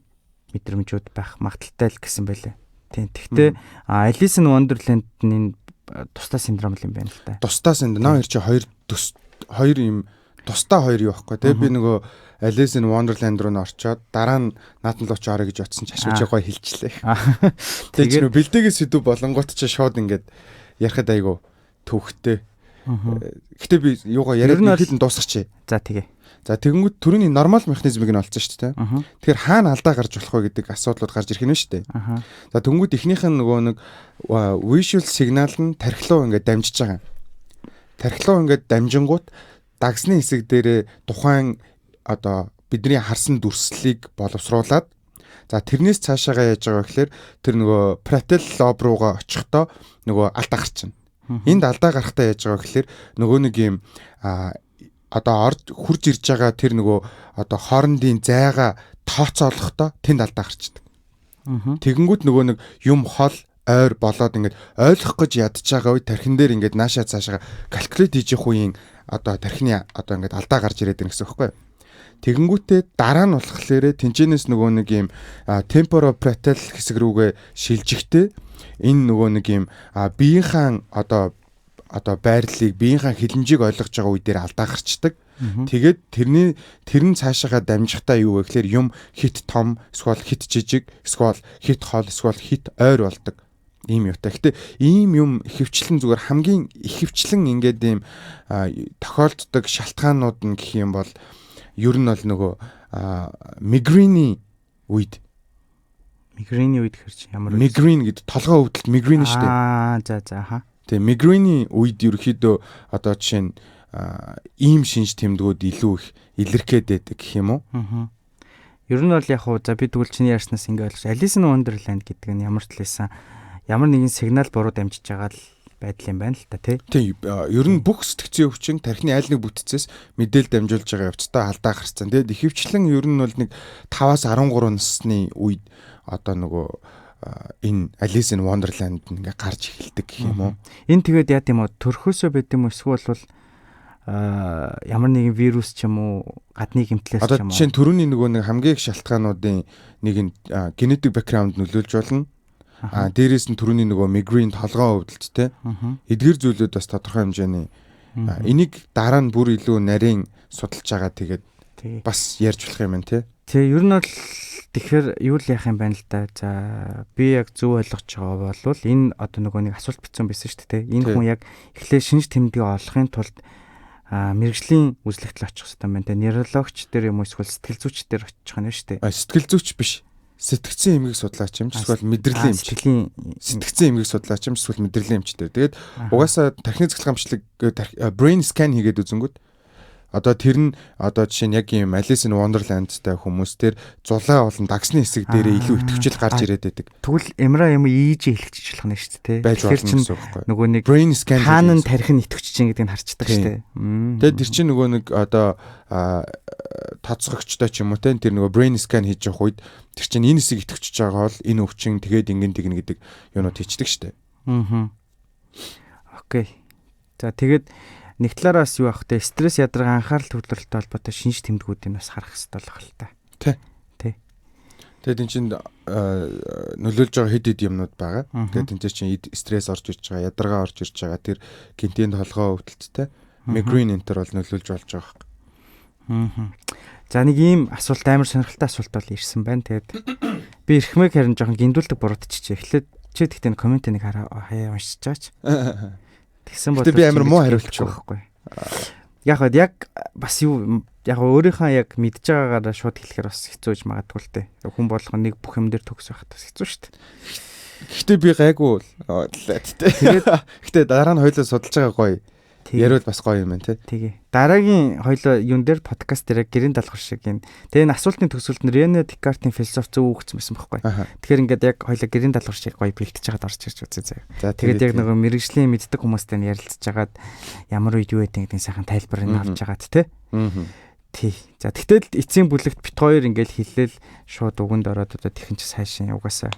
мэдрэмжүүд байх магадaltaй л гэсэн байлээ. Тийм. Тэгтээ Alice in Wonderland энэ тусдаа синдром юм байна л да. Тусдаа синдром. Наа чи хоёр юм тусдаа хоёр юу байхгүй те. Би нөгөө Alice in Wonderland руу н орчоод дараа нь наатан л очоорой гэж бодсон ч ашигч гоё хэлчихлээ. Тэгээд бэлдээгээ сэдв болонгот ч шууд ингээд ярахад айгу төвхтэй. Гэтэ би юугаа яриад нэгэд нь дуусгачих. За тэгээ. За тэгэнгүүт төрөний нормал механизмыг нь олцсон шүү дээ. Тэгэхээр хаана алдаа гарч болох вэ гэдэг асуудлууд гарч ирэх нь шүү дээ. За тэгэнгүүт эхнийх нь нөгөө нэг visual signal нь тархилуу ингээд дамжиж байгаа. Тархилуу ингээд дамжингууд дагсны хэсэг дээрээ тухайн одоо бидний харсан дүрслэлийг боловсруулад за тэрнээс цаашаагаа яаж байгаа гэхээр тэр нөгөө parietal lobe руугаа очихдоо нөгөө алдаа гарчихна. Энд алдаа гарахтаа яаж байгаа гэхээр нөгөө нэг юм одоо хурж ирж байгаа тэр нөгөө одоо хоорондын зайгаа тооцоолохдоо тэнд алдаа гарчдаг. Тэгэнгүүт нөгөө нэг юм хол ойр болоод ингээд ойлгох гэж ядж байгаа үе тархин дээр ингээд наашаа цаашаа калькулят хийж явах үеийн одоо тархины одоо ингээд алдаа гарч ирээд байна гэсэн үг байхгүй юу? Тэгэнгүүтээ дараа нь болохоор тэнцэнээс нөгөө нэг юм темпороparietal хэсэг рүүгээ шилжихтэй энэ нөгөө нэг юм биеийнхэн одоо байрлалыг биеийнхэн хилэмжийг ойлгож байгаа үе дээр алдаа гарчдаг. Тэгээд тэр нь цаашаага дамжихтаа юу вэ гэхээр юм хит том, эсвэл хит жижиг, эсвэл хит хол, эсвэл хит ойр болдог. Ийм юутай. Гэтэ ийм юм ихэвчлэн зүгээр хамгийн ихэвчлэн ингээд ийм тохиолддог шалтгаанууд нь гэх юм бол ер нь бол нөгөө мигрэний үед хэрч ямар мигрэн гэдэг толгой өвдөлт мигрэн шүү дээ. За. Тэгээ мигрэний үед ерөөхдөө одоо жишээ нь ийм шинж тэмдгүүд илүү их илэрхээд байдаг гэх юм уу? Ер нь бол яг хуу за би тэгвэл чиний ярьснаас ингэ ойлгож Alice in Wonderland гэдэг нь ямар ч лээсэн ямар нэгэн сигнал буруу дамжиж байгаа л байдал юм байна л та тий. Ер нь бүх сэтгцийн өвчин тархины айл нэг бүтцээс мэдээлэл дамжуулж байгаа явцдаа алдаа гарцсан. Тэгээд ихэвчлэн ер нь бол нэг 5-аас 13 насны үед одоо нөгөө энэ Alice in Wonderland ингээ гарч эхэлдэг гэх юм уу. Энэ тэгээд яа гэм үү төрхөөсөө байд юм уу эсвэл бол ямар нэгэн вирус ч юм уу гадны гэмтлээс ч Одоо юм уу. жишээ нь төрөний нөгөө нэг хамгийн их шалтгаануудын нэг нь genetic background нөлөөлж болно. Дээрээс нь төрөний нөгөө migraine толгойн өвдөлттэй. Эдгээр зүйлүүд бас тодорхой хэмжээний энийг дараа нь бүр илүү нарийн судалж байгаа тэгээд бас ярьж болох юм байна тий. Тэгээ ер нь бол тэгэхээр юу л яах юм байна л да. За би яг зөв ойлгож байгаа бол энэ одоо нөгөө нэг асуулт бичсэн байсан шүү дээ. Энэ хүн яг эхлээ шинж тэмдгийг олохын тулд мэрэгжлийн үзлэгтэл очих хэрэгтэй байна те. Нейрологч дээр юм уу эсвэл сэтгэл зүйч дээр очих нь шүү дээ. Сэтгэл зүйч биш. Сэтгцэн эмгэг судлаач юм эсвэл мэдрэлийн эмч. Сэтгцэн эмгэг судлаач юм эсвэл мэдрэлийн эмч дээр. Тэгээд угаасаа тархины цэцлэг хамшлаг brain scan хийгээд үзэнгүүт одоо тэр нь одоо жишээ нь яг юм Alice in Wonderland-тай хүмүүс тэр зулаа болон дагсны хэсэг дээрээ илүү идэвхжил гарч ирээд байдаг. Тэгвэл эмра юм ийж хэлчихэж болох нь шүү дээ. Тэгэхээр чинь нөгөө нэг brain scan хаана тарих нь идэвхжиж чинь гэдгийг харцдаг шүү дээ. Тэгээд тэр чинь нөгөө нэг одоо тооцоогчтой ч юм уу те тэр нөгөө brain scan хийж явах үед тэр чинь энэ хэсэг идэвхжиж байгаа бол энэ өвчин тэгээд ингэн тэгнэ гэдэг юмнууд хийчдэг шүү дээ. Окей. За тэгээд нэг талаараас юу ах вэ? Стресс, ядаргаа, анхаарал төвлөрөлттэй холбоотой шинж тэмдгүүдийг бас харах хэрэгтэй болох л та. Тий. Тэгээд энэ чинь нөлөөлж байгаа хэд хэд юмнууд байгаа. Тэгээд энэ чинь стресс орж ирж байгаа, ядаргаа орж ирж байгаа. Тэр гинтийн толгой өвдөлттэй migraine энтер бол нөлөөлж болж байгаа юм. За нэг ийм асуулт амар сонирхолтой асуулт бол ирсэн байна. Тэгээд би эрхмэг харин жоохон гиндүүлдэг буруутчихжээ. Эхлээд чи тэгтээ коммент нэг хаяа уншиж чаач. Тэгсэн бол би амар муу хариулчих байхгүй. Яг бас юу яг өөрийнхөө яг мэдж байгаагаараа шууд хэлэхээр бас хэцүүж магадгүй л дээ. Хүн болгоно нэг бүх юм дээр төгс байх бас хэцүү шүү дээ. Гэхдээ би гайгүй Гэхдээ дараа нь хоёулаа судалж байгаа гоё. Яриул бас гоё юм байна тий. Дараагийн хоёулаа юун дээр подкаст дээр гэрийн даалгавар шиг юм. Тэгээ энэ асуултын төгсгөлд нь Рене Декартийн философи зөв өгсөн байсан байхгүй. Тэгэхээр ингээд яг хоёулаа гэрийн даалгавар шиг гоё бэлтэж хагаад орж ирж үзье заяа. Тэгээд яг нөгөө мэрэгжлийн мэддэг хүмүүстэй нь ярилцж хагаад ямар үед юу гэдэг нь сайхан тайлбарыг авч хагаад тий. Тий. За тэгтэл эцсийн бүлэгт бит хоёр ингээд хэллээл шууд өгөнд ороод одоо тэхэн ч сайшин угаасаа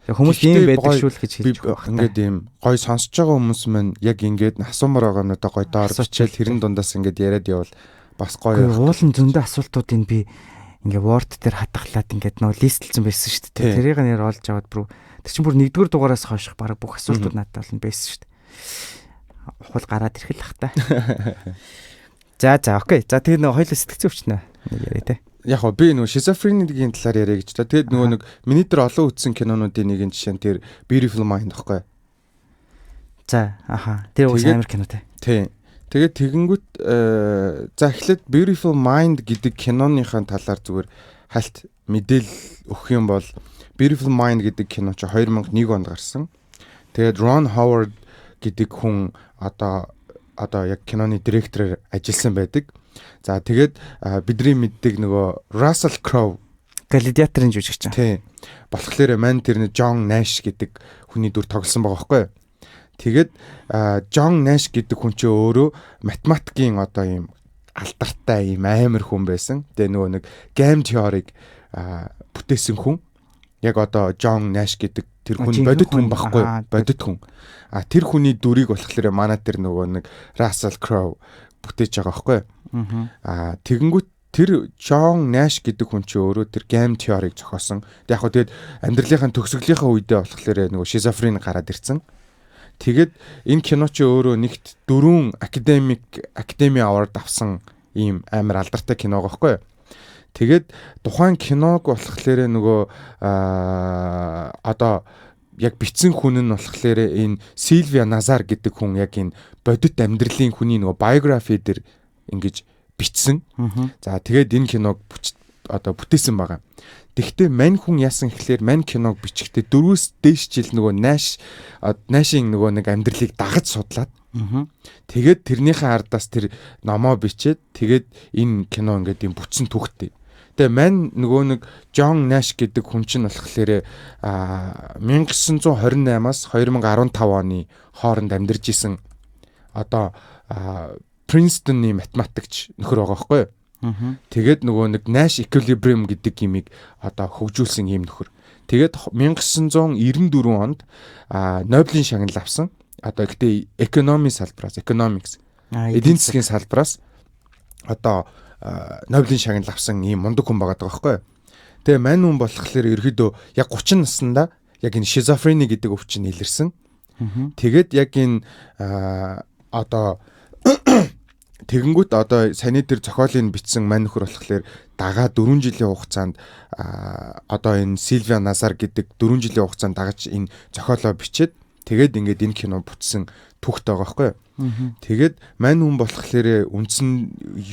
хүмүүс ийм байдаг шүү л гэж хэлж байгаа. Ингээд ийм гой сонсож байгаа хүмүүс маань яг ингээд асуумаар байгаа нь одоо гой доор бичээл тэрэн дундаас ингээд яриад явал бас гоё. Уулын зөндөө асуултуудыг би ингээд Word дээр хатгалаад ингээд нөө листлсэн байсан шүү дээ. Тэрийг нэр олж аваад бүр тэр чинь бүр 1-р дугаараас хойш баг бүх асуултууд надад болно байсан шүү дээ. Ухал гараад ирэх л ах та. За окей. За тэгээ нөө хоёул сэтгцэн өвчнө. Яриа те. Яг гоо би нөгөө шизофренийн талаар яриа гэж та. Тэгээд нөгөө нэг миний дээр олон үзсэн кинонуудын нэг нь жишээ нь тэр Beautiful Mind гэхгүй. За тэр үгүй амар кино те. Тий. Тэгээд тэгэнгүүт за эхлээд Beautiful Mind гэдэг киноныхаа талаар зүгээр хальт мэдээлэл өгөх юм бол Beautiful Mind гэдэг кино чи 2001 онд гарсан. Тэгээд Ron Howard гэдэг хүн одоо яг киноны директороор ажилласан байдаг. За тэгээд бидний мэддэг нөгөө Russell Crowe Гладиаторын жүжигч. Тий. Болохоор мань тэр нэг John Nash гэдэг хүний дүр тоглосон байгаа байхгүй. Тэгээд John Nash гэдэг хүн чинь өөрөө математикийн одоо ийм алдартай ийм амар хүн байсан. Тэгээ нөгөө нэг game theory-г бүтээсэн хүн. Яг одоо John Nash гэдэг тэр хүн бодит хүн байхгүй. Бодит хүн. Тэр хүний дүрийг болохоор манай тэр нөгөө нэг Russell Crowe бүтээж байгаа байхгүй. Тэгэнгүүт тэр John Nash гэдэг хүн чинь өөрөө тэр game theory-г зохиосон. Яг хөө тэгээд амьдралынхаа төгсгөлийнхаа үедээ болохоор нөгөө шизофрен гараад ирсэн. Тэгээд энэ кино чинь өөрөө нэгт 4 Academy Award авсан ийм амар алдартай кино байхгүй. Тэгээд тухайн киног болохоор нөгөө одоо яг бичсэн хүн нь болохоор энэ Сильвия Назар гэдэг хүн яг энэ бодит амьдралын хүний нөгөө biography дээр ингэж бичсэн. За тэгээд энэ киног бүтээсэн байгаа. Тэгвэл мань хүн яасан гэхлээр мань киног бичихтэй 4-өөс дээш жил нөгөө Nash-ийн нөгөө нэг амьдралыг дагаж судлаад тэгээд тэрнийхээ ардаас тэр номоо бичээд тэгээд энэ кино ингээд юм бүтсэн түүхтэй. Тэгээ мань нөгөө нэг John Nash гэдэг хүн чинь болохоор 1928-аас 2015 оны хооронд амьдарч исэн одоо Princeton-ийн математикч нөхөр байгаа байхгүй юу? Тэгээд нөгөө нэг Nash equilibrium гэдэг юмыг одоо хөгжүүлсэн юм нөхөр. Тэгээд 1994 онд Нобелийн шагнал авсан. Одоо гэхдээ economics, эдийн засгийн салбараас одоо Нобелийн шагнал авсан ийм мундаг хүн байгаа байхгүй. Тэгээ мань хүн болохоор ерөөдөө яг 30 наснда яг энэ шизофрени гэдэг өвчин илэрсэн. Тэгээд яг энэ одоо тэгэнгүүт одоо саний дээр зохиолыг бичсэн мань нөхөр болохоор дагаа 4 жилийн хугацаанд одоо энэ Сильвия Назар гэдэг 4 жилийн хугацаанд дагаж энэ зохиолоо бичээд тэгээд ингээд энэ кино бүтсэн түүхтэй байгаа байхгүй. Тэгээд мань хүн болохоор үндсэн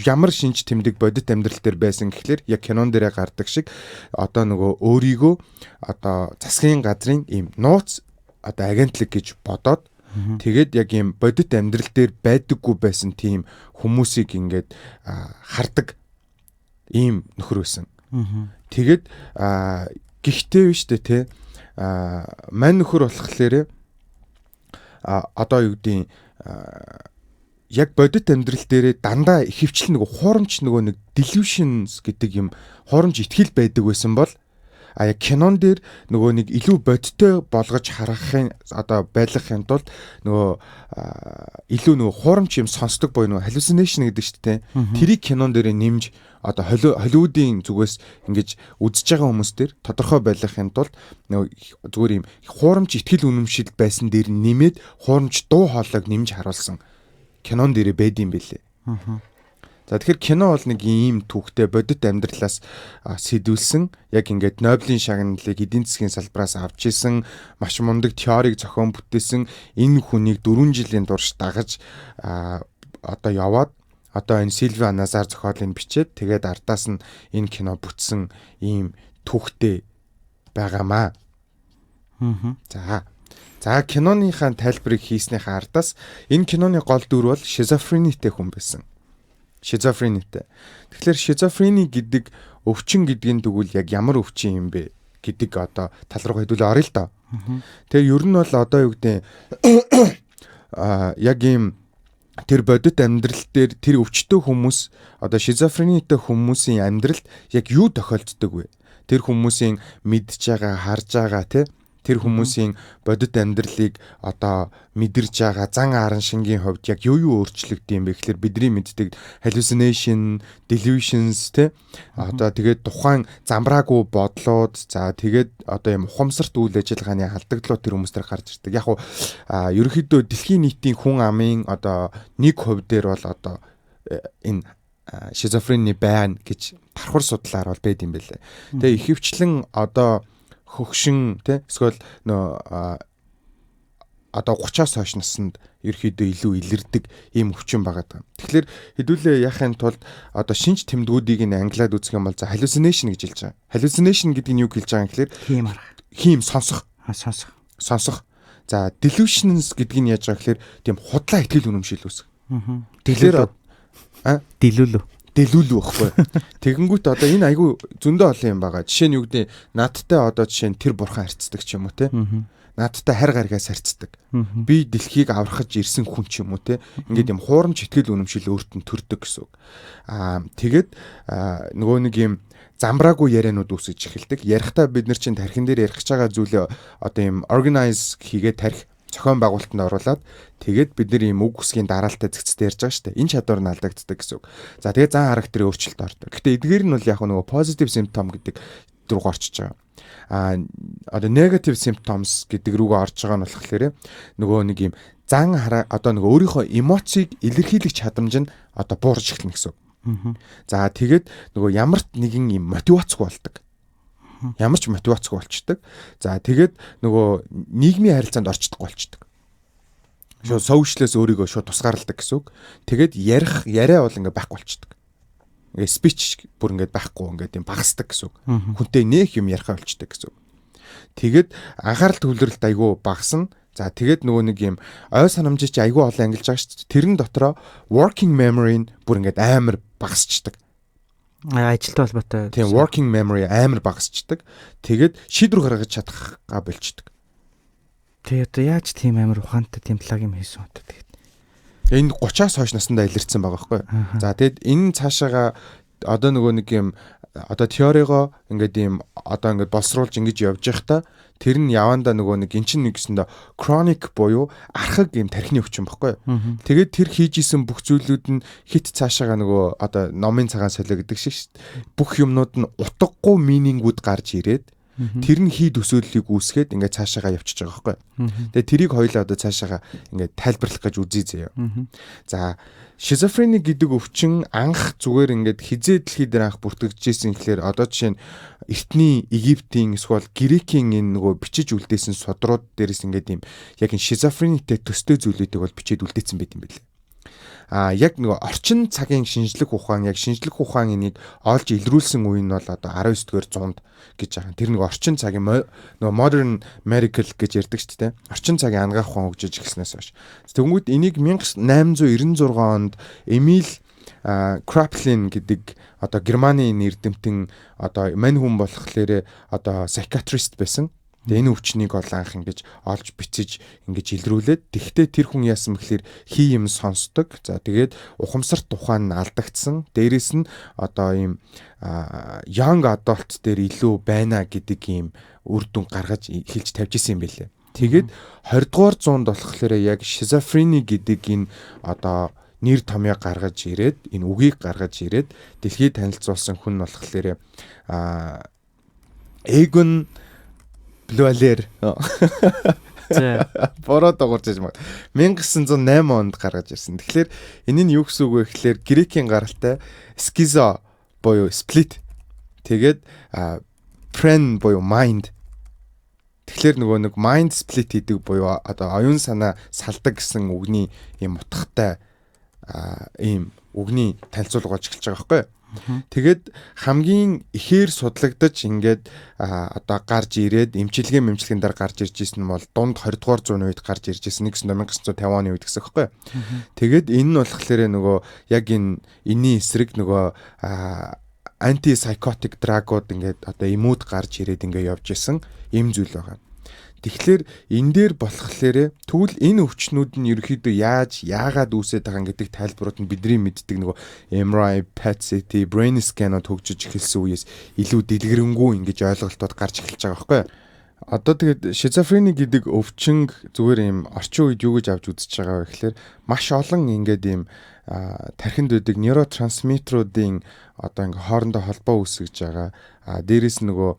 ямар шинж тэмдэг бодит амьдрал дээр байсан гэхлээр яг кинон дээрээ гардаг шиг одоо нөгөө өөрийгөө одоо засгийн газрын ийм нууц одоо агентлаг гэж бодоод тэгээд яг ийм бодит амьдрал дээр байдаггүй байсан тийм хүмүүсийг ингээд хардаг ийм нөхөр байсан. Тэгээд гихтэй биш үү те мань нөхөр болохоор одоо юу гэдгийг яг бодит амьдрал дээрээ дандаа ихэвчлэн нөгөө хуурамч нөгөө нэг delusions гэдэг юм хуурамч итгэл байдаг байсан бол яг кинон дээр нөгөө нэг илүү бодиттой болгож харахын одоо байлгахын тулд нөгөө илүү нөгөө хуурамч юм сонсдог буюу нөгөө hallucination гэдэг шүү дээ. Тэрийг кинон дээр нэмж одоо Холливуудын зүгээс ингэж үзэж байгаа хүмүүс дээр тодорхой байлгахын тулд нөгөө зүгээр юм хуурамч итгэл үнэмшил байсан дээр нэмээд хуурамч дуу хоолойг нэмж харуулсан кинон дээр байдсан байлээ. За тэгэхээр кино бол нэг ийм түүхтэй бодит амьдралаас сэдвүүлсэн яг ингээд Нобелийн шагналыг эдийн засгийн салбараас авч исэн маш мундаг теорийг зохион бүтээсэн энэ хүнийг 4 жилийн турш дагаж одоо яваад одоо энэ Сильвия Назар зохиолыг бичээд тэгээд ардаас нь энэ кино бүтсэн ийм түүхтэй байгаамаа. За киноныхаа тайлбарыг хийснийхаа ардаас энэ киноны гол дүр бол шизофренитэй хүн байсан. Шизофренитэй. Тэгэхээр шизофрени гэдэг өвчин гэдгийн тэгвэл яг ямар өвчин юм бэ гэдэг одоо тал руу хэдүүлээ орё л доо. Тэгээ ер нь бол одоо юу гэдэг яг ийм тэр бодит амьдрал дээр тэр өвчтөе хүмүүс одоо шизофренитэй хүмүүсийн амьдралд яг юу тохиолддог вэ? Тэр хүмүүсийн мэдж байгаа, харж байгаа тэр хүмүүсийн бодит амьдралыг одоо мэдэрж байгаа зан аран шингийн хувьд яг юу өөрчлөгдөв юм бэ гэхээр бидний мэддэг hallucination, delusions одоо тэгээд тухайн замбраагүй бодлууд за тэгээд одоо юм ухамсарт үйл ажиллагааны халдагдлууд тэр хүмүүстэр гарч ирдэг. Яг уу ерөнхийдөө дэлхийн нийтийн хүн амын одоо 1% дээр бол одоо энэ шизофрени байна гэж давхар судлаар бол байд юм байлээ. Тэгээ ихэвчлэн одоо хөгшин эсвэл одоо 30-аас хойш наснд ерөөхдөө илүү илэрдэг ийм өвчин байгаа. Тэгэхээр хэдүүлээ яхахын тулд одоо шинж тэмдгүүдийг нь англиад үзэх юм бол за hallucination гэж хэлж байгаа. Hallucination гэдэг нь юу хэлж байгаа юм гэхээр хийм сонсох. За delusions гэдэг нь яаж байгаа гэхээр тийм худлаа итгэл үнэмшил үүсэх. Тэгэхээр дэлүүлүү байхгүй. Тэгэнгүүт одоо энэ айгүй зөндөө олон юм байгаа. Жишээ нь юу гэдэг надтай одоо жишээ нь тэр бурхан харьцдаг ч юм уу надтай харь гаргаас харьцдаг. Би дэлхийг аврахаж ирсэн хүн ч юм уу ингээд юм хуурамч итгэл үнэмшил өөртөө төрдөг гэсэн үг. Тэгээд нөгөө нэг юм замбраагүй яриануд үүсэж эхэлдэг. Ярихдаа бид нар чинь тархин дээр ярих гэж байгаа зүйлээ одоо юм organize хийгээд тарих зохион байгуулалтанд оруулаад тэгээд бид нар ийм үг үсгийн дараалтай зэгцтэй ярьж байгаа шүү дээ. Энэ чадвар нь алдагддаг гэсэн үг. За тэгээд зан характерын өөрчлөлт ордог. Гэтэ эдгээр нь бол яг нөгөө positive symptom гэдэг рүү орчиж байгаа. Одоо negative symptoms гэдэг рүүгээ орж байгаа нь болохоор нөгөө нэг ийм зан хараа одоо нөгөө өөрийнхөө эмоцийг илэрхийлэх чадамж нь одоо буурж эхэлнэ гэсэн үг. За тэгээд нөгөө ямар нэгэн ийм мотивацгүй болдог. Ямар ч мотивацгүй болчдөг. За тэгээд нөгөө нийгмийн харилцаанд орчдоггүй болчдөг. Шууд сошиалээс өөрийгөө шууд тусгаарладаг гэсэн үг. Тэгээд яриа бол ингээ байхгүй болчдөг. Ингээ спич бүр ингээ байхгүй ингээ тийм багасдаг гэсэн үг. Хүнтэй нэх юм ярих болчдөг гэсэн үг. Тэгээд анхаарал төвлөрөлт айгүй багасна. За тэгээд нөгөө нэг юм ой санамжич айгүй олон ангилж байгаа шүү дээ. Тэрэн дотроо working memory нь бүр ингээ амар багасчдаг. Ажилтай холбоотой. Тийм working memory амар багасчдаг. Тэгээд шийдвэр гаргаж чадхаа болчдөг. Тэгээд одоо яаж тийм амар ухаантай тийм плагин хийсэн үү тэгээд. Энэ 30-аас хойш наснда илэрсэн байгаа байхгүй. За тэгээд энэ цаашаага одоо нөгөө нэг юм одоо теоригоо ингээд ийм одоо ингээд боловсруулж ингэж явж байхдаа тэр нь явандаа нөгөө нэг эн чинь нэгсэндээ chronic буюу архаг ийм тархины өвчин баггүй. Тэгээд тэр хийж исэн бүх зүйлүүд нь хит цаашаага нөгөө одоо номын цагаан солио гэдэг шиг бүх юмнууд нь утгагүй минингүүд гарч ирээд тэр нь хий төсөөллийг үүсгээд ингээд цаашаага явчихж байгаа байхгүй. Тэгээд тэрийг хоёлаа одоо цаашаага ингээд тайлбарлах гэж үзье заяа. За шизофрени гэдэг өвчин анх зүгээр ингээд хизээ дэлхий дээр анх бүртгэжсэн гэхлээр одоо жишээ нь эртний Египтийн эсвэл Грекийн энэ нөгөө бичиж үлдээсэн судрууд дээрээс ингээд юм яг энэ шизофренитэй төстэй зүйлүүдийг бол бичиж үлдээсэн байт юм билээ. Яг нөгөө орчин цагийн шинжлэх ухаан яг шинжлэх ухаан энийг олж илрүүлсэн үе нь бол одоо 19-р зуунд гэж байгаа. Тэр нөгөө орчин цагийн нөгөө modern medical гэж ярьдаг шүү дээ. Орчин цагийн ангаах ухаан хөгжиж эхэлснээс хойш. Тэгвэл энийг 1896 онд Эмил Краплин гэдэг одоо Германы эрдэмтэн одоо мань хүн болохоор одоо psychiatrist байсан. Тэгээ энэ өвчнийг бол анх ингэж олж бичиж ингэж илрүүлээд тэгтээ тэр хүн яасан бэхлээр хий юм сонсдог. За тэгээд ухамсарт тухайн нь алдагдсан. Дээрээс нь одоо ийм young adult дээр илүү байна гэдэг ийм үр дүн гаргаж хэлж тавьж исэн юм байлээ. Тэгээд 20 дугаар зуунд болохоор яг шизофрени гэдэг энэ одоо нэр томьёо гаргаж ирээд энэ үгийг гаргаж ирээд дэлхийд танилцуулсан хүн болохоор Egon Блюалер. За бороо дагуулж яж маа. 1908 онд гаргаж ирсэн. Тэгэхээр энэ нь юу гэсэн үг вэ гэхээр грекийн гаралтай скизо буюу split. Тэгээд pren буюу mind. Тэгэхээр нөгөө нэг mind split гэдэг буюу одоо оюун санаа салдаг гэсэн үгний юм утгатай ийм үгний танилцуулга болж эхэлж байгаа байхгүй юу? Тэгээд хамгийн ихээр судлагдаж ингээд одоо гарч ирээд эмчилгээн дээр гарч ирж исэн нь бол дунд 20 дугаар зууны үед гарч ирж исэн 1950 оны үед гэсэн хэвхэв. Тэгээд энэ нь болохоор нөгөө яг энэний эсрэг нөгөө антипсихотик драгууд ингээд одоо эмүүд гарч ирээд ингээд явж исэн юм зүйл байгаа. Тэгэхээр энэ дээр болохоор тэгвэл энэ өвчнүүд нь ерөөхдөө яагаад үүсээд байгаа гэдэг тайлбарууд нь бидний мэддэг нөгөө MRI, PET-CT, brain scan-ууд хөгжиж эхэлсэн үеэс илүү дэлгэрэнгүй ингэж ойлголтууд гарч эхэлж байгаа байхгүй юу? Одоо тэгээд шизофрени гэдэг өвчин зүгээр юм орчин үед юу гэж авч үзэж байгаа вэ гэхээр маш олон ингээд юм тархинд байдаг нейротрансмиттеруудын одоо ингээ хоорондоо холбоо үүсгэж байгаа. Дээрээс нөгөө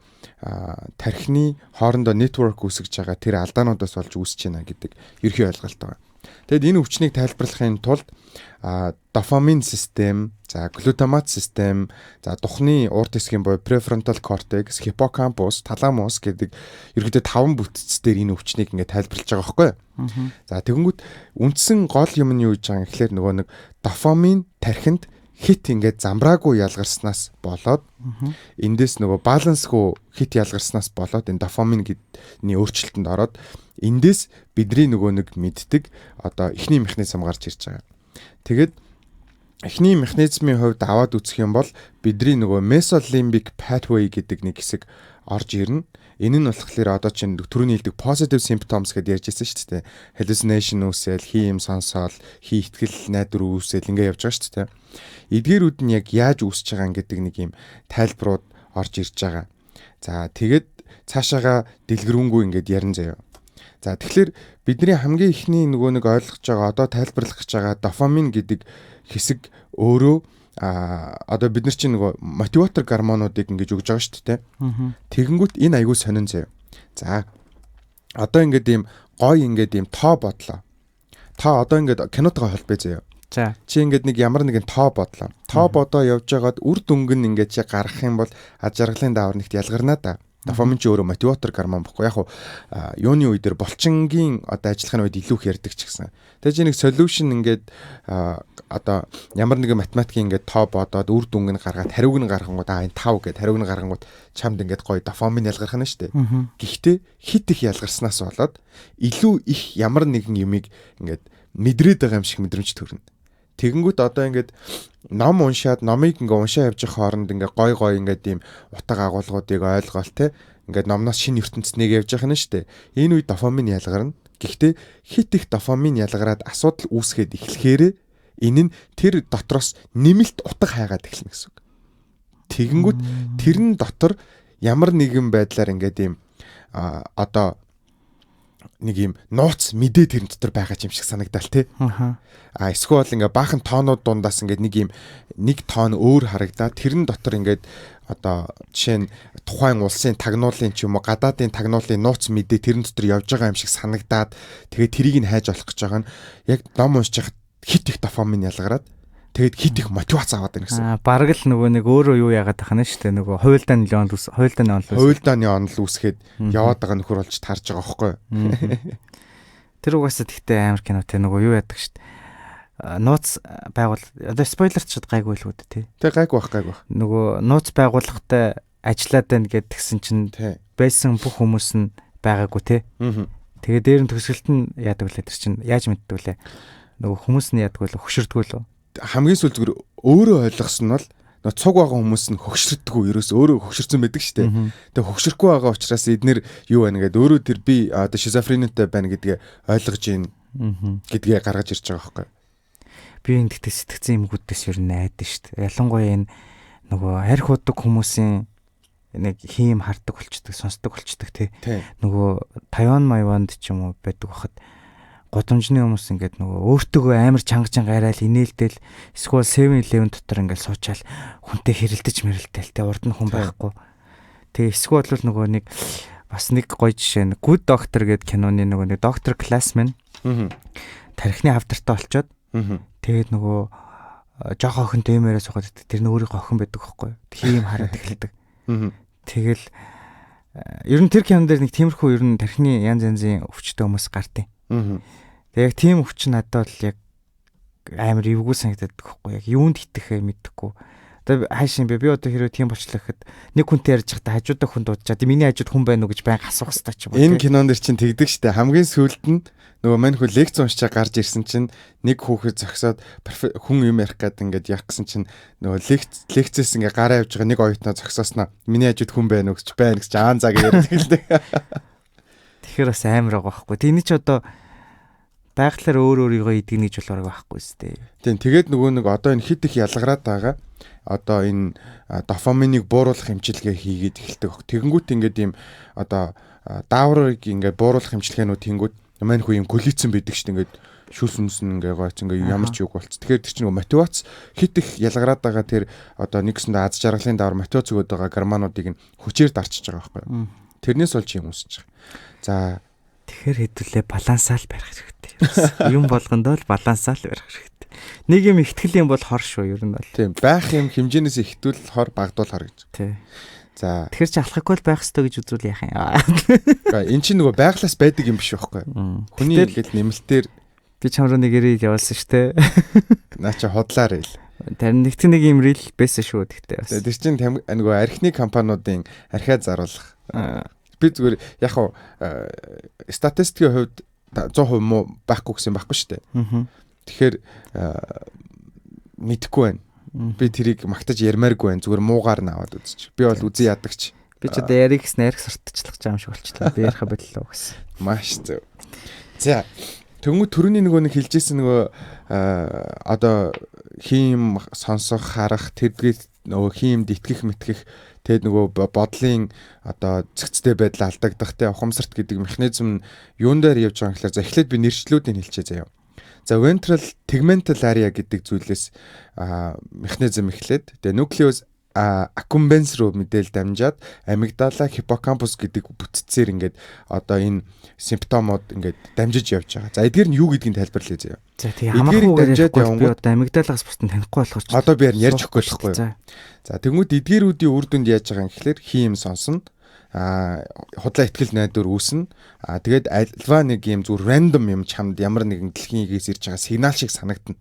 тархины хоорондоо network үүсгэж байгаа тэр алдаануудаас болж үүсэж байна гэдэг ерхий ойлголт байгаа. Тэгэд энэ өвчнийг тайлбарлахын тулд дофамин систем, за глутамат систем, за духны урт хэсгийн буюу prefrontal cortex, hippocampus, thalamus гэдэг ерөнхийдөө 5 бүтц дээр энэ өвчнийг ингээ тайлбарлаж байгаа байхгүй юу? За тэгэнгүүт үндсэн гол юм нь юу гэж байгаа юм гэхээр нөгөө нэг дофамин тархинд хит ингээд замбраагүй ялгарснаас болоод эндээс нөгөө балансгүй хит ялгарснаас болоод энэ дофамин гэдний өөрчлөлтөнд ороод эндээс бидний нөгөө нэг мэддэг одоо эхний механизм гарч ирж байгаа. Тэгээд эхний механизмын хувьд аваад үзэх юм бол бидний нөгөө mesolimbic pathway гэдэг нэг хэсэг орж ирнэ. Энэ нь болохоор одоо чинь түрүүний хэлдэг positive symptoms гэдээ ярьж байсан шүү дээ. Hallucination үүсэл, хий юм сонсоол, хий итгэл найдвар үүсэл ингэ явж байгаа шүү дээ. Эдгээрүүд нь яг яаж үүсэж байгаа гэдэг нэг юм тайлбарууд орж ирж байгаа. За тэгээд цаашаага дэлгэрэнгүй ингээд ярин заяа. За тэгэхээр бидний хамгийн ихний нөгөө нэг ойлгож байгаа одоо тайлбарлах гэж байгаа дофамин гэдэг хэсэг өөрөө одоо бид нар чинь нөгөө мотиватор гормонуудыг ингэж өгж байгаа шүү дээ. Тэгэнгүүт энэ айгүй сонин заяа. За одоо ингээд ийм гой ингээд ийм тоо бодлоо. Та одоо ингээд кинотойгоо холбоо заяа. За чи ингээд нэг ямар нэгэн тоо бодлоо. Тоо бодоо явж байгаад үр дүнг нь ингээд чи гаргах юм бол аж аргалын даавар нэгт ялгарнаа да. Дофамин ч өөрөө мотиватор гормон баггүй. Яг юуны үе дээр булчингийн одоо ажиллахын үед илүү их ярддаг ч гэсэн. Тэгээ чи нэг solution ингээд одоо ямар нэгэн математикийн ингээд тоо бодоод үр дүнг нь гаргаад хариуг нь гаргангууд энэ 5 гэд хариуг нь гаргангууд чамд ингээд гоё дофамин ялгарх нь шүү дээ. Гэхдээ хит их ялгарснаас болоод илүү их ямар нэгэн юмыг ингээд мэдрээд байгаа юм шиг мэдрэмж төрнө. Тэгэнгүүт одоо ингээд ном уншаад номыг ингээ уншаа явж байгаа хооронд ингээ гой ингээ тийм утга агуулгуудыг ойлгоол те ингээ номноос шинэ ертөнцид нэг явж байгаа нь штэ. Энэ үед дофамин ялгарна. Гэхдээ хит их дофамин ялгараад асуудал үүсгээд эхлэхээр энэ нь тэр дотроос нэмэлт утга хайгаад эхэлнэ гэсэн үг. Тэгэнгүүт тэрэн дотор ямар нэгэн байдлаар ингээд ийм одоо нэг ийм нууц мэдээ тэрэн дотор байгаа юм шиг санагдал тий. Эсвэл ингээ баахан тоонууд дундаас ингээ нэг тоон өөр харагдаад тэрэн дотор ингээд одоо жишээ нь тухайн улсын тагнуулын ч юм уу гадаадын тагнуулын нууц мэдээ тэрэн дотор явж байгаа юм шиг санагдаад тэгээд тэрийг нь хайж олох гэж байгаа нь яг ном уншиж хахад хит их дофамин ялгараад тэгээд хит их мотивац аваад байна гэсэн. Бараг л нөгөө нэг өөрөө юу яагаад тахна шүү дээ. Нөгөө хуйлдааны онол үүсгээд яваад байгаа нөхөр болж таарж байгаа байхгүй юу? Тэр угаасаа тэгтээ амар кино те нөгөө юу яадаг шүү дээ. Нууц байгуул одоо спойлерчд гайгүй л үү те. Тэг гайгүй байх. Нөгөө нууц байгууллагатай ажиллаад байна гэдгсэн чинь байсан бүх хүмүүс нь байгаагүй те. Тэгээ дээр нь төгсгөлт нь яадаг үлээ тэр чинь яаж мэддэг үлээ. Нөгөө хүмүүс нь яадаг үлээ хөшөрдгөө л. Хамгийн сүүл зүгээр өөрөө ойлгосон нь бол цуг байгаа хүмүүс нь хөгшөрдөггүй ерөөс өөрөө хөгшөрсөн байдаг шүү дээ. Тэгээ хөгшөрөхгүй байгаа учраас эднэр юу байна гэдэг өөрөө тэр би одоо шизофренитой байна гэдгээ ойлгож ийн гэдгээ гаргаж ирж байгаа байхгүй. Би энэ гэхдээ сэтгцэн юмгүүдээс ер нь найдаа шүү дээ. Ялангуяа энэ нөгөө арх удаг хүмүүсийн нэг хийм хардаг болчдөг, сонсдог болчдөг тий. Нөгөө Тайван Майванд ч юм уу байдаг бахад годомжны хүмүүс ингээд нөгөө өөртөөгөө амар чанга арайл инээлдэл эсвэл 7-Eleven дотор ингээд суучаал хүнтэй хэрэлдэж мэрэлдэл те урд нь хүн байхгүй. Тэгээ эсвэл бол нөгөө нэг бас нэг гоё жишээ нь Good Doctor гэдэг киноны нөгөө нэг доктор Classman тархины хавтартай болчоод тэгээд нөгөө жоох охин дэмээрээ суугаад тэр нь өөрийнхөө охин байдаг байхгүй. Тийм хараад эхэлдэг. Тэгэл ер нь тэр кинон дээр нэг тиймэрхүү ер нь тархины янз янзын өвчтөй хүмүүс гардыг. Тэгээ яг тийм өвч надад бол яг амар эвгүй санагдаад байхгүй яг юунд итгэхээ мэдэхгүй. Одоо хайшин би одоо хэрэг тийм болчлаа гэхэд нэг хүнтэй ярьж байхдаа хажуудаа хүн дуудчаад миний хажууд хүн байна уу гэж байнга асуух хэрэгтэй ч юм уу. Энэ кинон дэр чинь тэгдэг штэ. Хамгийн сүүлд нь нөгөө мань хүн лекц уншиж гарч ирсэн чинь нэг хүүхэд зогсоод хүн юм ярих гээд ингээд яах гэсэн чинь нөгөө лекцээс ингээд гараа явж байгаа нэг оюутнаа зогсоосноо миний хажууд хүн байна уу гэж аан заа гэж ярьдаг л дээ. Тэгэхээр бас амар байгаа байхгүй. Тэний ч одоо байглаар өөрийгөө идэгнэ гэж болоорой байхгүй сте. Тийм тэгээд нөгөө нэг одоо энэ хит их ялгараад байгаа. Одоо энэ дофаминыг бууруулах хэмжлэгээ хийгээд эхэлдэг. Тэгэнгүүт ингээд ийм одоо дааврыг ингээд бууруулах хэмжлэгээнүүд тэнгүүд мань хүү ийм глицин байдаг шүү дээ. Ингээд шүүс ингээд гооч ингээд ямар ч юг болц. Тэгэхээр тэр чинь мотивац хит их ялгараад байгаа тэр одоо нэгсэндээ аз жаргалын даавар мотивац өгöd байгаа гормонуудыг нь хүчээр дарчиж байгаа байхгүй. Тэрнээс болж юм үсэж байгаа. За тэгэхээр хэдүүлээ балансаал барих хэрэгтэй. Юм болгондоо л балансаал барих хэрэгтэй. Нэг юм ихтгэл юм бол хор шүү ер нь бол. Тийм байх юм хэмжээнээс ихтүүл хор багдуул хор гэж. Тий. За тэгэхээр чи алхахгүй байх ёстой гэж үзвэл яах юм. Эн чинь нөгөө байглаас байдаг юм биш байхгүй. Хүний ингээд нэмэлтээр би чамруу нэг ирээд явуулсан шүү дээ. Наа чи ходлаар ил. Тарин нэг юм рил байсан шүү гэхдээ бас. Тэр чинь нөгөө архины компаниудын архиа заруулах. Би зүгээр яг хуу статистикийн хувьд 100% муу байхгүй гэсэн байхгүй шүү дээ. Тэгэхээр мэдэхгүй байна. Би тэрийг магтаж ярмааргүй байна. Зүгээр муугаар нь аваад үзчих. Би бол үзэн ядагч. Би ч одоо яриг гэсэн арх сартчлах юм шиг болчихлоо. Би ярих бодлоо гэсэн. Маш зөв. За тэгвэл төрөний нөгөө нэг хэлжсэн нөгөө одоо хийм сонсох харах тэрдгээд нөгөө хиймд итгэх мэтгэх тэгээд нөгөө бодлын одоо цэгцтэй байдал алдагдах те ухамсарт гэдэг механизм юун дээр явж байгаа гэхээр за эхлээд би нэршлүүдийг хэлчихье заяа. За ventral tegmental area гэдэг зүйлээс механизм эхлээд тэгээд nucleus accumbens руу мэдээл дамжаад амигдала хиппокампус гэдэг бүтцээр ингээд одоо энэ симптомууд ингээд дамжиж явж байгаа. За эдгээр нь юу гэдгийг тайлбарлая заяа. За тийм хамаагүй дамжаад явангууд амигдалаас бусдын танихгүй болгож. Одоо би ярьж өгөхгүй байхгүй. За тэгмүүд эдгээрүүдийн үр дүнд яаж байгаа юм гэхэлэр хийм сонсно. Худлаа ихтгэл найдвар үүснэ. Тэгээд альва нэг юм зүр рандом юм чамд ямар нэгэн дэлхийгээс ирж байгаа сигнал шиг санагдана.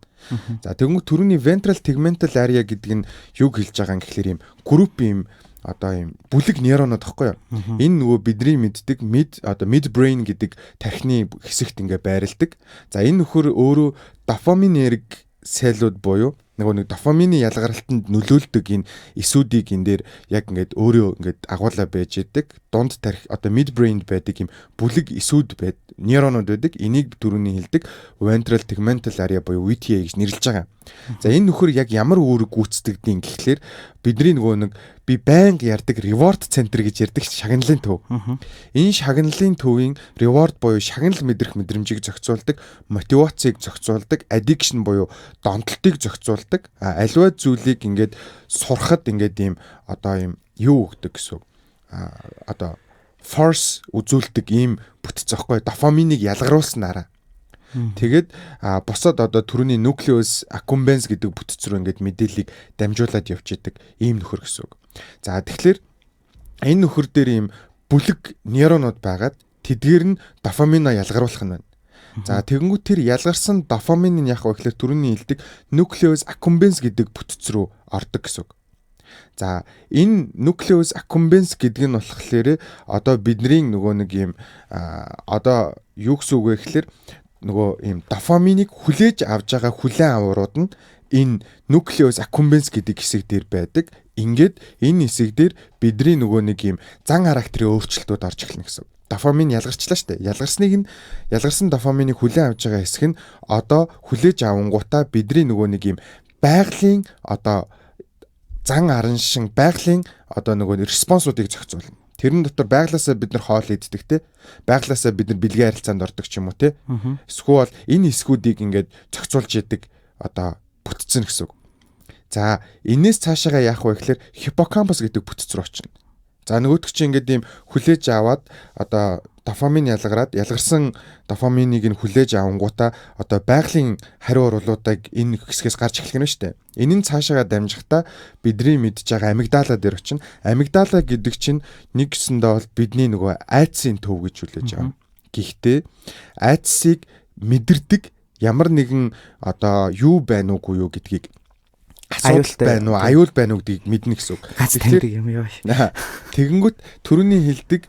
За тэгмүүд түрүүний ventral tegmental area гэдэг нь юг хэлж байгаа юм гэхэлэр юм групп юм одоо юм бүлэг нейронууд тахгүй юу? Энэ нөгөө бидний мэддэг mid brain гэдэг тархины хэсэгт ингээ байрладаг. За энэ нөхөр өөрөө дофаминерг селлууд буюу нөгөө нэг дофамины ялгаралтанд нөлөөлдөг энэ эсүүдийг энэ дээр яг ингээд өөрөө ингээд агуулаа байж идэг. Дунд тарих одоо mid brain байдаг юм бүлэг эсүүд нейронууд байдаг. Энийг дөрөвний хэлдэг ventral tegmental area буюу VTA гэж нэрлэж байгаа. За энэ нөхөр яг ямар үүрэг гүйцэтгэдэг гэхлээр бидний нөгөө нэг би байнга ярддаг reward center гэж ярддаг шагналын төв. Энэ шагналын төвийн reward буюу шагнал мэдрэх мэдрэмжийг зохицуулдаг, мотивацийг зохицуулдаг, addiction буюу донтолтыг зохицуулдаг. Аливаа зүйлийг ингээд сурахад ингээд ийм одоо ийм юу өгдөг гэсэн. Одоо force үзүүлдэг ийм бүтц зөхгүй дофаминыг ялгаруулснараа. Тэгээд босоод одоо түрүүний nucleus accumbens гэдэг бүтц рүү ингээд мэдээллийг дамжуулаад явж идэг ийм нөхөр гэсэн үг. За тэгэхээр энэ нөхөр дээр ийм бүлэг нейронууд байгаад тэдгээр нь дофаминаа ялгаруулах нь байна. За тэгэнгүүт тэр ялгарсан дофамин нь яг ихлээр түрүүний хэлдэг nucleus accumbens гэдэг бүтц рүү ордог гэсэн үг. За энэ nucleus accumbens гэдэг нь болохоор одоо бидний нөгөө нэг ийм одоо юу гэсэн үг вэ гэхээр нөгөө ийм дофаминыг хүлээж авж байгаа хүлээн аварууд нь энэ nucleus accumbens гэдэг хэсэг дээр байдаг. Ингээд энэ хэсэг дээр бидний нөгөө нэг ийм зан характерын өөрчлөлтүүд орж эхэлнэ гэсэн. Дофамин ялгарчлаа шүү дээ. Ялгарсан дофаминыг хүлээн авж байгаа хэсэг нь одоо хүлээж авангуудаа бидний нөгөө нэг ийм байгалийн одоо зан араншин байгалийн одоо нөгөө респонсуудыг зохицуулна. Тэрэн дотор байглаасаа бид нар хоол иддэг те. Байглаасаа бид нар бэлгийн харилцаанд ордог ч юм уу те. Эсвэл энэ хэсгүүдийг ингээд зохицуулж яадаг одоо бүтцэн гэсэн үг. За энээс цаашаага яах вэ гэхээр хиппокампус гэдэг бүтц рүү очино. За нөгөөдөг чинь ингээд ийм хүлээж аваад одоо дофамин ялгарсан дофаминыг нь хүлээж авангуудаа одоо байгалийн хариу урвалуудыг энэ хэсгээс гарч эхлэх нь шүү дээ. Энэ нь цаашаага дамжихдаа бидний мэдж байгаа амигдала дээр очино. Амигдала гэдэг чинь нэг гэсэндээ бол бидний нөгөө айдсын төв гэж хүлээж авна. Гэхдээ айдсыг мэдэрдэг ямар нэгэн одоо юу байна уугүй юу гэдгийг асуудал байна уу, аюул байна уу гэдгийг мэднэ гэсэн үг. Тэгэхээр юм яа. Тэгэнгүүт түрүүний хэлдэг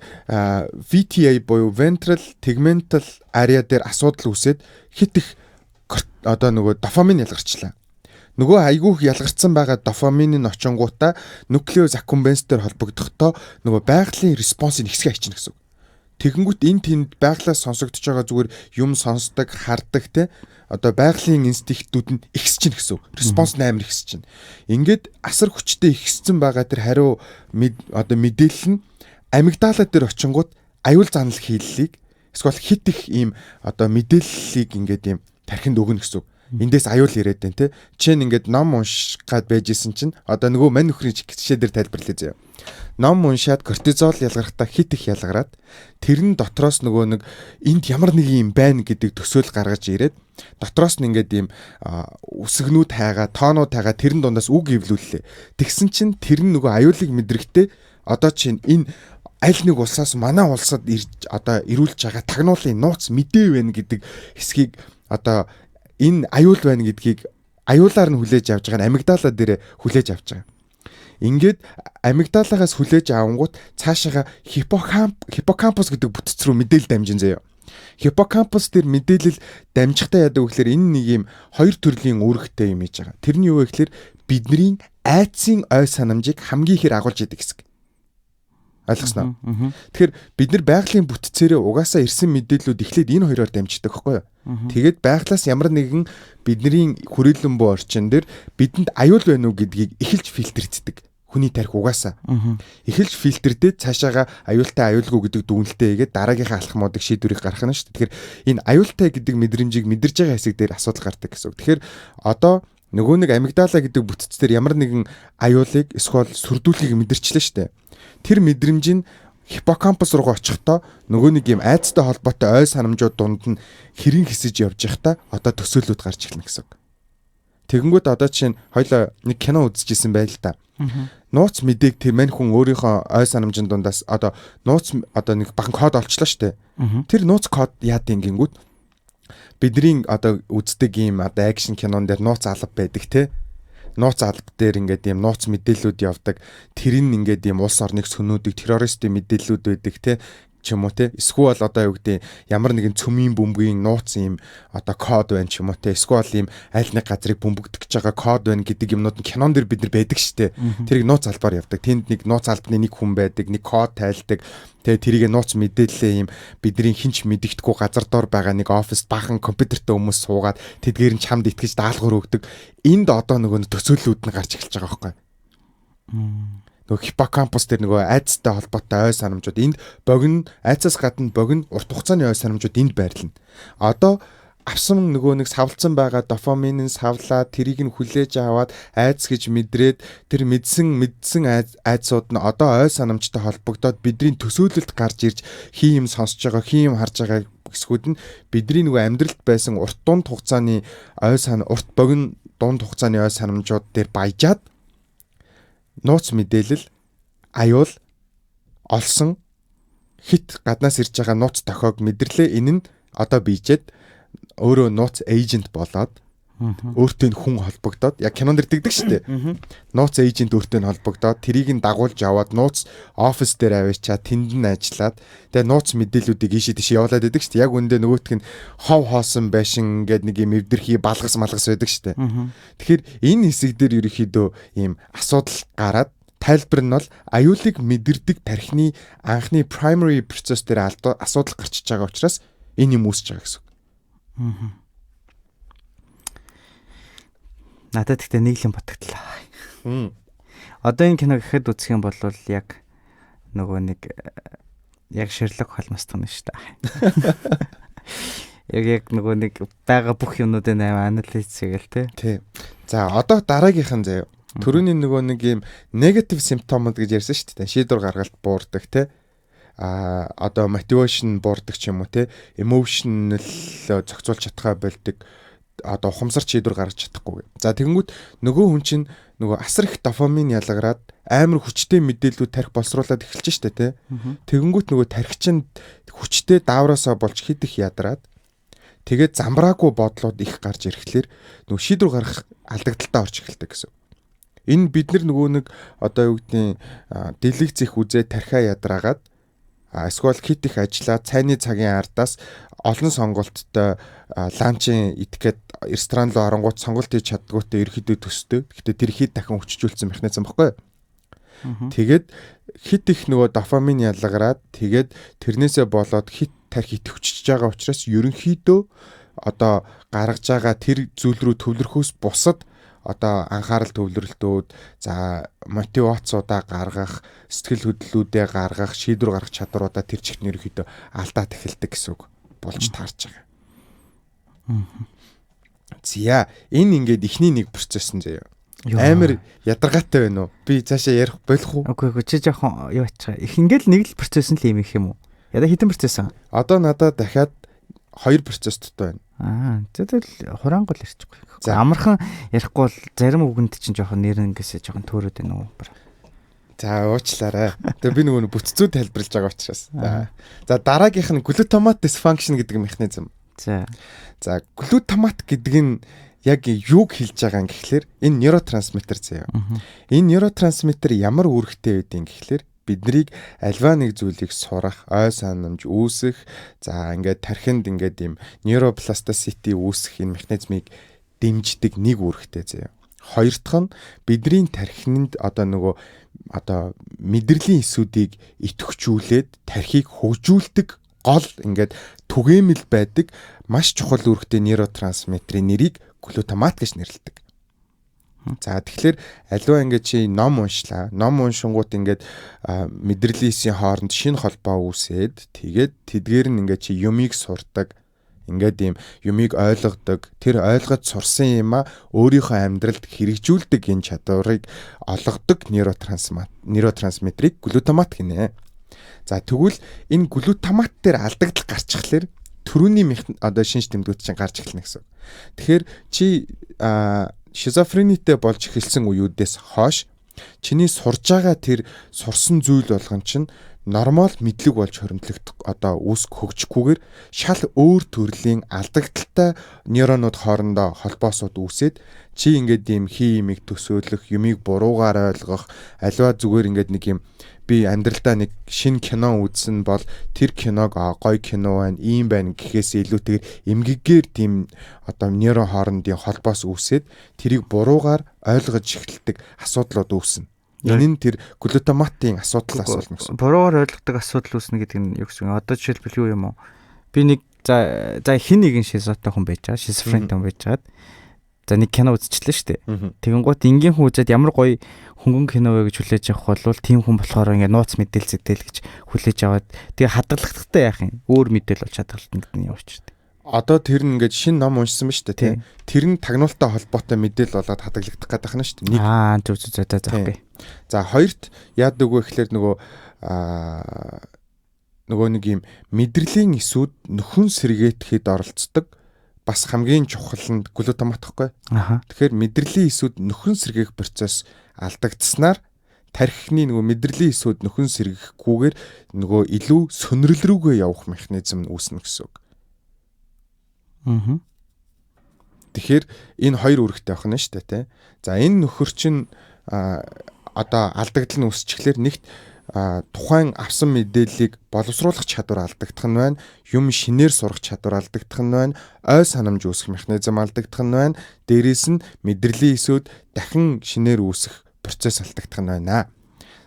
VTA буюу ventral tegmental area дээр асуудал үүсээд хит их одоо нөгөө дофамин ялгарчлаа. Нөгөө айгүйх ялгарсан байгаа дофамин нь очингуудаа nucleus accumbens дээр холбогдохдоо нөгөө байгалийн респонсыг ихсгээ хийчихнэ гэсэн үг. Тэгэнгүүт энэ тэнд байглаас сонсогдож байгаа зүгээр юм сонсдог, хардаг те одоо байгалийн инстинктүүд нь ихсэж чинь гэсэн үг. Респонс амар ихсэж чинь. Ингээд асар хүчтэй ихссэн байгаа тэр хариу одоо мэдээлэл нь амигдала дээр очингууд аюул занал хийллийг эсвэл хит их ийм одоо мэдээллийг ингээд ийм тархинд өгнө гэсэн үг. Эндээс аюул ирээд байна те. Жишээ нь ингээд ном унших гад байж исэн чинь одоо нөгөө мань нөхрийн жишээ дээр тайлбарлая заяа. Ном уншаад кортизол ялгарахтаа хит их ялгараад тэр нь дотроос нөгөө нэг энд ямар нэг юм байна гэдэг төсөөл гаргаж ирээд дотроос нь ингээд ийм үсгнүүд хайгаа, тоонууд хайгаа тэрэн дундаас үг эвлүүллээ. Тэгсэн чинь тэр нь нөгөө аюулыг мэдрэхтэй одоо чинь энэ аль нэг улсаас манай улсад одоо ирүүлж байгаа тагнуулын нууц мэдээ байна гэдэг хэсгийг одоо энэ аюул байна гэдгийг аюулаар нь хүлээж авч байгаа амигдала дээр хүлээж авч байгаа. Ингээд амигдалагаас хүлээж авангууд цаашаага хиппокампус гэдэг бүтц рүү мэдээлэл дамжин заяа. Хиппокампус дээр мэдээлэл дамжихтаа яадаг вэ гэхээр энэ нэг юм хоёр төрлийн үүрэгтэй юм хийж байгаа. Тэрний юу вэ гэхээр бидний айдсын ой санамжийг хамгийн ихээр агуулж яадаг хэсэг. Ойлгосноо. Тэгэхээр бид нар байгалийн бүтцээрээ угаасаа ирсэн мэдээллүүд эхлээд энэ хоёроор дамждаг байхгүй юу? Тэгээд байглаас ямар нэгэн бидний хүрээлэн буй орчин дээр бидэнд аюул байна уу гэдгийг эхэлж фильтрцдэг. Хүний тарих угаасаа. Эхэлж фильтрдээд цаашаага аюултай аюулгүй гэдэг дүгнэлтээ хийгээд дараагийнхаа алхмуудыг шийдвэрийг гаргах нь шүү дээ. Тэгэхээр энэ аюултай гэдэг мэдрэмжийг мэдэрж байгаа хэсэг дээр асуудал гардаг гэсэн үг. Тэгэхээр одоо нөгөө нэг амигдала гэдэг бүтц дээр ямар нэгэн аюулыг эсвэл сүрдүүлгийг мэдэрчлээ шүү дээ. Тэр мэдрэмж нь хиппокампус руу очихдоо нөгөө нэг юм айцтай холбоотой ой санамжууд дунд нь хэрэн хэсэж явж байхдаа одоо төсөөлөд гарч ирнэ гэсэн үг. Тэгэнгүүт одоо чинь хоёлоо нэг кино үзчихсэн байл та. Нууц мэдээг тэр мань хүн өөрийнхөө ой санамжийн дундаас одоо нууц одоо нэг бахан код олчлоо штэ. Тэр нууц код яад ингэнгүүт бидний одоо үздэг юм одоо акшн кинон дээр нууц алба байдаг те. Нууц алба дээр ингээд юм нууц мэдээллүүд явдаг. Тэр нь ингээд юм улс орныг сөнөөдөг террористийн мэдээллүүд байдаг те. ч юм уу те. Эсвэл одоо юу гэдэг ямар нэгэн цөмийн бөмбөгийн нууц юм одоо код байна ч юм уу те. Эсвэл ийм аль нэг газрыг бөмбөгдөх гэж байгаа код байна гэдэг юмнууд нь кинон дээр бид нар байдаг штэ. Тэрийг нууц албаар явдаг. Тэнд нэг нууц албаны нэг хүн байдаг, нэг код тайлдаг. Тэгээ тэрийг нууц мэдээлэлээ ийм бидний хинч мэдэгдэхгүй газар дор байгаа нэг оффист бахан компьютертэй хүмүүс суугаад тэдгээр нь чамд итгэж даалгавар өгдөг. Энд одоо нөгөө төсөөллүүд нь гарч эхэлж байгаа байхгүй. Нөгөө хиппокампус дээр нөгөө айцтай холбоотой ой санамжууд энд богино айцаас гадна богино урт хугацааны ой санамжууд энд байрлана. Одоо авсан нөгөө нэг савлцсан байгаа дофаминын савлаад тэрийг нь хүлээж аваад айц гэж мэдрээд тэр мэдсэн айцууд нь одоо ой санамжтай холбогдоод бидний төсөөлөлд гарч ирж хин юм сонсож байгаа, хин юм харж байгаа хэсгүүд нь бидний нөгөө амьдралд байсан урт дунд хугацааны урт богино дунд хугацааны ой санамжууд дээр баяжаад нууц мэдээлэл аюул олсон хит гаднаас ирж байгаа нууц тохиог мэдэрлээ энэ нь одоо бийжээд өөрөө нууц эйжент болоод өөртөө хүн холбогдоод яг кинонд дэрдэгдэг шүү дээ. Нууц эйжент өөртөө холбогдоод тэрийг нь дагуулж аваад нууц офис дээр аваачаад тэнд нь ажиллаад тэгээ нууц мэдээллүүдийг ийшээ тийш явуулаад байдаг шүү дээ. Яг үндэ нөгөөх нь хов хоосон байшин гэдэг нэг юм эвдэрхий балгас малгас байдаг шүү дээ. Тэгэхээр энэ хэсэг дээр ерөөхдөө ийм асуудал гараад тайлбар нь бол аюулыг мэдэрдэг тархины анхны primary process дээр асуудал гарчиж байгаа учраас энэ юм үүсэж байгаа гэсэн. Надад тэгтээ нэг л юм батагдлаа. Одоо энэ кино гэхэд үзэх юм бол яг нөгөө нэг яг Шерлок Холмстой нь шүү дээ. Яг нөгөө нэг байгаа бүх юмнуудыг анализ хийгээл тий. За одоо дараагийнхан заяа. Төрөний нөгөө нэг юм negative symptom гэж ярьсан шүү дээ. Шийдвэр гаргалт буурдаг тий. Одоо мотивашн буурдаг ч юм уу те эмоушнл зохицуулж чадхаа болдог одоо ухамсар шийдвэр гаргаж чадахгүй. За тэгэнгүүт нөгөө хүн чинь нөгөө асар их дофамин ялгараад амар хүчтэй мэдээлүүд тарих боловсруулаад эхэлж штэ те. Тэгэнгүүт нөгөө тарих чинь хүчтэй даавраасаа болж хэд их ядраад тэгээд замбраагүй бодлууд их гарч ирэхлээр нөгөө шийдвэр гаргах алдагдaltaа орж эхэлдэг гэсэн. Энэ бид нөгөө нэг одоо юу гэдгийг дэлгэц их үзээ тархиа ядраагаад эсвэл хит их ажиллаад цайны цагийн ардаас олон сонголттой ланчын этикет ресторан руу оронгууд сонголт хийж чаддгүйтэй ерөөдөө төстэй. Гэхдээ тэр хит дахин хүчжүүлсэн механизм баггүй. Тэгээд хит их нөгөө дофамин ялгараад тэгээд тэрнээсээ болоод хит тарих идэвчж байгаа учраас ерөнхийдөө одоо гаргаж байгаа тэр зүйл рүү төвлөрөхөөс бусад одоо анхаарал төвлөрөлтүүд за мотивацуудаа гаргах, сэтгэл хөдлөлүүдээ гаргах, шийдвэр гаргах чадваруудаа тэр чихний ерөөхдөө алдаад эхэлдэг гэсэн үг болж таарч байгаа. Зя энэ ингээд ихний нэг процесс нь заяа. Амар ядаргаатай байна уу? Би цаашаа ярих болох уу? Үгүй чи жоохон юу ачаа. Их ингээд нэг л процесс нь л юм их юм уу? Ядаа хитэн процесс аа? Одоо надад дахиад 2 процесс тутаа байна. Тэгэл хураангуул ярьчихгүй. Амархан ярихгүй бол зарим үгэнд чинь жоохон нэрнгээсээ жоохон төөрөөд байна уу? За уучлаарай. Тэгээ би нөгөө бүтцүүд тайлбарлаж байгаа учраас. За дараагийнх нь глутамат dysfunction гэдэг механизм. За глутамат гэдэг нь яг юуг хэлж байгаа юм гэхлээр энэ нейротрансмиттер заяа. Энэ нейротрансмиттер ямар үүрэгтэй байдгийг гэхлээр биднийг альва нэг зүйлийг сурах, ой санамж үүсэх, за ингээд тархинд ингээд юм neuroplasticity үүсэх энэ механизмыг дэмждэг нэг үүрэгтэй заяа. Хоёр дахь нь бидний тархинд одоо нөгөө одоо мэдрэлийн эсүүдийг идэвхжүүлээд тархийг хөгжүүлдэг гол ингээд түгээмэл байдаг маш чухал үүрэгтэй нейротрансмиттерийн нэрийг глутамат гэж нэрлэдэг. За тэгэхээр аливаа ингээд чи ном уншлаа. Ном уншингууд ингээд мэдрэлийн эсийн хооронд шинэ холбоо үүсээд тэгээд тэдгээр нь ингээд чи юмыг сурдаг. Ингээд ийм юмыг ойлгодог. Тэр ойлгож сурсан юмаа өөрийнхөө амьдралд хэрэгжүүлдэг энэ чадварыг олгодог нейротрансмиттерийг глутамат гинэ. За тэгвэл энэ глутамат дээр алдагдал гарчихлаэр төрөний одоо шинж тэмдгүүд чинь гарч эхэлнэ гэсэн. Тэгэхээр чи шизофренитэй болж эхэлсэн үеүүдээс хойш чиний сурж байгаа тэр сурсан зүйл болгон чинь нормал мэдлэг болж хоригдлогдох одоо үүсэх хөгжихгүйгээр шал өөр төрлийн алдагдaltaй нейронууд хоорондоо холбоосууд үүсээд чи ингээд ийм хий имийг төсөөлөх, юмыг буруугаар ойлгох, аливаа зүгээр ингээд нэг юм би амьдралдаа нэг шинэ кино үзсэн бол тэр киног гоё кино байна, ийм байна гэхээс илүүтэйгээр эмгэгээр тийм одоо нейрон хоорондын холбоос үүсээд тэрийг буруугаар ойлгож эхэлдэг асуудлууд үүснэ. Энэ нь тэр глутаматын асуудал асуулна гэсэн. Буруугаар ойлгодог асуудал үүснэ гэдэг нь юу гэсэн. Одоо жишээлбэл юу юм уу? Би нэг за хин нэгэн шизотой хүн байж байгаа, шизофрентэй хүн байж байгаа. За нэг кино үзчихлээ шүү дээ. Тэгэн гут энгийн хүн үзээд ямар гоё хөнгөн кино вэ гэж хүлээж авах бол тийм хүн болохоор ингээ нууц мэдээлэл зэтэл гэж хүлээж аваад тэгээ хадгалахдагтай яах юм. Өөр мэдээлэл бол хадгалалтанд гэдэг нь явуулчихдаг. Одоо тэр нь ингээд шинэ ном уншсан ба шүү дээ, тийм. Тэр нь тагнуултай холбоотой мэдээлэл болоод хадгалагдах гэдэг нь шүү дээ. Зөв. За хоёрт яадаг вэ гэхээр нөгөө нэг юм мэдрэлийн эсүүд нөхөн сэргээтэхэд оролцдог бас хамгийн чухал нь глутамат гэхгүй. Тэгэхээр мэдрэлийн эсүүд нөхөн сэргээх процесс алдагдсанаар тархины нөгөө мэдрэлийн эсүүд нөхөн сэргэхгүйгээр нөгөө илүү сөнрөл рүүгээ явах механизм нь үүснэ гэсэн үг. Тэгэхээр энэ хоёр үүрэгтэй байх нь шүү дээ, тий. За энэ нөхөр чинь одоо алдагдал нь үүсчихлээр нэгт тухайн авсан мэдээллийг боловсруулах чадвар алдагдах нь байна, юм шинээр сурах чадвар алдагдах нь байна, ой санамж үүсэх механизм алдагдах нь байна, дээрээс нь мэдрэлийн эсүүд дахин шинээр үүсэх процесс алдагдах нь байна.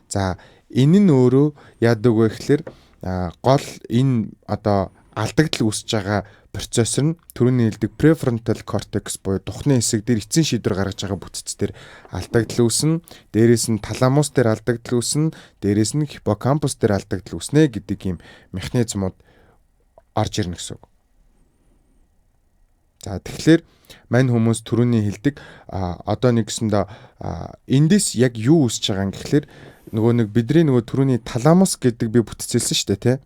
За энэ нь өөрөө яадаг вэ гэхээр гол энэ одоо алдагдал үүсэж байгаа процесс нь түрүүний хэлдэг prefrontal cortex буюу духны хэсэг дээр эцсийн шийдвэр гаргаж байгаа бүтц дээр алдагдал үүснэ. Дээрээс нь таламус дээр алдагдал үүснэ. Дээрээс нь хиппокампус дээр алдагдал үүснэ гэдэг ийм механизмууд орж ирнэ гэсэн үг. За тэгэхээр мань хүмүүс түрүүний хэлдэг одоо нэгсэндээ эндээс яг юу үүсэж байгаа юм гэхэлэр нөгөө нэг бидний нөгөө түрүүний таламус гэдэг би бүтцэлсэн шүү дээ, тий.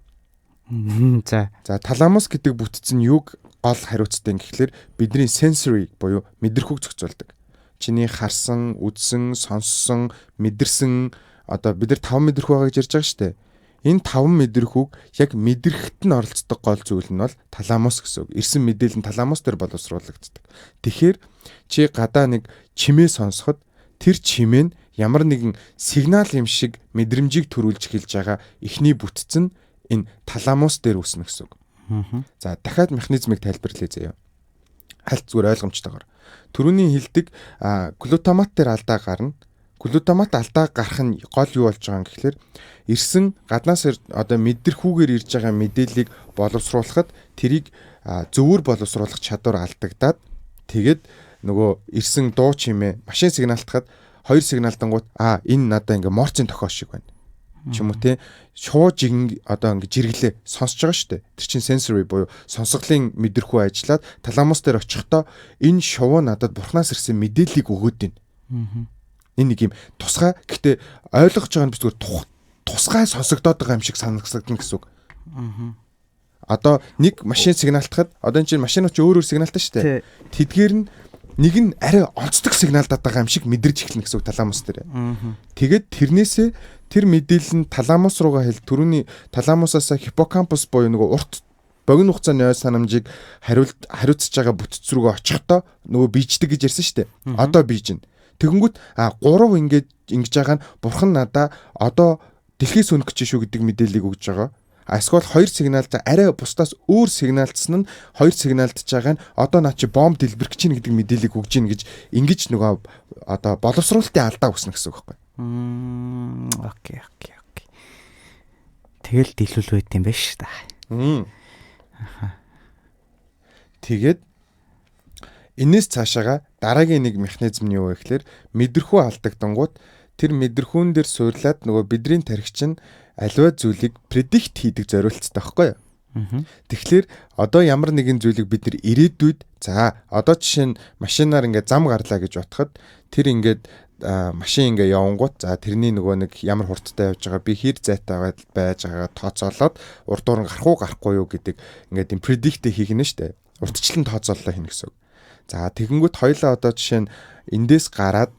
За таламус гэдэг бүтц нь юуг гол хариуцдаг юм гэхэлэр бидний sensory буюу мэдрэхүйг зохицуулдаг. Чиний харсан, үзсэн, сонссон, мэдэрсэн одоо бид нар 5 мэдрэхүй байгаа гэж ярьж байгаа шүү дээ. Энэ 5 мэдрэхүйг яг мэдрэхэд нь оролцдог гол зүйл нь бол таламус гэсэн үг. Ирсэн мэдээлэл нь таламус дээр боловсруулагддаг. Тэгэхээр чи гадаа нэг чимээ сонсоход тэр чимээ нь ямар нэгэн сигнал юм шиг мэдрэмжийг төрүүлж эхэлж байгаа эхний бүтц нь энэ таламус дээр үүснэ гэсэн үг. За дахиад механизмыг тайлбарлая заяа. Хальт зүгээр ойлгомжтойгоор. Түрүүний хэлдэг глутамат дээр алдаа гарна. Глутамат алдаа гарах нь гол юу болж байгаа юм гэхэлэр ирсэн гаднаас одоо мэдрэхүүгээр ирж байгаа мэдээллийг боловсруулахад тэрийг зөвөр боловсруулах чадвар алдагдаад тэгээд нөгөө ирсэн дуу чимээ машин сигналтахад хоёр сигналтангууд энэ надаа ингээ морцын тохиол шиг байна. Ч юм уу те шууд одоо ингээ жиргэлээ сонсож байгаа шүү дээ. Тэр чинь sensory буюу сонсголын мэдрэхүй ажиллаад таламус дээр очихдоо энэ шувуу надад бурхнаас ирсэн мэдээллийг өгөөд байна. Энэ нэг юм тусгай гэхдээ ойлгож байгаа нь би зүгээр тусгай сонсогдоод байгаа юм шиг санагдана гэсэн үг. Одоо нэг машин сигналтахад одоо энэ чинь машинууд ч өөр сигналтаа шүү дээ. Тэдгээр нь нэг нь арай онцлог сигналдаад байгаа юм шиг мэдэрч эхэлнэ гэсэн үг таламус дээр. Тэгээд тэрнээсээ тэр мэдээлэл нь таламус руугаа хэл түрүүний таламусаас хиппокампус буюу нөгөө урт богино хугацааны ой санамжийг хариуцж байгаа бүтц рүүгээ очихдоо нөгөө бийждэг гэж ярьсан шүү дээ. Одоо бийжнэ. Тэгэнгүүт 3 ингэж байгаа нь бурхан надаа одоо дэлхийс өнөх гэж шүү гэдэг мэдээллийг өгж байгаа. Эсвэл 2 сигналд арай бусдаас өөр сигналдсан нь 2 сигналдж байгаа нь одоо наа чи бомб дэлбэрэх гэж чинь гэдэг мэдээллийг өгж гин гэж ингэж нөгөө одоо боловсруулалтын алдаа үүснэ гэсэн үг байхгүй. Окей. Тэгэл дэлгүүл байт юм байна шүү дээ. Тэгээд энэс цаашаага дараагийн нэг механизм нь юу вэ гэхээр мэдрэхүй алдагдангууд тэр мэдрэхүүн дээр суурлаад нөгөө бидний тархич нь аливаа зүйлийг predict хийдэг зориулцтай байхгүй юу? Тэгэхээр одоо ямар нэгэн зүйлийг бид нэр ирээдүйд за одоо жишээ нь машинаар ингээд зам гарлаа гэж бодоход тэр ингээд машин ингээ явангууд за тэрний нөгөө нэг ямар хурдтай явж байгаа би хэр зайтай байж байгаа тооцоолоод урдуур нь гарах уу гарахгүй юу гэдэг ингээд юм predict хийх нь штэ урдчлан тооцооллоо хийнэ гэсэн үг. За тэгэнгүүт хоёлаа одоо жишээ нь эндээс гараад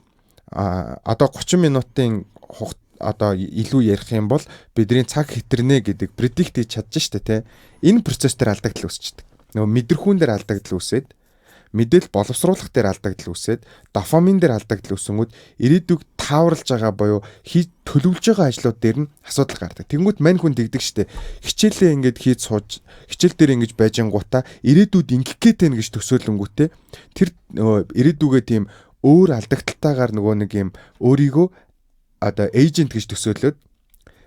одоо 30 минутын одоо илүү ярих юм бол бидний цаг хэтэрнэ гэдэг predict хийж чадж штэ те. Энэ процесс дээр алдагдал үүсчихдээ. Нөгөө мэдрэхүүн дээр алдагдал үүсээд, мэдээлэл боловсруулах дээр алдагдал үүсээд, дофамин дээр алдагдал үүсэнгүүд ирээдүг тааварлаж байгаа буюу төлөвлөж байгаа ажлууд дээр нь асуудал гардаг. Тэнгүүд мань хүн дэгдэг штэ. Хичээлээ ингэж хийж сууж, хичээл дээр ингэж байжангуудаа ирээдүйд ингэх гээд байна гэж төсөөлөнгүүтээ тэр ирээдүгээ тийм өөр алдагдaltaгаар нөгөө нэг юм өөрийгөө одоо эйжент гэж төсөөлөөд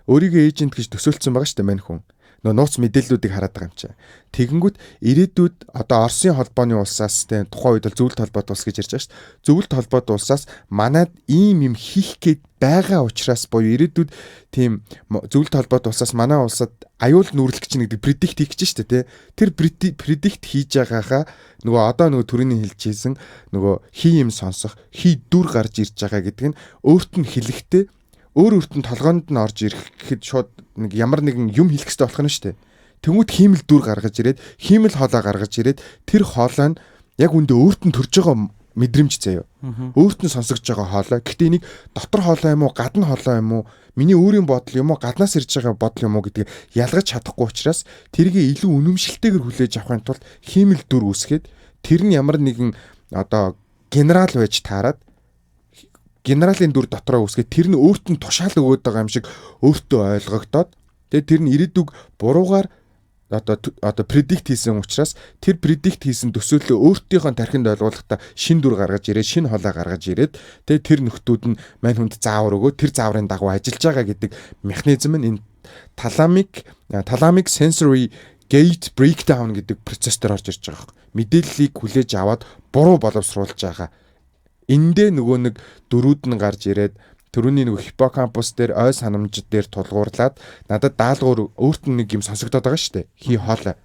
өөрийгөө эйжент гэж төсөөлсөн байгаа шүү дээ мань хүн. Нөгөө нууц мэдээллүүдийг хараад байгаа юм чинь. Тэгэнгүүт ирээдүйд одоо Оросын холбооны улсаас тэ тухайн үед бол зөвлөлт холбоот улс гэж ярьж байгаа шүү дээ. Зөвлөлт холбоот улсаас манад ийм юм хийх гээд байгаа учраас буюу ирээдүйд тийм зөвлөлт холбоот улсаас манай улсад аюул нүүрлэх чинь гэдэг predict хийх гэж шүү дээ, тэ. Тэр predict хийж байгаагаа нөгөө одоо нөгөө төрөний хэлжсэн нөгөө хий юм сонсох, хий дүр гарч ирж байгаа гэдэг нь өөрт нь хэлэхдээ өөрт нь толгоонд нь орж ирэхэд шууд нэг ямар нэгэн юм хэлэх хэрэгтэй болох нь шүү дээ. Тэнгүүд хиймэл дүр гаргаж ирээд, хиймэл хоолой гаргаж ирээд тэр хоолой нь яг үндэ өөрт нь төрж байгаа мэдрэмж заяа. Өөрт нь сонсогдож байгаа хоолой. Гэтэ энийг дотор хоолой юм уу, гадна хоолой юм уу, миний өөрийн бодол юм уу, гаднаас ирж байгаа бодол юм уу гэдгийг ялгаж чадахгүй учраас тэрийг илүү үнэмшилтэйгээр хүлээж авахын тулд хиймэл дүр үүсгээд тэр нь ямар нэгэн одоо генерал байж таарад генералын дүр дотроо үсгээд тэр нь өөрт нь тушаал өгöd байгаа юм шиг өөртөө ойлгогдоод тэгээд тэр нь ирээдүг буруугаар одоо predict хийсэн учраас тэр predict хийсэн төсөөллөө өөртөөхөө тархинд ойлгуулахдаа шин дүр гаргаж ирээд шин хоолой гаргаж ирээд тэгээд тэр нөхдүүд нь мань хүнд заавар өгөө тэр зааврын дагуу ажиллаж байгаа гэдэг механизм нь энэ thalamic sensory gate breakdown гэдэг процесс дээр орж ирж байгаа. Мэдээллийг хүлээж аваад буруу боловсруулж байгаа. Эндээ нөгөө нэг дөрүүд нь гарч ирээд төрөний нөгөө хиппокампус дээр ой санамжид дээр тулгуурлаад надад даалгавар өөрт нь нэг юм сонсогдоод байгаа шүү дээ. Хий хоолой.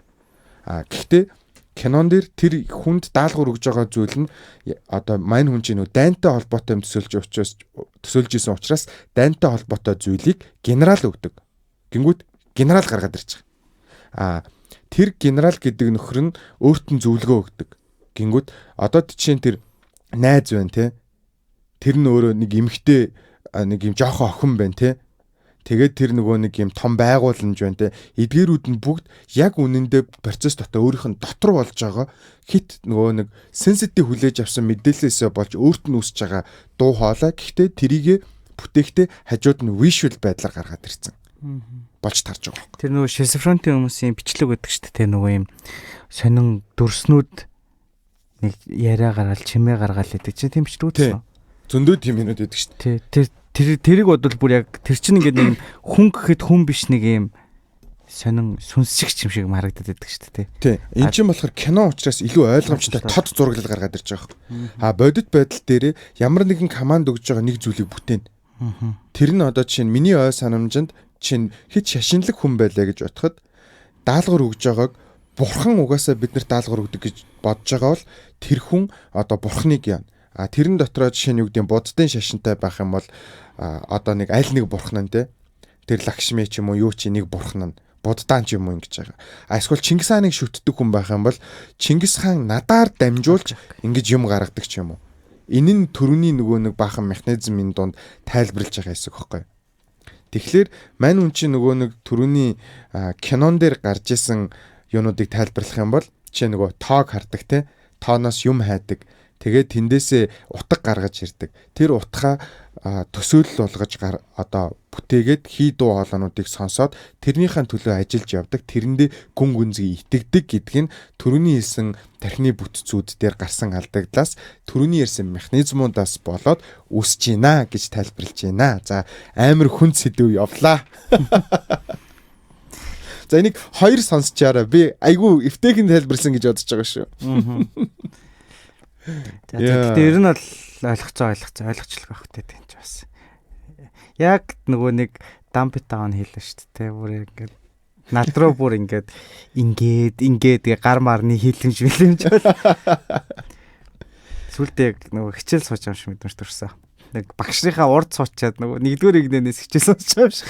Гэхдээ кинон дээр тэр хүнд даалгавар өгж байгаа зүйл нь одоо мань хүн чинь нөгөө дайнтай холбоотой юм төсөөлж исэн учраас дайнтай холбоотой зүйлийг генерал өгдөг. Гингүүд генерал гаргаад ирж байгаа. Тэр генерал гэдэг нөхөр нь өөрт нь зөвлөгөө өгдөг. Гингүүд одоо жишээ нь тэр найз байна те. Тэр нь өөрөө нэг эмхтэй нэг юм жоохон охин байна те. Тэгээд тэр нөгөө нэг юм том байгууламж байна те. Эдгээрүүд нь бүгд яг үнэндээ процесс дотор өөрийнх нь дотор болж байгаа хит нөгөө нэг сенситив хүлээж авсан мэдээлэлээсээ болж өөрт нь үсэж байгаа дуу хоолой. Гэхдээ тэрийг бүтээхдээ хажууд нь visual байдлаар гаргаад ирсэн. Болж тарж байгаа. Тэр нөгөө шизофренийн хүмүүсийн бичлэг гэдэг чинь те нөгөө юм сонин дүрснүүд нэг яриа гаргаал чимээ гаргаал гэдэг чинь тийм ч үү? Зөндөө тийм юмнууд байдаг шүү дээ. Тэрийг бодвол бүр яг тэр чинь ингээд нэг хүн гэхэд хүн биш нэг юм сонин сүнсшигч юм шиг харагдаад байдаг шүү дээ. Тий. Энд чинь болохоор кино учраас илүү ойлгомжтой тод зураглал гаргаад ирж байгаа юм. Бодит байдал дээр ямар нэгэн команд өгж байгаа нэг зүйлийг бүтээн. Тэр нь одоо чинь миний ой санамжинд чинь хит шашинлаг хүн байлаа гэж бодоход даалгавар өгж байгааг бурхан угаасаа биднэрт даалгавар өгдөг гэж бодож байгаа бол тэр хүн одоо бурханыг яана. Тэрэн дотроо жишээ нь юу гэдэг буддын шашинтай байх юм бол одоо нэг аль нэг бурхан нь те тэр Лакшми ч юм уу юу ч нэг бурхан нь буддаан ч юм уу ингэж байгаа. Эсвэл Чингис хааныг шүтдэг хүн байх юм бол Чингис хаан надаар дамжуулж ингэж юм гаргадаг ч юм уу. Энэ нь төрөний нөгөө нэг баахан механизмын дунд тайлбарлаж байгаа хэсэг байхгүй. Тэгэхээр мань хүн чинь нөгөө нэг төрөний кинон дээр гарч исэн юунуудыг тайлбарлах юм бол жишээ нөгөө тоог хардаг те тооноос юм хайдаг. Тэгээд тэндээсээ утга гаргаж ирдэг. Тэр утгаа төсөөлөл болгож одоо бүтээгээд хий дуу хоолойнуудыг сонсоод тэрнийхэн төлөө ажиллаж явдаг. Тэрэндээ гүн гүнзгий итгэдэг гэдг нь төрөний хэлсэн тархины бүтцүүд дээр гарсан алдагдлаас төрөний ярьсан механизмуудаас болоод үүсэж байна гэж тайлбарлаж байна. За амар хүнд сэдв явлаа. За энийг хоёр сонсчаараа би айгүй эвтэйхэн тайлбарлсан гэж бодож байгаа шүү. Тэгээд ер нь бол ойлгоцлох байх хэрэгтэй тийм ч бас. Яг нөгөө нэг дампит таун хэлсэн шүү дээ. Бүр ингээд над руу бүр ингээд гар марны хилэмж бол. Сүлдээ нөгөө хичээл сууж байгаа юм шиг мэдэрч төрсөн. Нэг багшийнхаа урд суучаад нөгөө нэгдүгээр игнээс хичээл сууж байгаа юм шиг.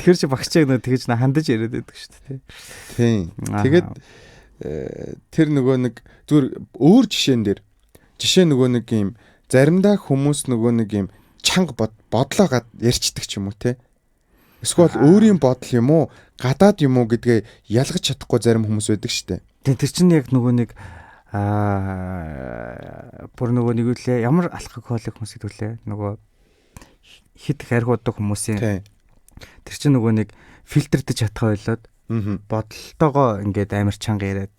Тэр чи багчааг нөгөө тэгж хандаж яриад байдаг шүү дээ. Тийм. Тэгээд тэр нөгөө нэг зүгээр өөр жишээн дээр жишээ нөгөө нэг юм заримдаа хүмүүс нөгөө нэг юм чанга бодлоо ярьцдаг ч юм уу те. Эсвэл өөрийн бодол юм уу гадаад юм уу гэдгээ ялгаж чадахгүй зарим хүмүүс байдаг штэ. Тэр чинь яг нөгөө нэг бүр нөгөө нэг үлээ ямар алкоголик хүмүүс гэдүүлээ нөгөө хит их архиудаг хүмүүсийн тэр чинь нөгөө нэг фильтрдэж чадхаа ойлоод бодолтойгоо ингээд амар чанга яриад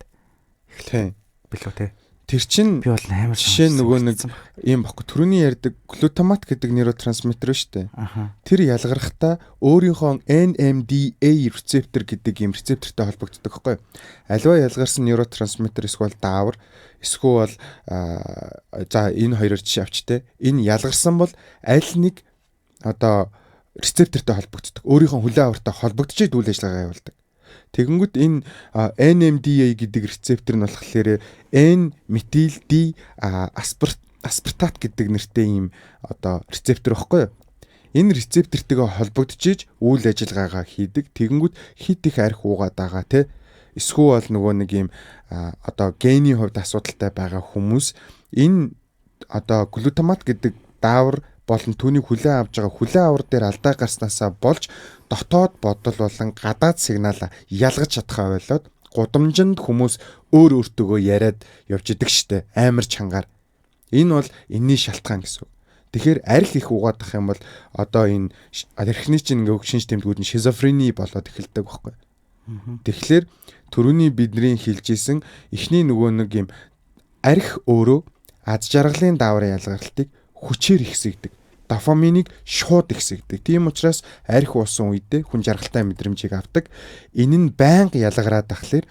эхлэх билүү те. Тэр чинь би бол амар жишээ нөгөө нэг юм баггүй түрүүний ярьдаг глутамат гэдэг нейротрансмиттер шүү дээ. Тэр ялгархтаа өөрийнхөө NMDA рецептор гэдэг юм рецептортой холбогддог байхгүй юу? Аливаа ялгарсан нейротрансмиттер эсвэл даавар эсвэл за энэ хоёроор жишээ авч те. Энэ ялгарсан бол аль нэг одоо рецептортой холбогддог. Өөрийнхөө хүлээн авартай холбогдож үйл ажиллагаа явуулдаг. Тэгэнгүүт энэ NMDA гэдэг рецептор нь болохоор N-метил D аспартат гэдэг нэртэй ийм одоо рецептор байхгүй юу? Энэ рецептортэйгээ холбогдож үйл ажиллагаагаа хийдэг. Тэгэнгүүт хит их арх уугаад байгаа те. Эсвэл нөгөө нэг ийм одоо генийн хувьд асуудалтай байгаа хүмүүс энэ одоо глутамат гэдэг даавар болон түүний хүлээн авж байгаа хүлээн авар дээр алдаа гарснаасаа болж дотоод бодол болон гадаад сигнал ялгаж чадхаа байлаад гудамжинд хүмүүс өөр өөртөөгөө яриад явж идэг штэ амар чангаар. Энэ бол энэний шалтгаан гэсэн. Тэгэхээр арх их угаадах юм бол одоо энэ архины чинь ингээ шинж тэмдгүүд нь шизофрени болоод эхэлдэг байхгүй. Тэгэхээр түрүүний бидний хэлжсэн эхний нөгөө нэг юм арх өөрөө аз жаргалын дааврын ялгарлтыг хүчээр ихсэгдэг. Дофаминыг шууд ихсэгдэг. Тийм учраас арх уусан үедээ хүн жаргалтай мэдрэмжийг авдаг. Энэ нь байнга ялгараад тахлаар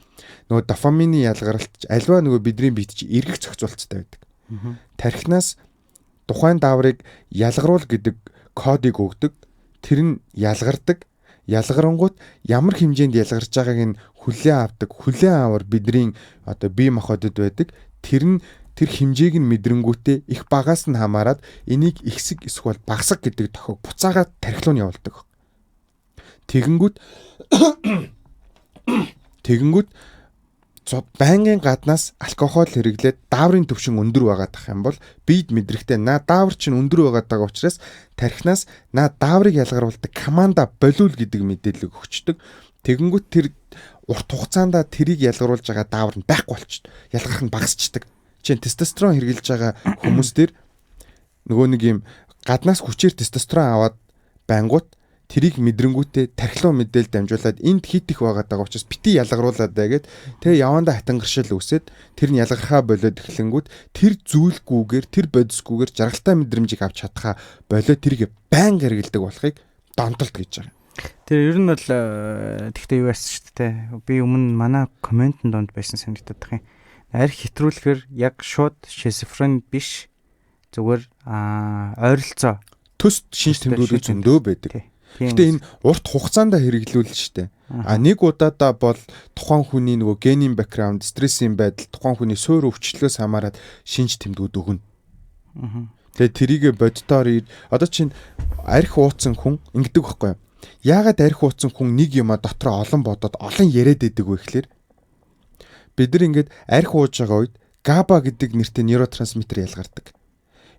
нөгөө дофамины ялгаралт альва нөгөө бидний биед чи эргэх зохицуулттай байдаг. Тархинаас тухайн дааврыг ялгаруул гэдэг кодыг өгдөг. Тэр нь ялгардаг. Ялгарангууд ямар хэмжээнд ялгарч байгааг нь хүлээн авдаг. Хүлээн аваар бидний одоо бие махбодод байдаг. Тэр хэмжээг нь мэдрэнгүүтээ их багаас нь хамаарат энийг ихсэг эсвэл багасгах гэдэг тохиог буцаагаад тархилуу нь явуулдаг. Тэгэнгүүт байнгын гаднаас алкогол хэрэглээд дааврын түвшин өндөр байгаад ах юм бол бид мэдрэхтэй даавар чинь өндөр байгаад байгаа учраас тархинаас дааврыг ялгаруулдаг команда болиул гэдэг мэдээлэл өгчдөг. Тэгэнгүүт тэр урт хугацаанд тэрийг ялгаруулж байгаа даавар нь байхгүй болчихдог. Ялгарх нь багасчдаг. Чин тестостерон хэрглэж байгаа хүмүүс төр нөгөө нэг юм гаднаас хүчээр тестостерон аваад байнгут тэрийг мэдрэнгүүтээ тархилуу мэдээлэл дамжуулаад энд хит их байгаад байгаа учраас бити ялгаруулад байгээд тэгээ явандаа хатангаршил үсээд тэр нь ялгархаа болоод эхлэнгүүт тэр зүйлгүйгээр тэр бодисгүйгээр жаргалтай мэдрэмжийг авч чадхаа болоод тэрийг байнга хэрэгэлдэг болохыг донтолт гэж байгаа. Тэр ер нь бол тэгтээ юу яасан шүү дээ. Би өмнө манай комментэн донд байсан санагдаад байгаа юм. Арх хэтрүүлэхээр яг шууд шизофрен биш зүгээр ойролцоо төс шинж тэмдгүүд зөндөө байдаг. Гэтэ энэ урт хугацаанд хэрэглүүл штэ. Нэг удаадаа бол тухайн хүний нөгөө генийн бэкграунд, стрессийн байдал, тухайн хүний суурь өвчлөлөөс хамаарат шинж тэмдгүүд өгнө. Тэгээ тэрийгэ боддоор одоо чинь арх ууцсан хүн ингэдэг байхгүй юу? Яагаад арх ууцсан хүн нэг юма дотроо олон бодоод олон яриад идэг вэ гэхээр бид нар ингээд арх ууж байгаа үед GABA гэдэг нэртэй нейротрансмиттер ялгардаг.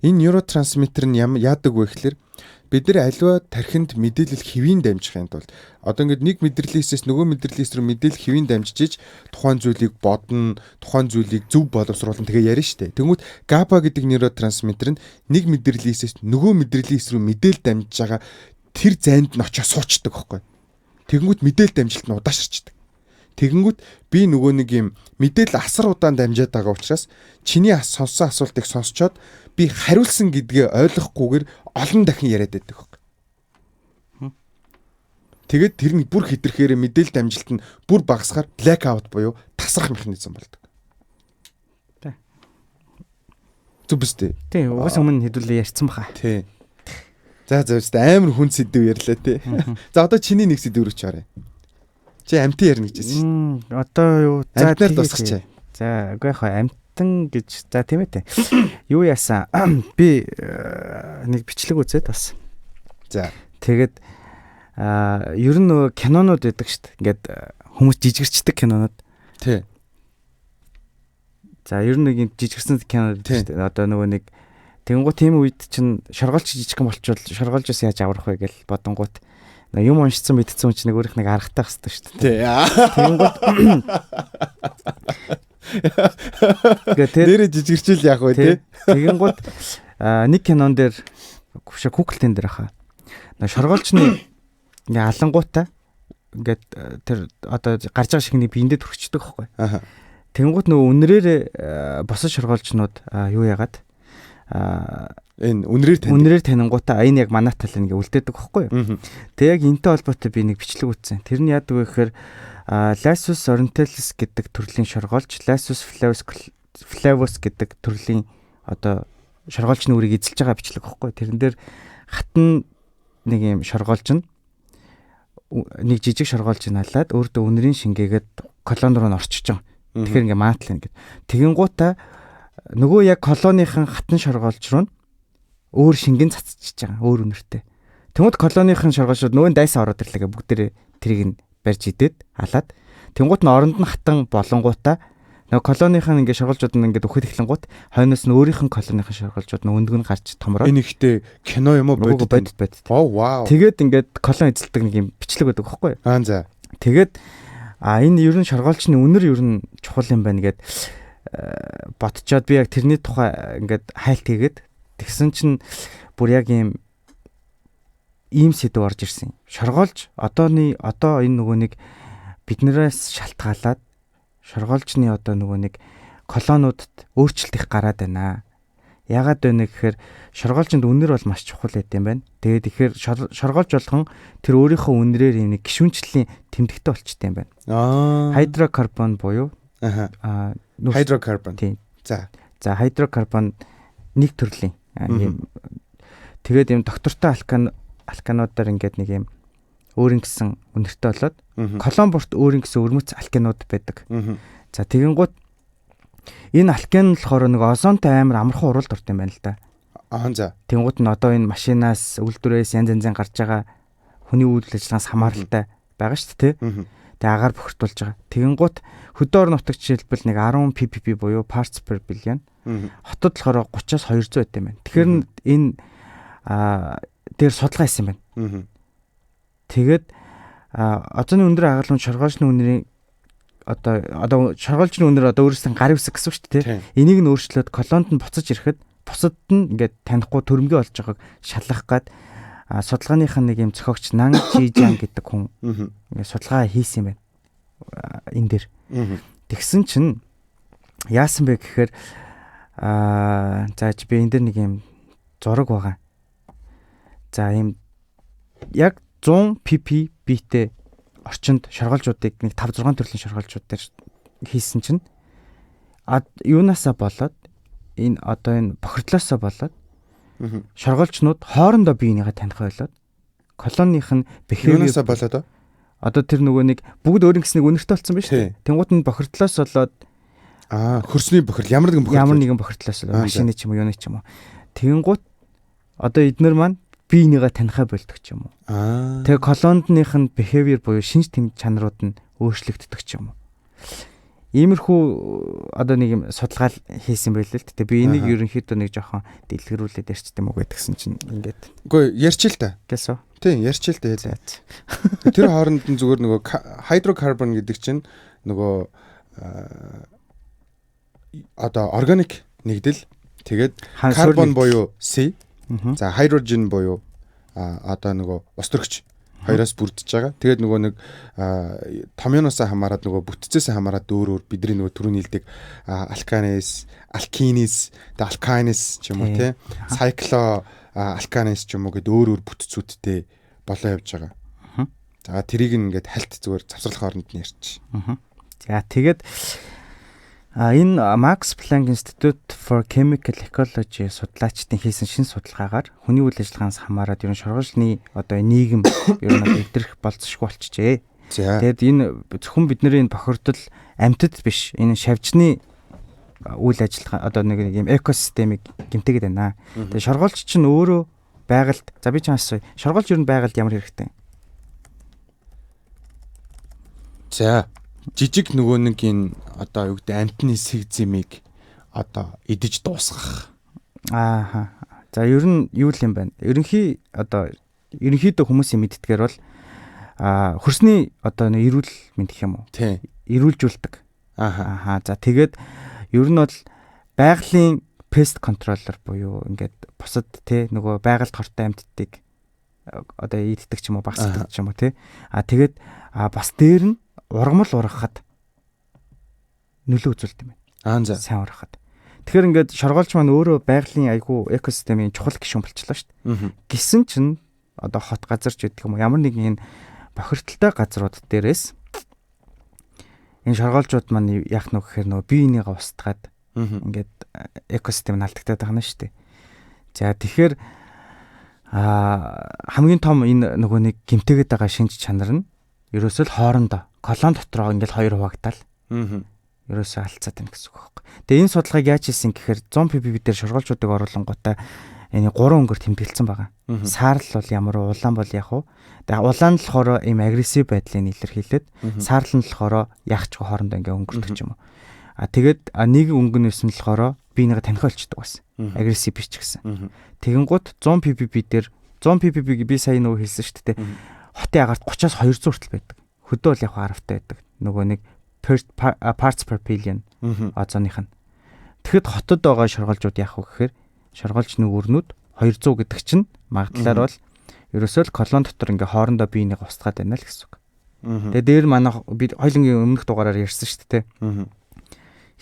Энэ нейротрансмиттер нь яадаг вэ гэхээр бид нар аливаа тархинд мэдээлэл хэвийн дамжихын тулд одоо ингээд нэг мэдрэлээсээс нөгөө мэдрэлээс рүү мэдээлэл хэвийн дамжиж тухайн зүйлийг бодно, тухайн зүйлийг зөв боловсруулна тэгээ ярина штэ. Тэнгүүт GABA гэдэг нейротрансмиттер нь нэг мэдрэлээсээс нөгөө мэдрэлээс рүү мэдээлэл дамжиж байгаа тэр зайд нь очиж суучдаг байхгүй. Тэнгүүт мэдээлэл дамжилт нь удаашрчдаг. Тэгэнгүүт би нөгөө нэг юм мэдээлэл асар удаан дамжаад байгаа учраас чиний сонссон асуултыг сонсчоод би хариулсан гэдгээ ойлгохгүйгээр олон дахин яриад байдаг байхгүй. Тэгээд тэр нь бүр хэтэрхээр мэдээлэл дамжилт нь бүр багасгаар blackout буюу тасрах механизм болдог. Зүбстэй. Тий, угаас өмнө хэдүүлээ ярьсан баха. Тий. За амар хүн сэдв ярьлаа тий. За одоо чиний нэг сэдв рүү чараа. Чи амтан ярина гэж хэлсэн. Одоо юу за амтнаар дуусгач. За үгүй яхаа амтан гэж за тийм ээ. Юу яасан? Би нэг бичлэг үзээд бас. За. Тэгээд ер нь нөгөө кинонууд байдаг шүү дээ. Ингээд хүмүүс жижигэрчдэг кинонууд. Тий. За ер нь нэг жижигэрсэн кинонууд шүү дээ. Одоо нөгөө нэг Тэгэнгუთ тийм үед чинь шоргоолч жижигхан болчвол шоргоолж ус яаж аврах вэ гэж бодонгууд юм уншицсан мэдсэн хүн чинь нэг өөрийнх нэг аргатай хэвчтэй шүү дээ. Тэгэнгუთ нэрэ жижигэрчил яах вэ те. Тэгэнгუთ нэг кинон дээр Google-тэн дээр хаа. Шоргоолчны ингээ алангуудаа ингээд тэр одоо гарч байгаа шиг нэг биендээ төрчихдөг байхгүй. Тэнгуут нөгөө үнрээр босож шоргоолчнууд юу яагаад энэ үнрээр танингуудаа энэ яг манай тал ингээ үлдээдэг байхгүй юу. Тэг яг энэтэй холбоотой би нэг бичлэг үзсэн. Тэр нь яадаг вэ гэхээр Lassus orientalis гэдэг төрлийн шоргоолч, Lassus flavus гэдэг төрлийн одоо шоргоолчны үрийг эзэлж байгаа бичлэг байхгүй. Тэрэн дээр хатан нэг юм шоргоолч нь нэг жижиг шоргоолж налаад өөртөө үнэрийн шингээгээд колони руу н орчиж байгаа. Тэгэхээр ингээ маатал ингээд. Тэгэнгуутаа нөгөө яг колонийхан хатан шоргоолж руу өөр шингэн цацчихж байгаа. Өөр үнэртэй. Тэнгууд колонийхан шоргоолчууд нөгөө дайсаа ороод ирлээ бүгдээрээ тэрийг нь барьж идээд алаад. Тэнгууд нь оронд нь хатан болонгуутаа нөгөө колонийхан ингээ шоргоолжууд нь ингээд өгөхөд эхлэнгуут хойноос нь өөрийнх нь колонийхан шоргоолжууд нь өндг нь гарч томроо. Энэ ихтэй кино юм уу бодит. Оо вау. Тэгээд ингээд колон эзэлдэг нэг юм бичлэг байдаг байхгүй юу? За. Тэгээд энэ ер нь шоргоолчны үнэр ер нь чухал юм байна гэд ботчоод би яг тэрний тухай ингээд хайлт хийгээд тэгсэн чинь бүр яг ийм сэдв орж ирсэн. Шоргоолж одоо энэ нөгөө нэг биднээс шалтгаалаад шоргоолчны одоо нөгөө нэг колонуудад өөрчлөлт их гараад байна. Яагаад вэ гэхээр шоргоолчинд үнэр бол маш чухал байт юм байна. Тэгээд ихээр шоргоолж болгон тэр өөрийнхөө үнрээр юм нэг гişүнчлийн тэмдэгтэй болчтой юм байна. Хайдрокарбон буюу хайдрокарбон. Тийм. За хайдрокарбон нэг төрлийн юм. Тэгээд юм доктортой алкануудаар ингээд нэг юм өөрийн гэсэн үнэртэй болоод колон борт өөрийн гэсэн өрмөц алканууд байдаг. За тэгэнгუთ энэ алкан болохоор нэг озонтой амар амархан уралд орт юм байна л да. За. Тэнгууд нь одоо энэ машинаас үйлдвэрээс янз янзын гарч байгаа хүний үйл ажиллагаанаас хамааралтай байгаа шүү дээ. Тэгээ агаар бохирдуулж байгаа. Тэгэнгუთ хөдөө орон нутагт жишээлбэл нэг 10 ppb буюу parts per billion. Хотод болохоор 30-аас 200 байт юм байна. Тэгэхээр энэ дээр судалгаа хийсэн байна. Тэгээд озоны өндөр агаалгын шоргоолчны үнэрийн одоо шоргоолчны үнэр одоо өөрөөсөө гар үсэг гэсэн шүү дээ. Энийг нь өөрчлөөд колонд нь буцаж ирэхэд бусад нь ингээд танихгүй төрөмгөө олж байгааг шалгах гад судалгааных нь нэг юм зохиогч Нан Чижан гэдэг хүн ингээд судалгаа хийсэн юм байна. Энэ дээр. Тэгсэн чинь яасан бэ гэхээр зааж би энэ дээр нэг юм зураг байгаа. За ийм яг 100 ppb-тэй орчинд шоргоолжуудыг нэг 5 6 төрлийн шоргоолжууд дээр хийсэн чинь юунаасаа болоод энэ одоо энэ бохирдлоосоо болоод шоргоолчнууд хоорондоо биенийгээ таних байлаад колонных нь юунаасаа болоод одоо тэр нөгөө нэг бүгд өөр нэгс нэг үнэртэй болсон байна шүү дээ. Тэнгууд нь бохирдлоос болоод хөрсний бохирдол ямар нэгэн бохирдлоос машины ч юм уу юуны ч юм уу. Тэнгууд одоо эднэр маань биенийгээ танихаа болдог ч юм уу. Тэгээ колондных нь behavior буюу шинж тэмдэг чанарууд нь өөрчлөгддөг ч юм уу. Иймэрхүү одоо нэг юм судалгаа хийсэн байлээ л дээ. Би энийг ерөнхийдөө нэг жоохон дэлгэрүүлээд ярьчихдээ мөг гэдгсэн чинь ингээд. Үгүй ярьчих л та. Гэсэн. Тийм ярьчих л дээ. Тэр хооронд нь зүгээр нөгөө хайдрокарбон гэдэг чинь нөгөө одоо органик нэгдэл тэгээд карбон буюу C. За хайдрожен буюу одоо нөгөө ус төрөгч хоёроос бүрдэж байгаа. Тэгээд нөгөө нэг томьёоноос хамаарат нөгөө бүтцээс хамаарат өөр бидний нөгөө түрүүний хэлдэг алканис, алкинис, алканис ч юм уу тий. Сайкло алканис ч юм уу гэдэг өөр бүтцүүдтэй болоо явж байгаа. За тэрийг ингээд хальт зүгээр завсарлах хооронд нь ярьчих. За тэгээд энэ Max Planck Institute for Chemical Ecology судлаачдын хийсэн шинэ судалгаагаар хүний үйл ажиллагаанаас хамаарат ер нь шоргоолжны одоо нийгэм ер нь эвдрэх болцсошгүй болчихжээ. Тэгээд энэ зөвхөн бидний энэ бохирдол амьтад биш энэ шавжны үйл ажиллагаа одоо нэг юм экосистемийг гэмтээгээд байна. Тэгээд шоргоолч чинь өөрөө байгальд за би чамаас шоргоолч ер нь байгальд ямар хэрэгтэй? За жижиг нөгөө нэг энэ одоо юу гэдэг амтны сэг зэмийг одоо идэж дуусгах Ааха. За ер нь юу л юм байна. Ерөнхийдөө хүмүүсийн мэддгээр бол хөрсний одоо эрүүл мэд гэх юм уу? Тийм. Эрүүлжүүлдэг. Ааха. За тэгээд ер нь бол байгалийн pest controller буюу ингээд бусад те нөгөө байгальд хортой амьтдыг одоо ийддэг ч юм уу багасдаг ч юм уу те. Тэгээд бас дээр нь ургамал ургахад нөлөө үзүүлдэг юм байна. За. Сайн ургахад. Тэгэхээр ингээд шоргоолч маань өөрөө байгалийн айгүй экосистемийн чухал гишүүн болчихлоо шүү дээ. Гисэн чинь одоо хот газар ч гэдэг юм уу ямар нэгэн бохирдолтой газрууд дээрээс энэ шоргоолжууд маань яах нь гэхээр нөгөө биенийгээ устгаад ингээд экосистем нь алдагдаад байгаа нь шүү дээ. За тэгэхээр хамгийн том энэ нөгөө нэг гимтэйгээд байгаа шинж чанар нь ерөөсөө л хоорондоо колон дотроо ингээд хоёр хуваагдал. Ерөөсөө алцаад байна гэсэн үг байхгүй. Тэгээ энэ судалгааг яаж хийсэн гэхээр 100 ppb дээр шоргоолжуудыг оруулангуудаа энэ 3 өнгөөр тэмдэглэсэн байгаа. Саарл бол ямар улаан бол яг уу. Тэгээ улаан нь болохоор ийм агрессив байдлыг илэрхийлээд саарл нь болохоор ягч хоорондоо ингээ өнгөрдөг юм уу. Тэгээд нэг өнгөнөөс нь болохоор биенийгээ таних болчдөг байсан. Агрессив биш ч гэсэн. Тэгэнгუთ 100 ppb дээр 100 ppb би сая нөгөө хэлсэн шүү дээ. Хотын агаарт 30-аас 200 хүртэл байдаг. Хөдөө бол яг 10-тай байдаг. Нөгөө нэг parts per billion озоных нь. Тэгэхэд хотод байгаа шоргоолжууд яах вэ гэхээр шоргоолжны өрнүүд 200 гэдэг чинь магадлалаар бол ерөөсөө л колон дотор ингээ хоорондоо биенийг устгаад байна л гэсэн үг. Тэгээ дээр манай би хоёлынгийн өмнөх дугаараар ярьсан шүү дээ.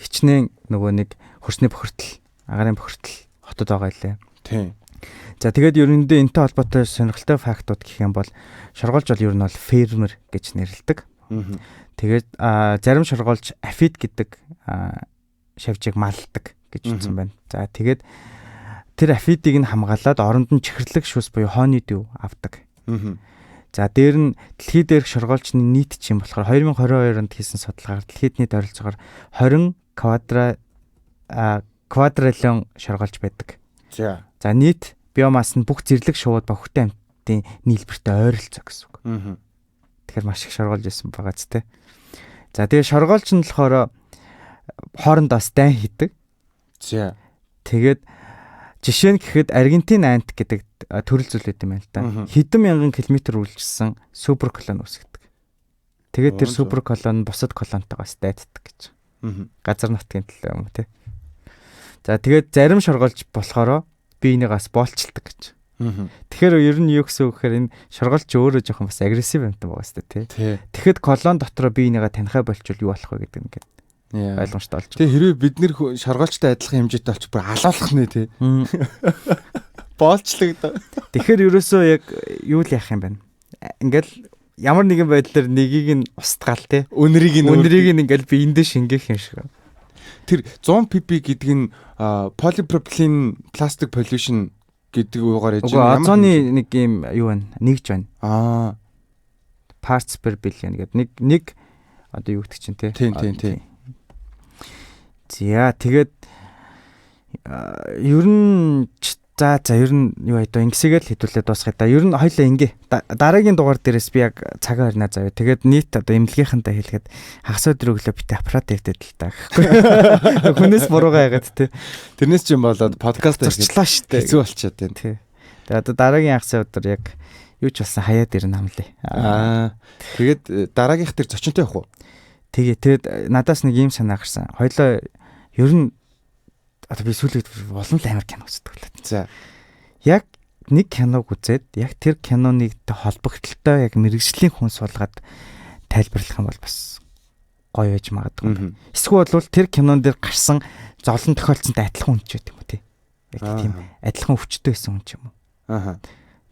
Хичнээн нөгөө нэг хөрсний бохирдол, агарын бохирдол хотод байгаа илээ. Тийм. За тэгээд ерөнхийдөө энэтэй холбоотой сонирхолтой фактууд гэх юм бол шоргоолж бол ер нь бол фермер гэж нэрлэдэг. Тэгээд зарим шоргоолж афид гэдэг шавжийг малдаг гэж үздэн байна. За тэгээд тэр афидыг нь хамгаалаад оронд нь чихэрлэг шүс буюу honey dew авдаг. За дээр нь дэлхий дээрх шоргоолчны нийт чинь болохоор 2022 онд хийсэн судалгаагаар дэлхийд нийт ойролцоогоор 20 квадриллион шоргоолж байдаг. За нийт биомасс нь бүх зэрлэг шувууд ба хөтөн амьтдын нийлбэртэй ойролцоо гэсэн үг. Тэгэхээр маш их шоргоолж исэн байгаа ч тийм. За тэгээ шоргоолч нь болохоор хоорондоо стан хийдэг. За. Тэгээд жишээ нь гэхэд Аргентин ант гэдэг төрөл зүйл юм байна л да. Хэдэн мянган километр үргэлжилсэн супер колон үүсгдэг. Тэгээд тэр супер колон бусад колонтойгоо статдаг гэж. Газар нутгийн төлөө юм тий. За тэгээд зарим шоргоолж болохоор биенийгээс боолчилдаг гэж. Тэгэхээр ер нь юу гэсэн үг гэхээр энэ шоргоолч өөрөө жоохон бас агрессив юмтай байгаа сте тий. Тэгэхэд колон дотроо биенийгээ танихаа болчвол юу болох вэ гэдэг ингээд ойлгомжтой болж байна. Тэг хэрвээ бид нэр шоргоолчтой адилхан хэмжээтэй болчих бүр алуулах нэ тий. Боолчлогдоо. Тэгэхээр ерөөсөө яг юу л яах юм бэ? Ингээл ямар нэгэн байдлаар нэгийг нь устгаал тий. Өнрийг нь ингээл биендээ шингээх юм шиг. Тэр 100 pp гэдэг нь polypropylene plastic pollution гэдэг үгээр ээж юм. Озоны нэг юм юу байна? Нэгж байна. Parts per billion гэдэг нэг одоо юу гэдэг чинь тий. Тийм. За тэгээд ер нь ер нь юу одоо ингэсэгээл хэдүүлээ дуусгая да. Ер нь хоёлаа ингээ. Дараагийн дугаар дээрээс би яг цагаа харна заяа. Тэгээд нийт одоо имлэгийнхэнтэй хэлэхэд хагас өдөр өглөө бит аппарат дэвдээд л та гэхгүй. Хүнээс буруугаа ягаад те. Тэрнээс ч юм болоод подкаст зорчлоо штэ. Хэцүү болчиход байна. Тий. Тэгээд одоо дараагийн хагас өдөр яг юу ч болсон хаяад ирнэ амлаа. Тэгээд дараагийнх тэр зочинтой явах уу? Тэгээд надаас нэг юм санаа гарсан. Хоёлоо ер нь одоо би сүүлд болон л амар кино үздэг лээ. За. Яг нэг киног үзээд яг тэр киноныг холбогдлолтой яг мэрэгжлийн хүн суулгаад тайлбарлах юм бол бас гоё байж магадгүй. Эсвэл бол тэр кинон дээр гарсан золон тохиолдсонтой адилхан хүн ч гэдэг юм уу тий. Яг тийм адилхан өвчтөй байсан хүн ч юм уу.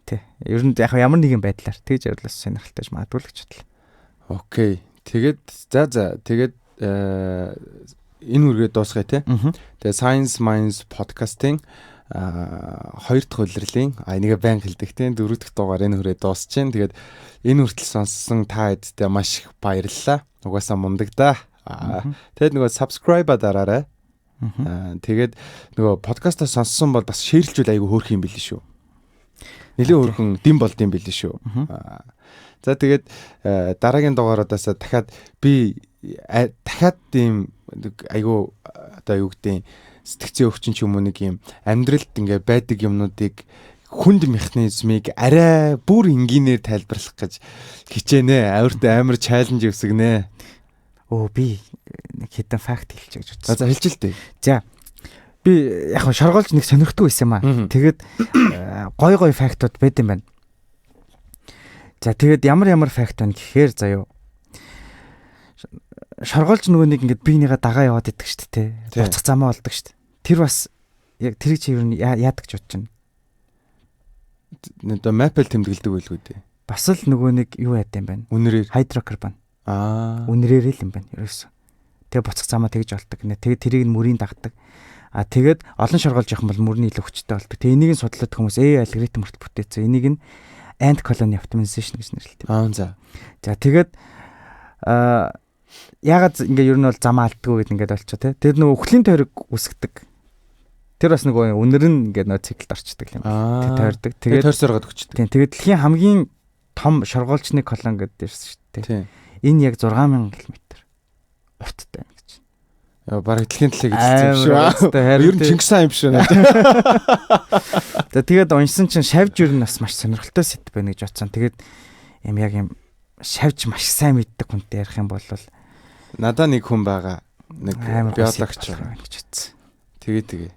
Тий. Ер нь яг ямар нэгэн байдлаар тэгж явуулсан сонирхолтой магадгүй л гэж бодлоо. Окей. Тэгээд энэ үргээ дуусгая те. Тэгээ Science Minds podcast-ийн 2 дахь улирлын энийг баян хэлдэг те 4 дахь дугаар энэ хүрээ дуусч जैन. Тэгээд энэ хүртэл сонссон та хэдтэй маш их баярлалаа. Угаасаа мундаг да. Тэгээд нөгөө subscribe дараарай. Тэгээд нөгөө подкастаа сонссон бол бас шеэрлжүүл айгүй хөөрх юм билээ шүү. Нэлээд хөөрхөн дэм болд юм билээ шүү. За тэгээд дараагийн дугаараадаас дахиад би дахиад тийм айгу одоо юу гэдэг сэтгцэн өвчин ч юм уу нэг юм амьдралд ингээ байдаг юмнуудыг хүнд механизмыг арай бүр энгийнээр тайлбарлах гэж хичээнэ. Өөртөө амар чаленж өсгөнэ. Би нэг хэдэн факт хэлж гэж бодсон. За хэлж л дээ. За би яг шоргоолж нэг сонирхдаг байсан юм аа. Тэгээд гой фактууд байд юм байна. За тэгээд ямар факт байна гэхээр заяо. Шоргоолж нөгөө нэг ингээд биенийгээ дагаа яваад иддэг шүү дээ. Буцах замаа болдог шүү дээ. Тэр бас яг тэрийг чи юу яадаг ч бодож байна. Одоо мапл тэмдэглэдэг байлгүй дээ. Бас л нөгөө нэг юу яд юм байна. Үнэрээр хайдрокарбон. Үнэрээр л юм байна ерөөсөө. Тэгээ буцах замаа тэгж болдог. Тэгээд тэрийг мөрийн дагдаг. Тэгээд олон шоргоолж явах юм бол мөрний илүү хүчтэй болдог. Тэгээ энийг нь судлаад хүмүүс алгоритм хүртэл бүтээсэн. Энийг нь ant colony optimization гэж нэрлэдэг. За тэгээд ягаад ингээ ер нь бол замаа алддаггүй гэд ингээд болчихоо те. Тэгээд нөгөө өхлийн тойрог үсгдэг. Тэр бас нөгөө үнэр нь ингээд нөгөө циклд орчдөг юм. Тэгээд тойрдог. Тэгээд тойрсоргоод өгчдөг. Тийм. Тэгээд дэлхийн хамгийн том шоргоолчны колон гэдэг ирсэн шүү дээ. Тийм. Энэ яг 6000 км урттай байна гэж. Бараг дэлхийн талыг хэлсэн юм шүү. Ер нь Чингис хаан юм шүү. Тэгээд уншсан чинь шавж ер нь бас маш сонирхолтой сэдв байна гэж бодсон. Тэгээд яг юм шавж маш сайн мэддэг хүнтэй ярих юм бол надаа нэг хүн байгаа. Нэг биологч байгаа гэж бодсон. Тэгээ.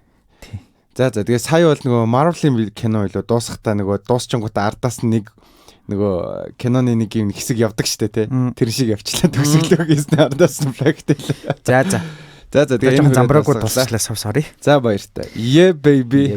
За тэгээ сая бол нөгөө Marvel-ийн кино илүү дуусахтаа нөгөө дуусчингуудаа ардаас нөгөө киноны нэг юм хэсэг явдаг штэ те. Тэр шиг явчлаа төгсгөлөө гэсэн ардаас нь флакт хэлээ. За тэгээ жоохон замбраагүй дуусчлаа sorry. За баяртай. Yeah baby.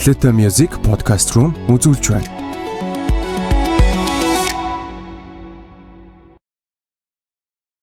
Leta Music Podcast Room үзүүлж байна.